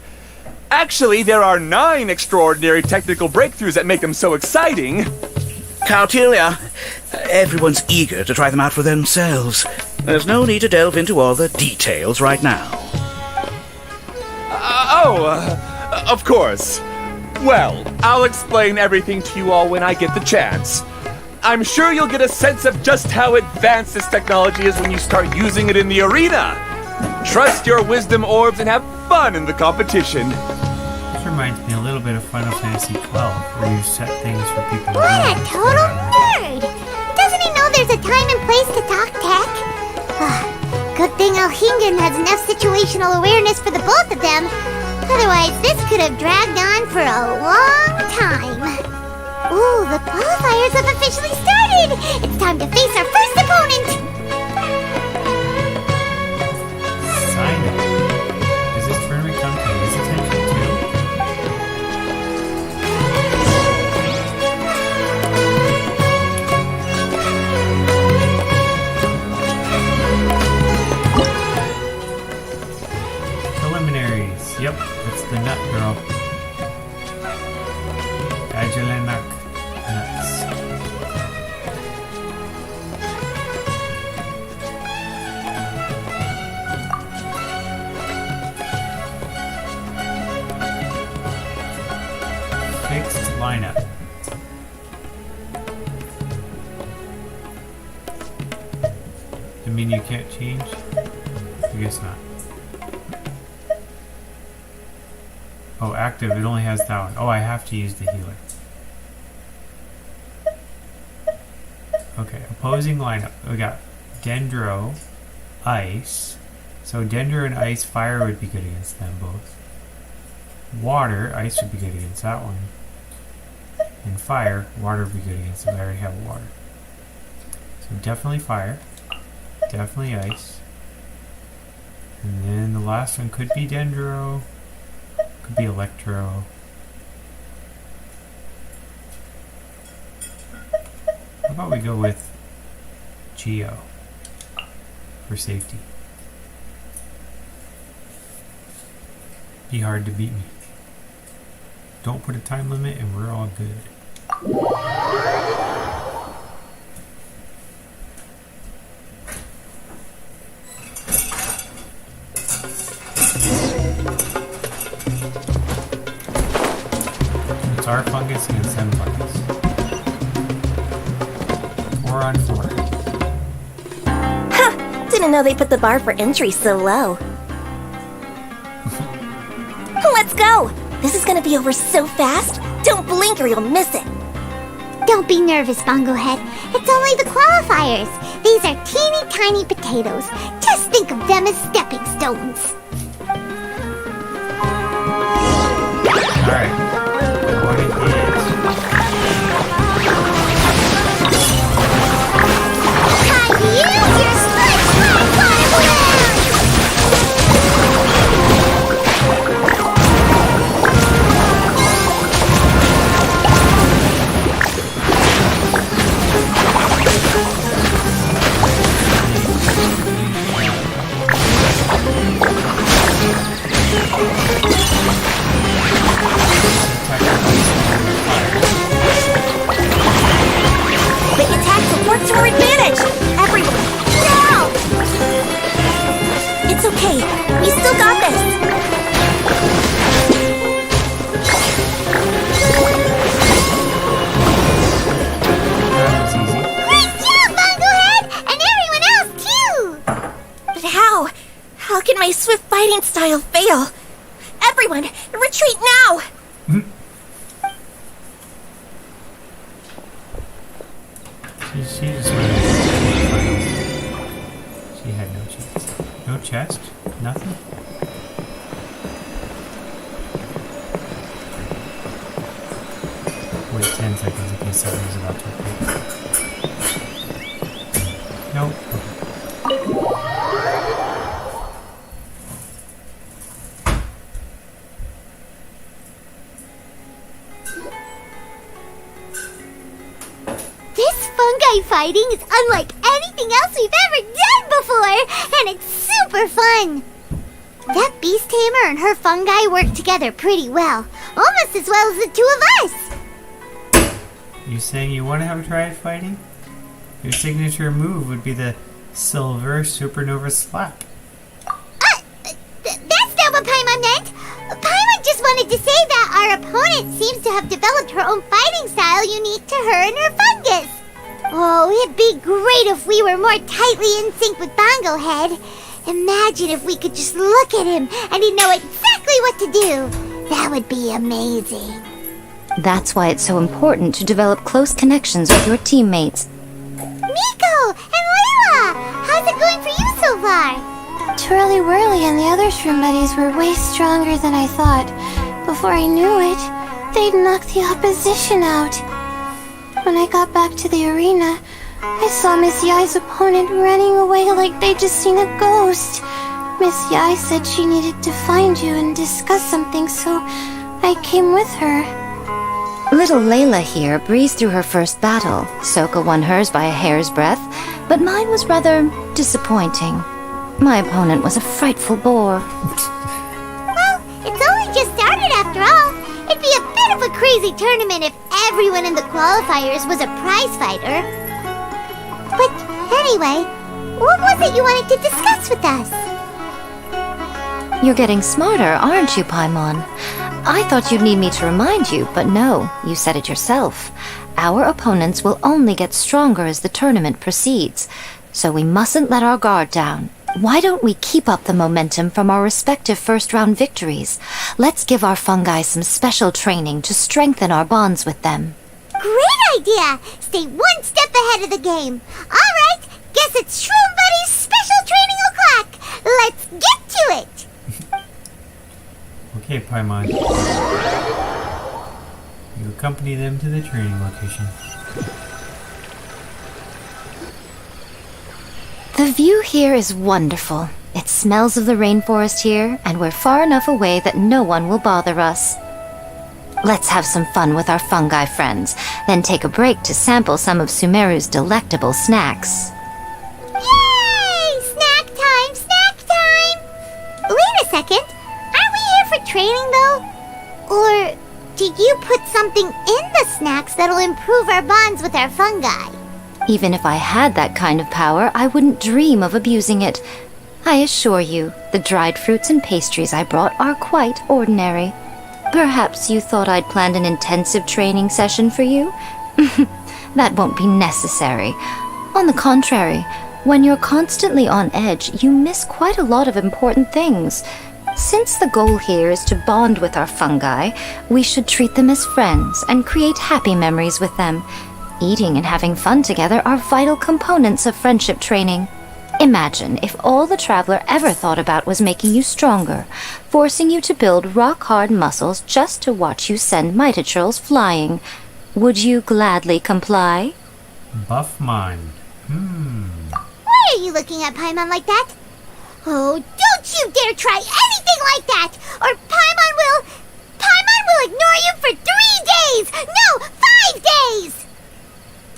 Actually, there are 9 extraordinary technical breakthroughs that make them so exciting. Caltilia, everyone's eager to try them out for themselves. There's no need to delve into all the details right now. Of course. Well, I'll explain everything to you all when I get the chance. I'm sure you'll get a sense of just how advanced this technology is when you start using it in the arena. Trust your wisdom orbs and have fun in the competition. This reminds me a little bit of Final Fantasy XII, where you set things for people to What a do. total nerd! Doesn't he know there's a time and place to talk tech? Good thing Alhingen has enough situational awareness for the both of them. Otherwise, this could have dragged on for a long time. Ooh, the qualifiers have officially started! It's time to face our first opponent! Simon, does this tournament come to his attention too? Preliminaries. Yep, that's the nut girl. Gajalenak nuts. Fixed lineup. You mean you can't change? I guess not. Oh, active. It only has that one. Oh, I have to use the healer. Okay, opposing lineup. We got Dendro, Ice. So Dendro and Ice, Fire would be good against them both. Water, Ice would be good against that one. And Fire, Water would be good against them. I already have Water. So definitely Fire. Definitely Ice. And then the last one could be Dendro. Could be Electro. How about we go with Geo for safety? Be hard to beat me. Don't put a time limit and we're all good. It's our fungus against them fungus. 4 on 4. Didn't know they put the bar for entry so low. Let's go! This is gonna be over so fast. Don't blink or you'll miss it. Don't be nervous, Bongo Head. It's only the qualifiers. These are teeny tiny potatoes. Just think of them as stepping stones. Alright. What it is. Time to use your splash water balloon! Big attacks will work to our advantage! Everyone, now! It's okay. We still got this. That was easy. Great job, Bunglehead! And everyone else, too! But how? How can my swift fighting style fail? Everyone, retreat now! She just went. She had no chance. No chest? Nothing? Wait 10 seconds in case somebody's about to appear. Nope. This fungi fighting is unlike anything else we've ever done before, and it's super fun. That beast tamer and her fungi work together pretty well, almost as well as the two of us. You saying you want to have a try at fighting? Your signature move would be the Silver Supernova Slap. That's not what Paimon meant. Paimon just wanted to say that our opponent seems to have developed her own fighting style unique to her and her fungus. Oh, it'd be great if we were more tightly in sync with Bongo Head. Imagine if we could just look at him and he'd know exactly what to do. That would be amazing. That's why it's so important to develop close connections with your teammates. Miko and Layla! How's it going for you so far? Twirly Whirly and the other shroom buddies were way stronger than I thought. Before I knew it, they'd knocked the opposition out. When I got back to the arena, I saw Miss Yai's opponent running away like they'd just seen a ghost. Miss Yai said she needed to find you and discuss something, so I came with her. Little Layla here breezed through her first battle. Soka won hers by a hair's breadth, but mine was rather disappointing. My opponent was a frightful bore. Well, it's only just started after all. It'd be a bit of a crazy tournament if everyone in the qualifiers was a prize fighter. But anyway, what was it you wanted to discuss with us? You're getting smarter, aren't you, Paimon? I thought you'd need me to remind you, but no, you said it yourself. Our opponents will only get stronger as the tournament proceeds, so we mustn't let our guard down. Why don't we keep up the momentum from our respective first-round victories? Let's give our fungi some special training to strengthen our bonds with them. Great idea! Stay one step ahead of the game. All right, guess it's Shroom Buddy's special training o'clock. Let's get to it. Okay, Paimon. You accompany them to the training location. The view here is wonderful. It smells of the rainforest here, and we're far enough away that no one will bother us. Let's have some fun with our fungi friends, then take a break to sample some of Sumeru's delectable snacks. Yay! Snack time, snack time! Wait a second. Aren't we here for training, though? Or did you put something in the snacks that'll improve our bonds with our fungi? Even if I had that kind of power, I wouldn't dream of abusing it. I assure you, the dried fruits and pastries I brought are quite ordinary. Perhaps you thought I'd planned an intensive training session for you? That won't be necessary. On the contrary, when you're constantly on edge, you miss quite a lot of important things. Since the goal here is to bond with our fungi, we should treat them as friends and create happy memories with them. Eating and having fun together are vital components of friendship training. Imagine if all the Traveler ever thought about was making you stronger, forcing you to build rock-hard muscles just to watch you send Mitatrolls flying. Would you gladly comply? Buff mind. Why are you looking at Paimon like that? Oh, don't you dare try anything like that, or Paimon will ignore you for 3 days! No, 5 days!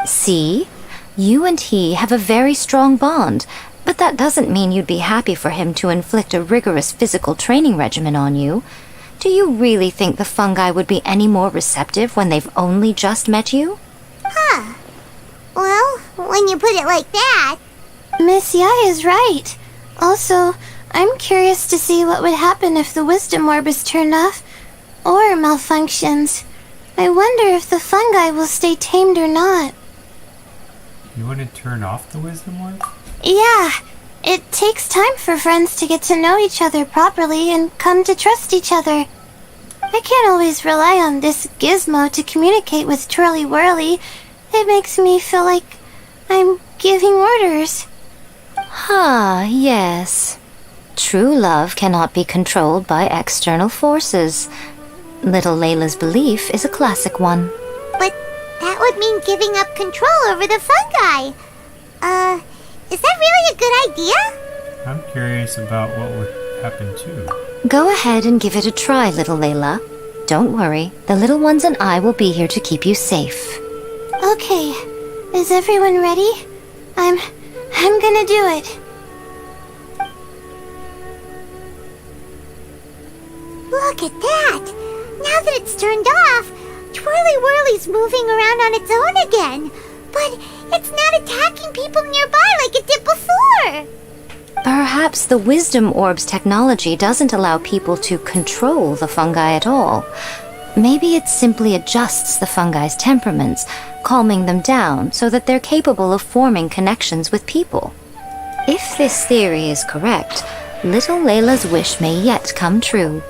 See? You and he have a very strong bond, but that doesn't mean you'd be happy for him to inflict a rigorous physical training regimen on you. Do you really think the fungi would be any more receptive when they've only just met you? Huh. Well, when you put it like that... Miss Yai is right. Also, I'm curious to see what would happen if the wisdom orb is turned off or malfunctions. I wonder if the fungi will stay tamed or not. You want to turn off the wisdom orb? Yeah, it takes time for friends to get to know each other properly and come to trust each other. I can't always rely on this gizmo to communicate with Twirly Whirly. It makes me feel like I'm giving orders. Ah, yes. True love cannot be controlled by external forces. Little Layla's belief is a classic one. But that would mean giving up control over the fungi. Is that really a good idea? I'm curious about what would happen too. Go ahead and give it a try, little Layla. Don't worry, the little ones and I will be here to keep you safe. Okay, is everyone ready? I'm gonna do it. Look at that! Now that it's turned off, Twirly Whirly's moving around on its own again. But it's not attacking people nearby like it did before. Perhaps the Wisdom Orb's technology doesn't allow people to control the fungi at all. Maybe it simply adjusts the fungi's temperaments, calming them down so that they're capable of forming connections with people. If this theory is correct, little Layla's wish may yet come true.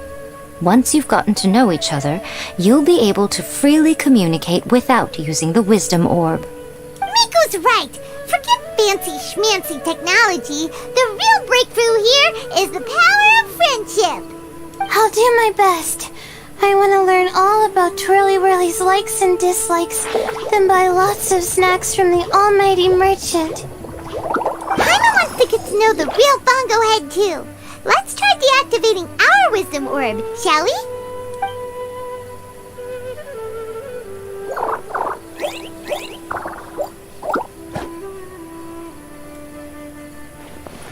Once you've gotten to know each other, you'll be able to freely communicate without using the Wisdom Orb. Miko's right! Forget fancy schmancy technology. The real breakthrough here is the power of friendship. I'll do my best. I want to learn all about Twirly Whirly's likes and dislikes, then buy lots of snacks from the almighty merchant. Paimon wants to get to know the real Bongo Head too. Let's try deactivating our Wisdom Orb, shall we?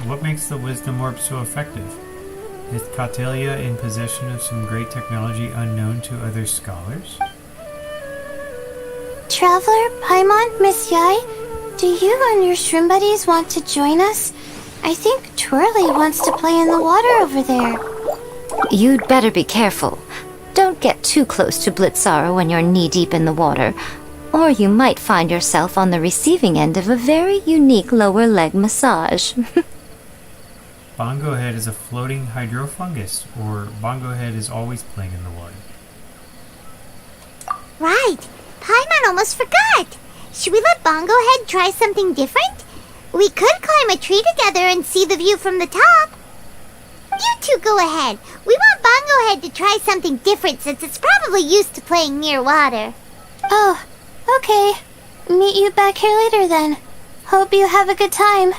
What makes the Wisdom Orb so effective? Is Cautelia in possession of some great technology unknown to other scholars? Traveler, Paimon, Miss Yai, do you and your shroom buddies want to join us? I think Twirly wants to play in the water over there. You'd better be careful. Don't get too close to Blitzara when you're knee-deep in the water, or you might find yourself on the receiving end of a very unique lower leg massage. Bongo Head is a floating hydrofungus, or Bongo Head is always playing in the water. Right. Paimon almost forgot. Should we let Bongo Head try something different? We could climb a tree together and see the view from the top. You two go ahead. We want Bongo Head to try something different since it's probably used to playing near water. Oh, okay. Meet you back here later then. Hope you have a good time.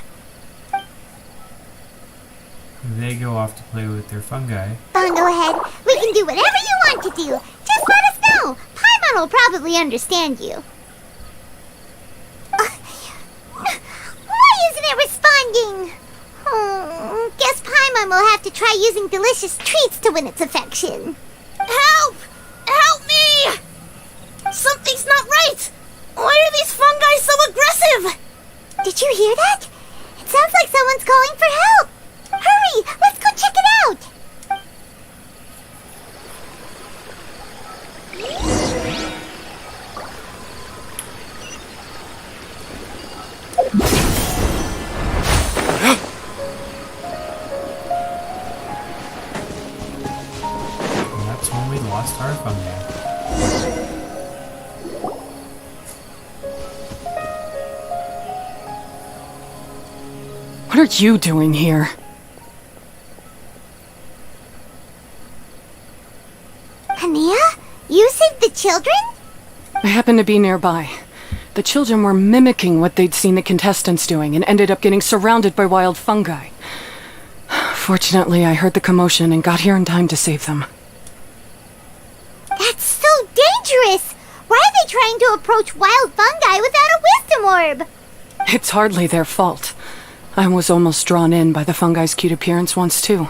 They go off to play with their fungi. Bongo Head, we can do whatever you want to do. Just let us know. Paimon will probably understand you. Why isn't it responding? Guess Paimon will have to try using delicious treats to win its affection. Help! Help me! Something's not right! Why are these fungi so aggressive? Did you hear that? It sounds like someone's calling for help. Hurry, let's go check it out. And that's when we lost our fungi. What are you doing here? Hania, you saved the children? I happened to be nearby. The children were mimicking what they'd seen the contestants doing and ended up getting surrounded by wild fungi. Fortunately, I heard the commotion and got here in time to save them. That's so dangerous! Why are they trying to approach wild fungi without a wisdom orb? It's hardly their fault. I was almost drawn in by the fungi's cute appearance once, too.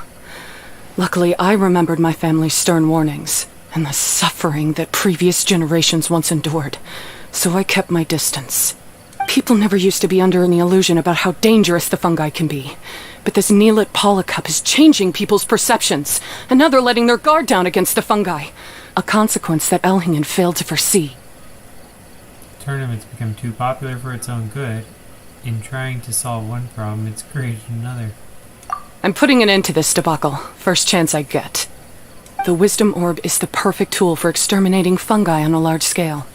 Luckily, I remembered my family's stern warnings and the suffering that previous generations once endured, so I kept my distance. People never used to be under any illusion about how dangerous the fungi can be, but this Neelit Polycup is changing people's perceptions, and now they're letting their guard down against the fungi, a consequence that Elhingen failed to foresee. The tournament's become too popular for its own good. In trying to solve one problem, it's created another. I'm putting an end to this debacle, first chance I get. The Wisdom Orb is the perfect tool for exterminating fungi on a large scale.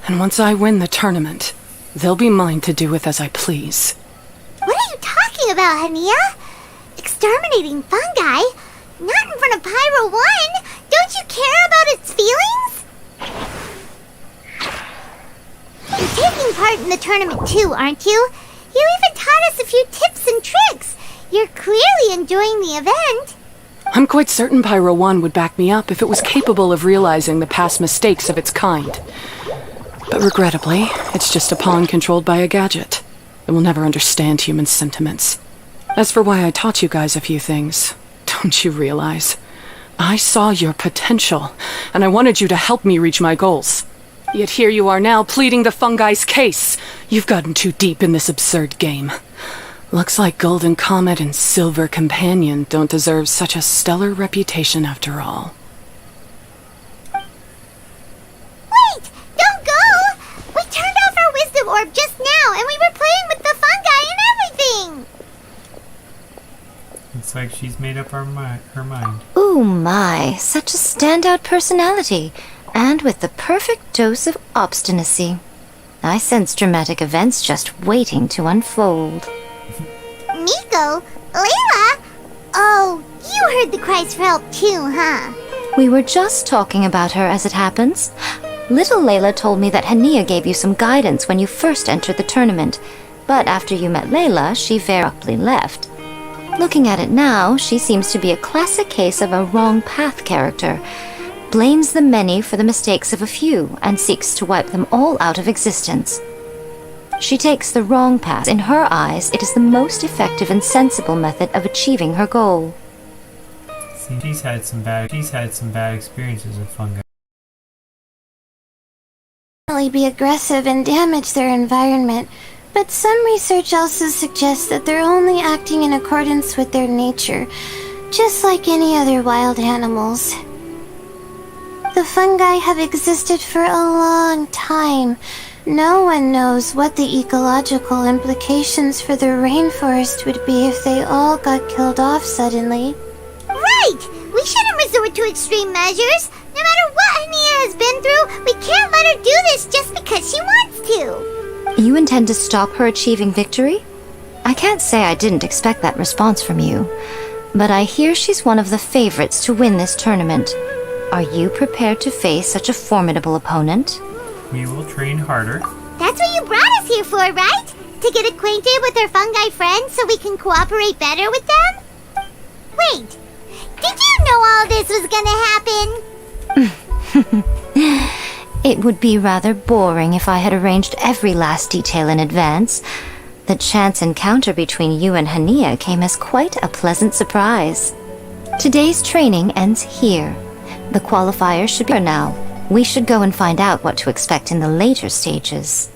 And once I win the tournament, they'll be mine to do with as I please. What are you talking about, Hania? Exterminating fungi? Not in front of Pyro 1! Don't you care about its feelings? You're taking part in the tournament too, aren't you? You even taught us a few tips and tricks. You're clearly enjoying the event. I'm quite certain Pyro 1 would back me up if it was capable of realizing the past mistakes of its kind. But regrettably, it's just a pawn controlled by a gadget. It will never understand human sentiments. As for why I taught you guys a few things, don't you realize? I saw your potential, and I wanted you to help me reach my goals. Yet here you are now pleading the fungi's case. You've gotten too deep in this absurd game. Looks like Golden Comet and Silver Companion don't deserve such a stellar reputation after all. Wait! Don't go! We turned off our wisdom orb just now, and we were playing with the fungi and everything! Looks like she's made up her mind. Ooh my, such a standout personality, and with the perfect dose of obstinacy. I sense dramatic events just waiting to unfold. Miko? Layla? Oh, you heard the cries for help too, huh? We were just talking about her as it happens. Little Layla told me that Hania gave you some guidance when you first entered the tournament, but after you met Layla, she very abruptly left. Looking at it now, she seems to be a classic case of a wrong path character. Blames the many for the mistakes of a few, and seeks to wipe them all out of existence. She takes the wrong path. In her eyes, it is the most effective and sensible method of achieving her goal. See, she's had some bad experiences with fungi. Be aggressive and damage their environment, but some research also suggests that they're only acting in accordance with their nature, just like any other wild animals. The fungi have existed for a long time, No one knows what the ecological implications for the rainforest would be if they all got killed off suddenly. Right! We shouldn't resort to extreme measures. No matter what Hania has been through, we can't let her do this just because she wants to. You intend to stop her achieving victory? I can't say I didn't expect that response from you, but I hear she's one of the favorites to win this tournament. Are you prepared to face such a formidable opponent? We will train harder. That's what you brought us here for, right? To get acquainted with our fungi friends so we can cooperate better with them? Wait, did you know all this was gonna happen? It would be rather boring if I had arranged every last detail in advance. The chance encounter between you and Hania came as quite a pleasant surprise. Today's training ends here. The qualifiers should be here now. We should go and find out what to expect in the later stages.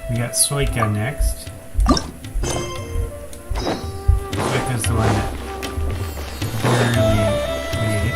We got Soika next. Soika's the one that barely made it.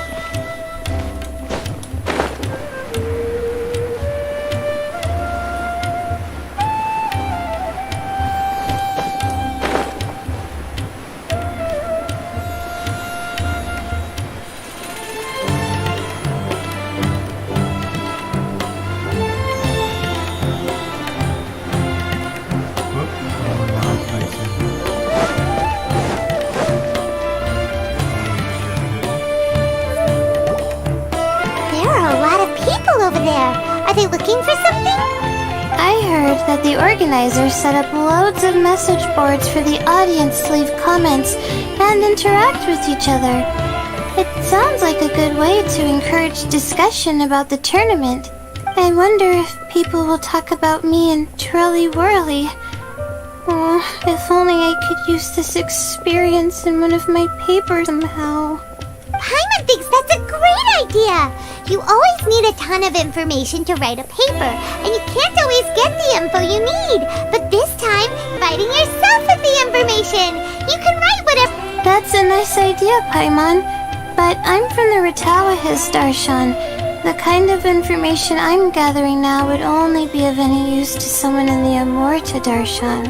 Are they looking for something? I heard that the organizers set up loads of message boards for the audience to leave comments and interact with each other. It sounds like a good way to encourage discussion about the tournament. I wonder if people will talk about me and Twirly Whirly. Oh, if only I could use this experience in one of my papers somehow. Paimon thinks that's a great idea! You always need a ton of information to write a paper, and you can't always get the info you need. But this time, writing yourself with the information! You can write whatever— That's a nice idea, Paimon. But I'm from the Ratawahiz, Darshan. The kind of information I'm gathering now would only be of any use to someone in the Amorta, Darshan.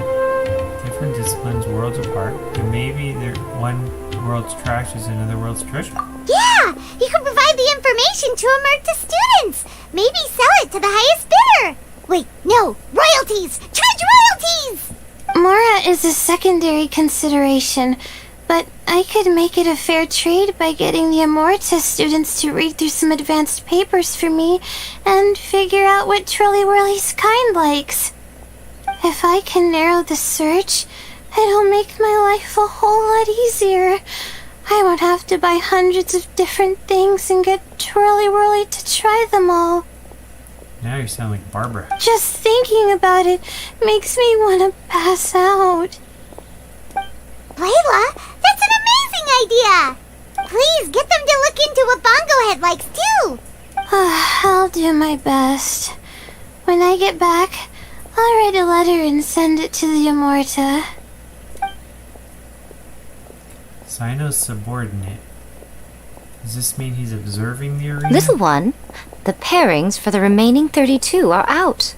Different disciplines, worlds apart, and maybe one world's trash is another world's treasure. Yeah! You can provide the information to Amorta students! Maybe sell it to the highest bidder! Wait, no! Royalties! Charge royalties! Mora is a secondary consideration, but I could make it a fair trade by getting the Amorta students to read through some advanced papers for me and figure out what Twirly Whirly's kind likes. If I can narrow the search, it'll make my life a whole lot easier. I won't have to buy hundreds of different things and get Twirly Whirly to try them all. Now you sound like Barbara. Just thinking about it makes me want to pass out. Layla, that's an amazing idea! Please get them to look into what Bongo Head likes too! I'll do my best. When I get back, I'll write a letter and send it to the Amorta. Sino's subordinate. Does this mean he's observing the arena? Little one, the pairings for the remaining 32 are out.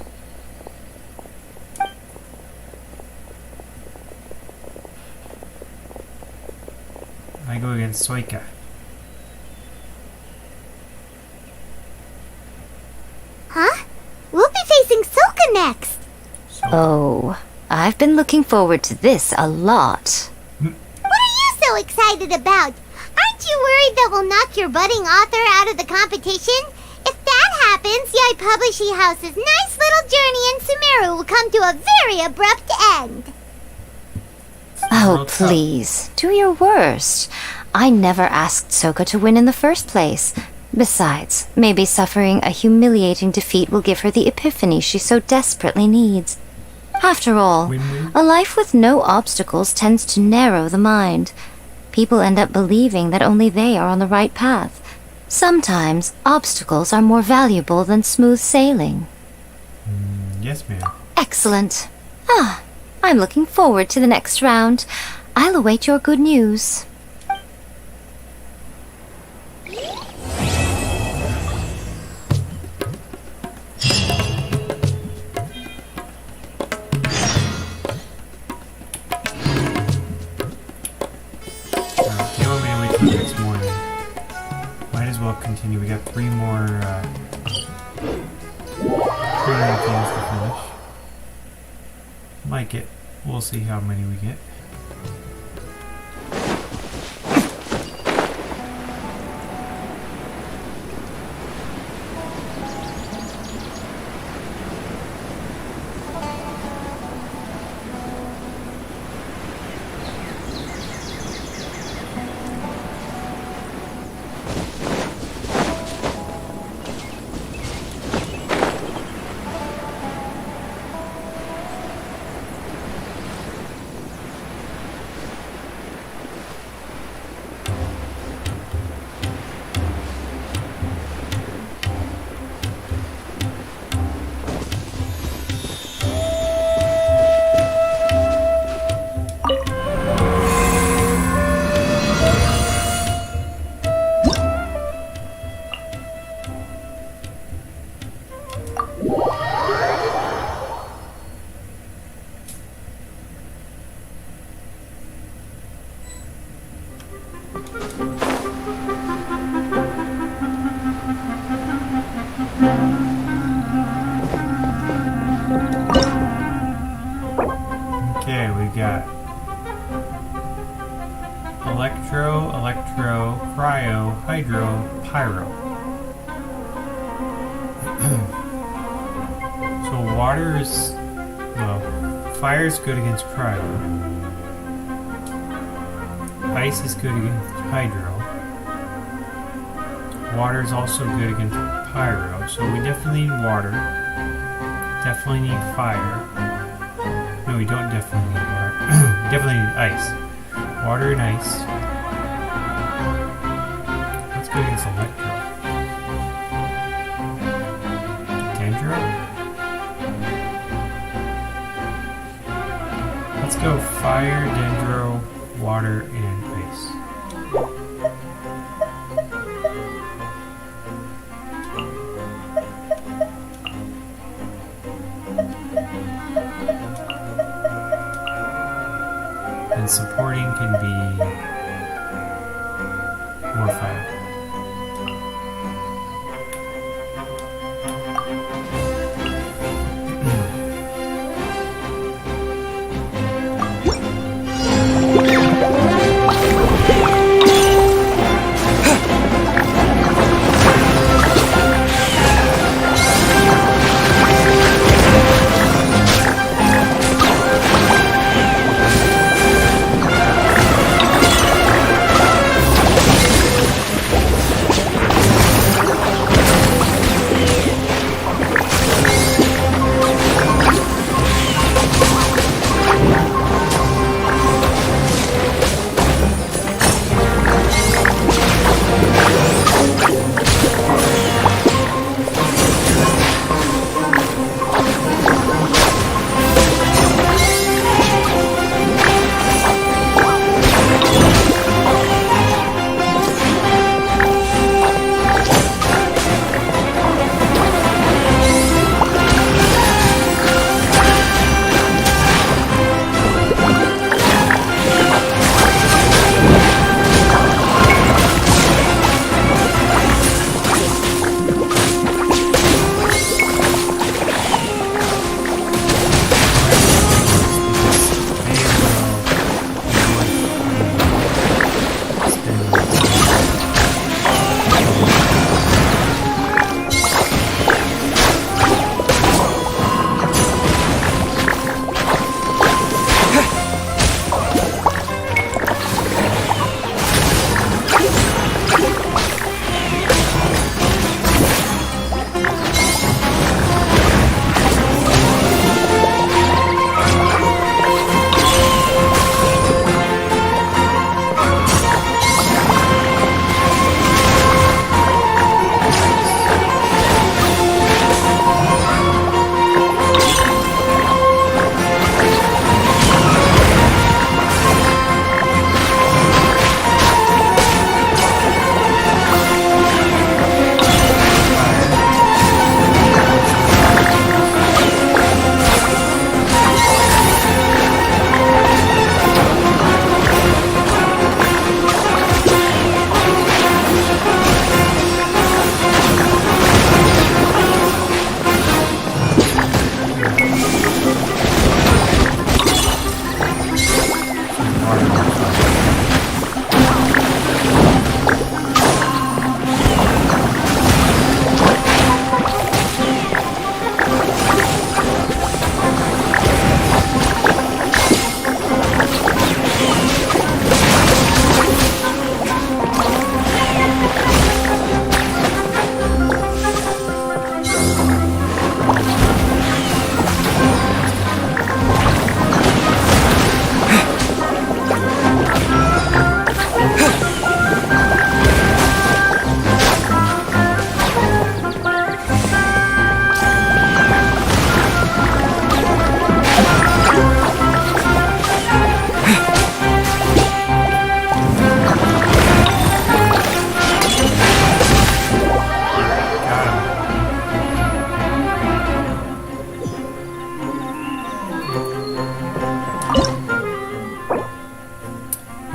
I go against Soika. Huh? We'll be facing Soka next! Oh, I've been looking forward to this a lot. What are you so excited about? Aren't you worried that we'll knock your budding author out of the competition? If that happens, Yai Publishing House's nice little journey in Sumeru will come to a very abrupt end. Oh, please. Do your worst. I never asked Soka to win in the first place. Besides, maybe suffering a humiliating defeat will give her the epiphany she so desperately needs. After all, a life with no obstacles tends to narrow the mind. People end up believing that only they are on the right path. Sometimes, obstacles are more valuable than smooth sailing. Yes, ma'am. Excellent. I'm looking forward to the next round. I'll await your good news. Next morning. Might as well continue. We got three more things to finish. Might get. We'll see how many we get. Okay, we got Electro, Cryo, Hydro, Pyro. So water is, well, fire is good against Cryo. Ice is good against Hydro. Water is also good against Pyro, so we definitely need water. Definitely need fire. No, we don't definitely need water. We definitely need ice. Water and ice. Let's go against Electro. Dendro? Let's go fire, Dendro, water, and ice. And supporting can be more fire.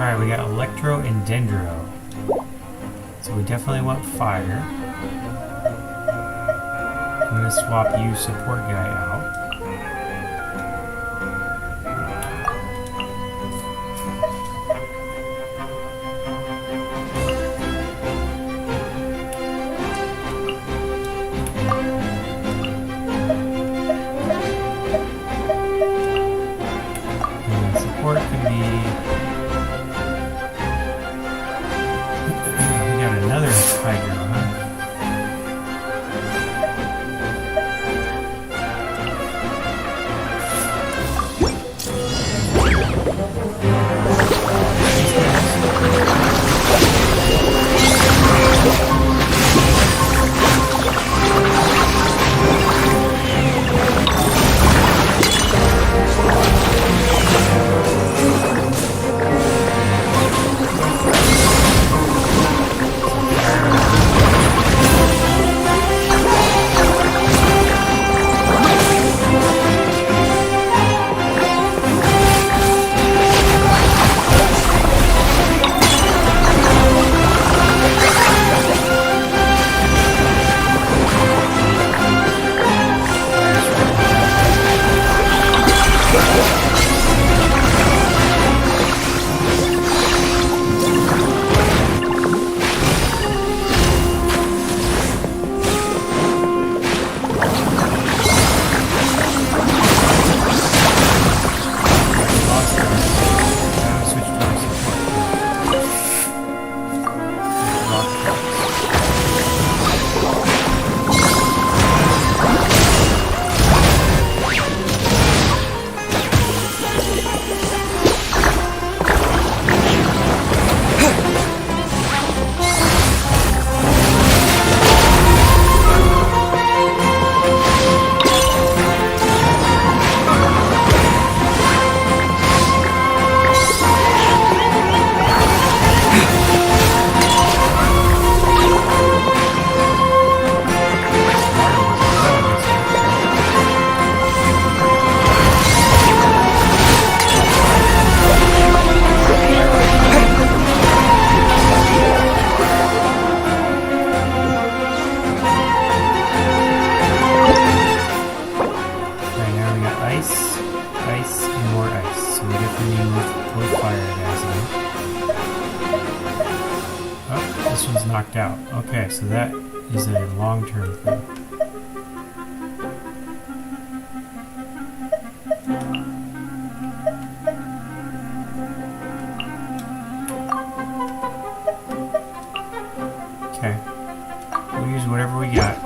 Alright, we got Electro and Dendro. So we definitely want fire. I'm gonna swap you support guy out. And support can be... we got another Hydro, huh? Knocked out. Okay, so that is a long-term thing. Okay. We'll use whatever we got.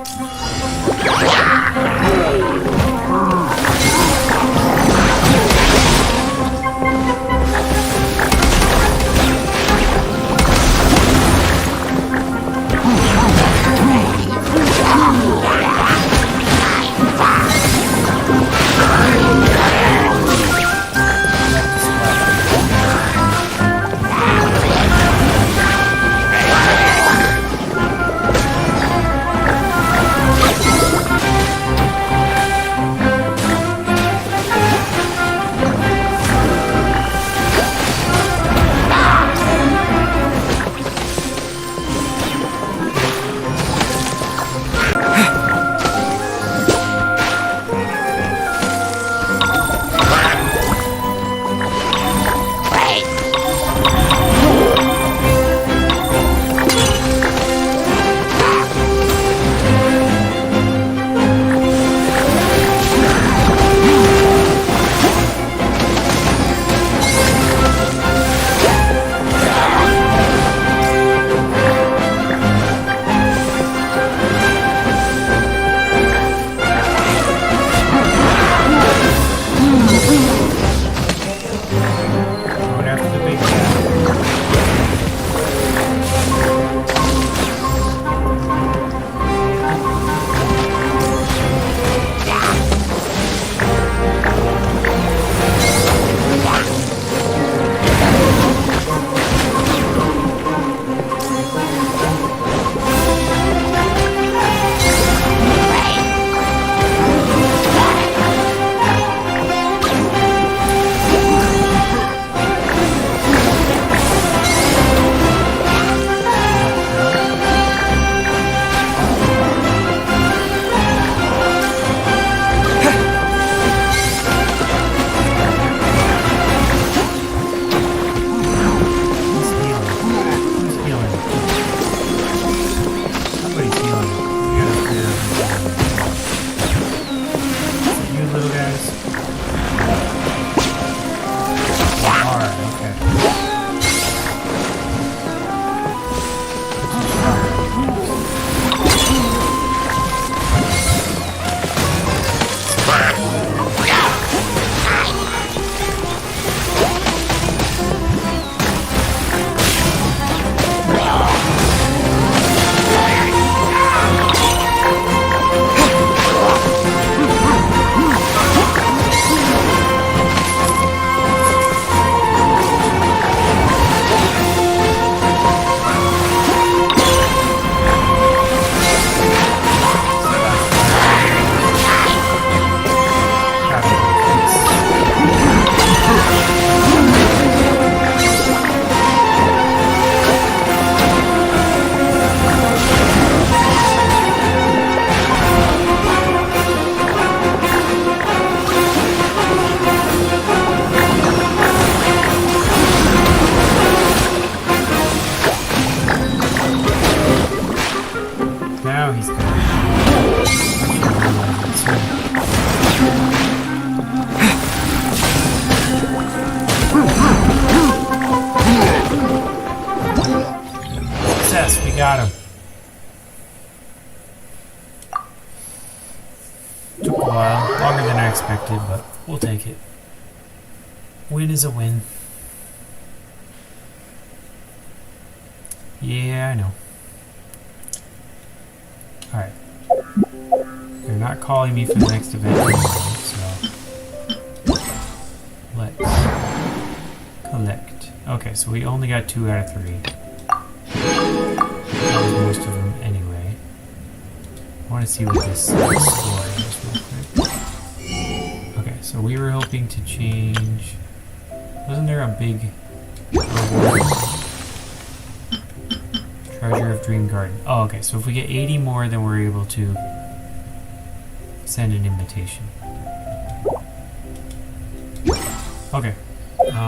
got him. Took a while, longer than I expected, but we'll take it. Win is a win. Yeah, I know. Alright. They're not calling me for the next event anyway, so let's collect. Okay, so we only got 2 out of 3. That was most of them anyway. I want to see what this score is real quick. Okay, so we were hoping to change... Wasn't there a big reward? Treasure of Dream Garden. Oh, okay, so if we get 80 more, then we're able to send an invitation. Okay.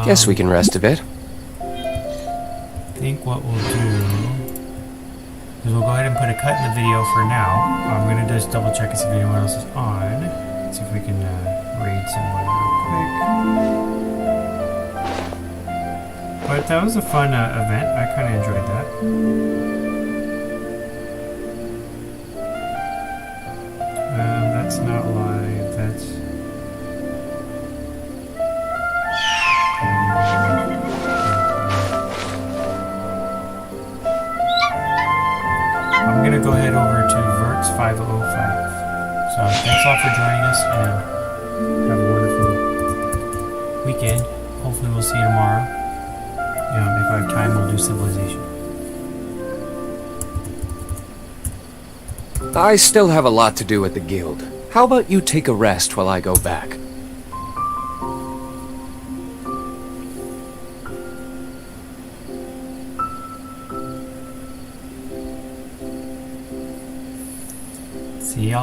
Guess we can rest a bit. I think what we'll do is we'll go ahead and put a cut in the video for now. I'm going to just double check and see if anyone else is on. See if we can raid someone real quick. But that was a fun event. I kind of enjoyed that. That's not live. That's... I'm going to go head over to Verts505. So thanks a lot for joining us and have a wonderful weekend. Hopefully we'll see you tomorrow. If I have time, we'll do Civilization. I still have a lot to do at the guild. How about you take a rest while I go back? See y'all.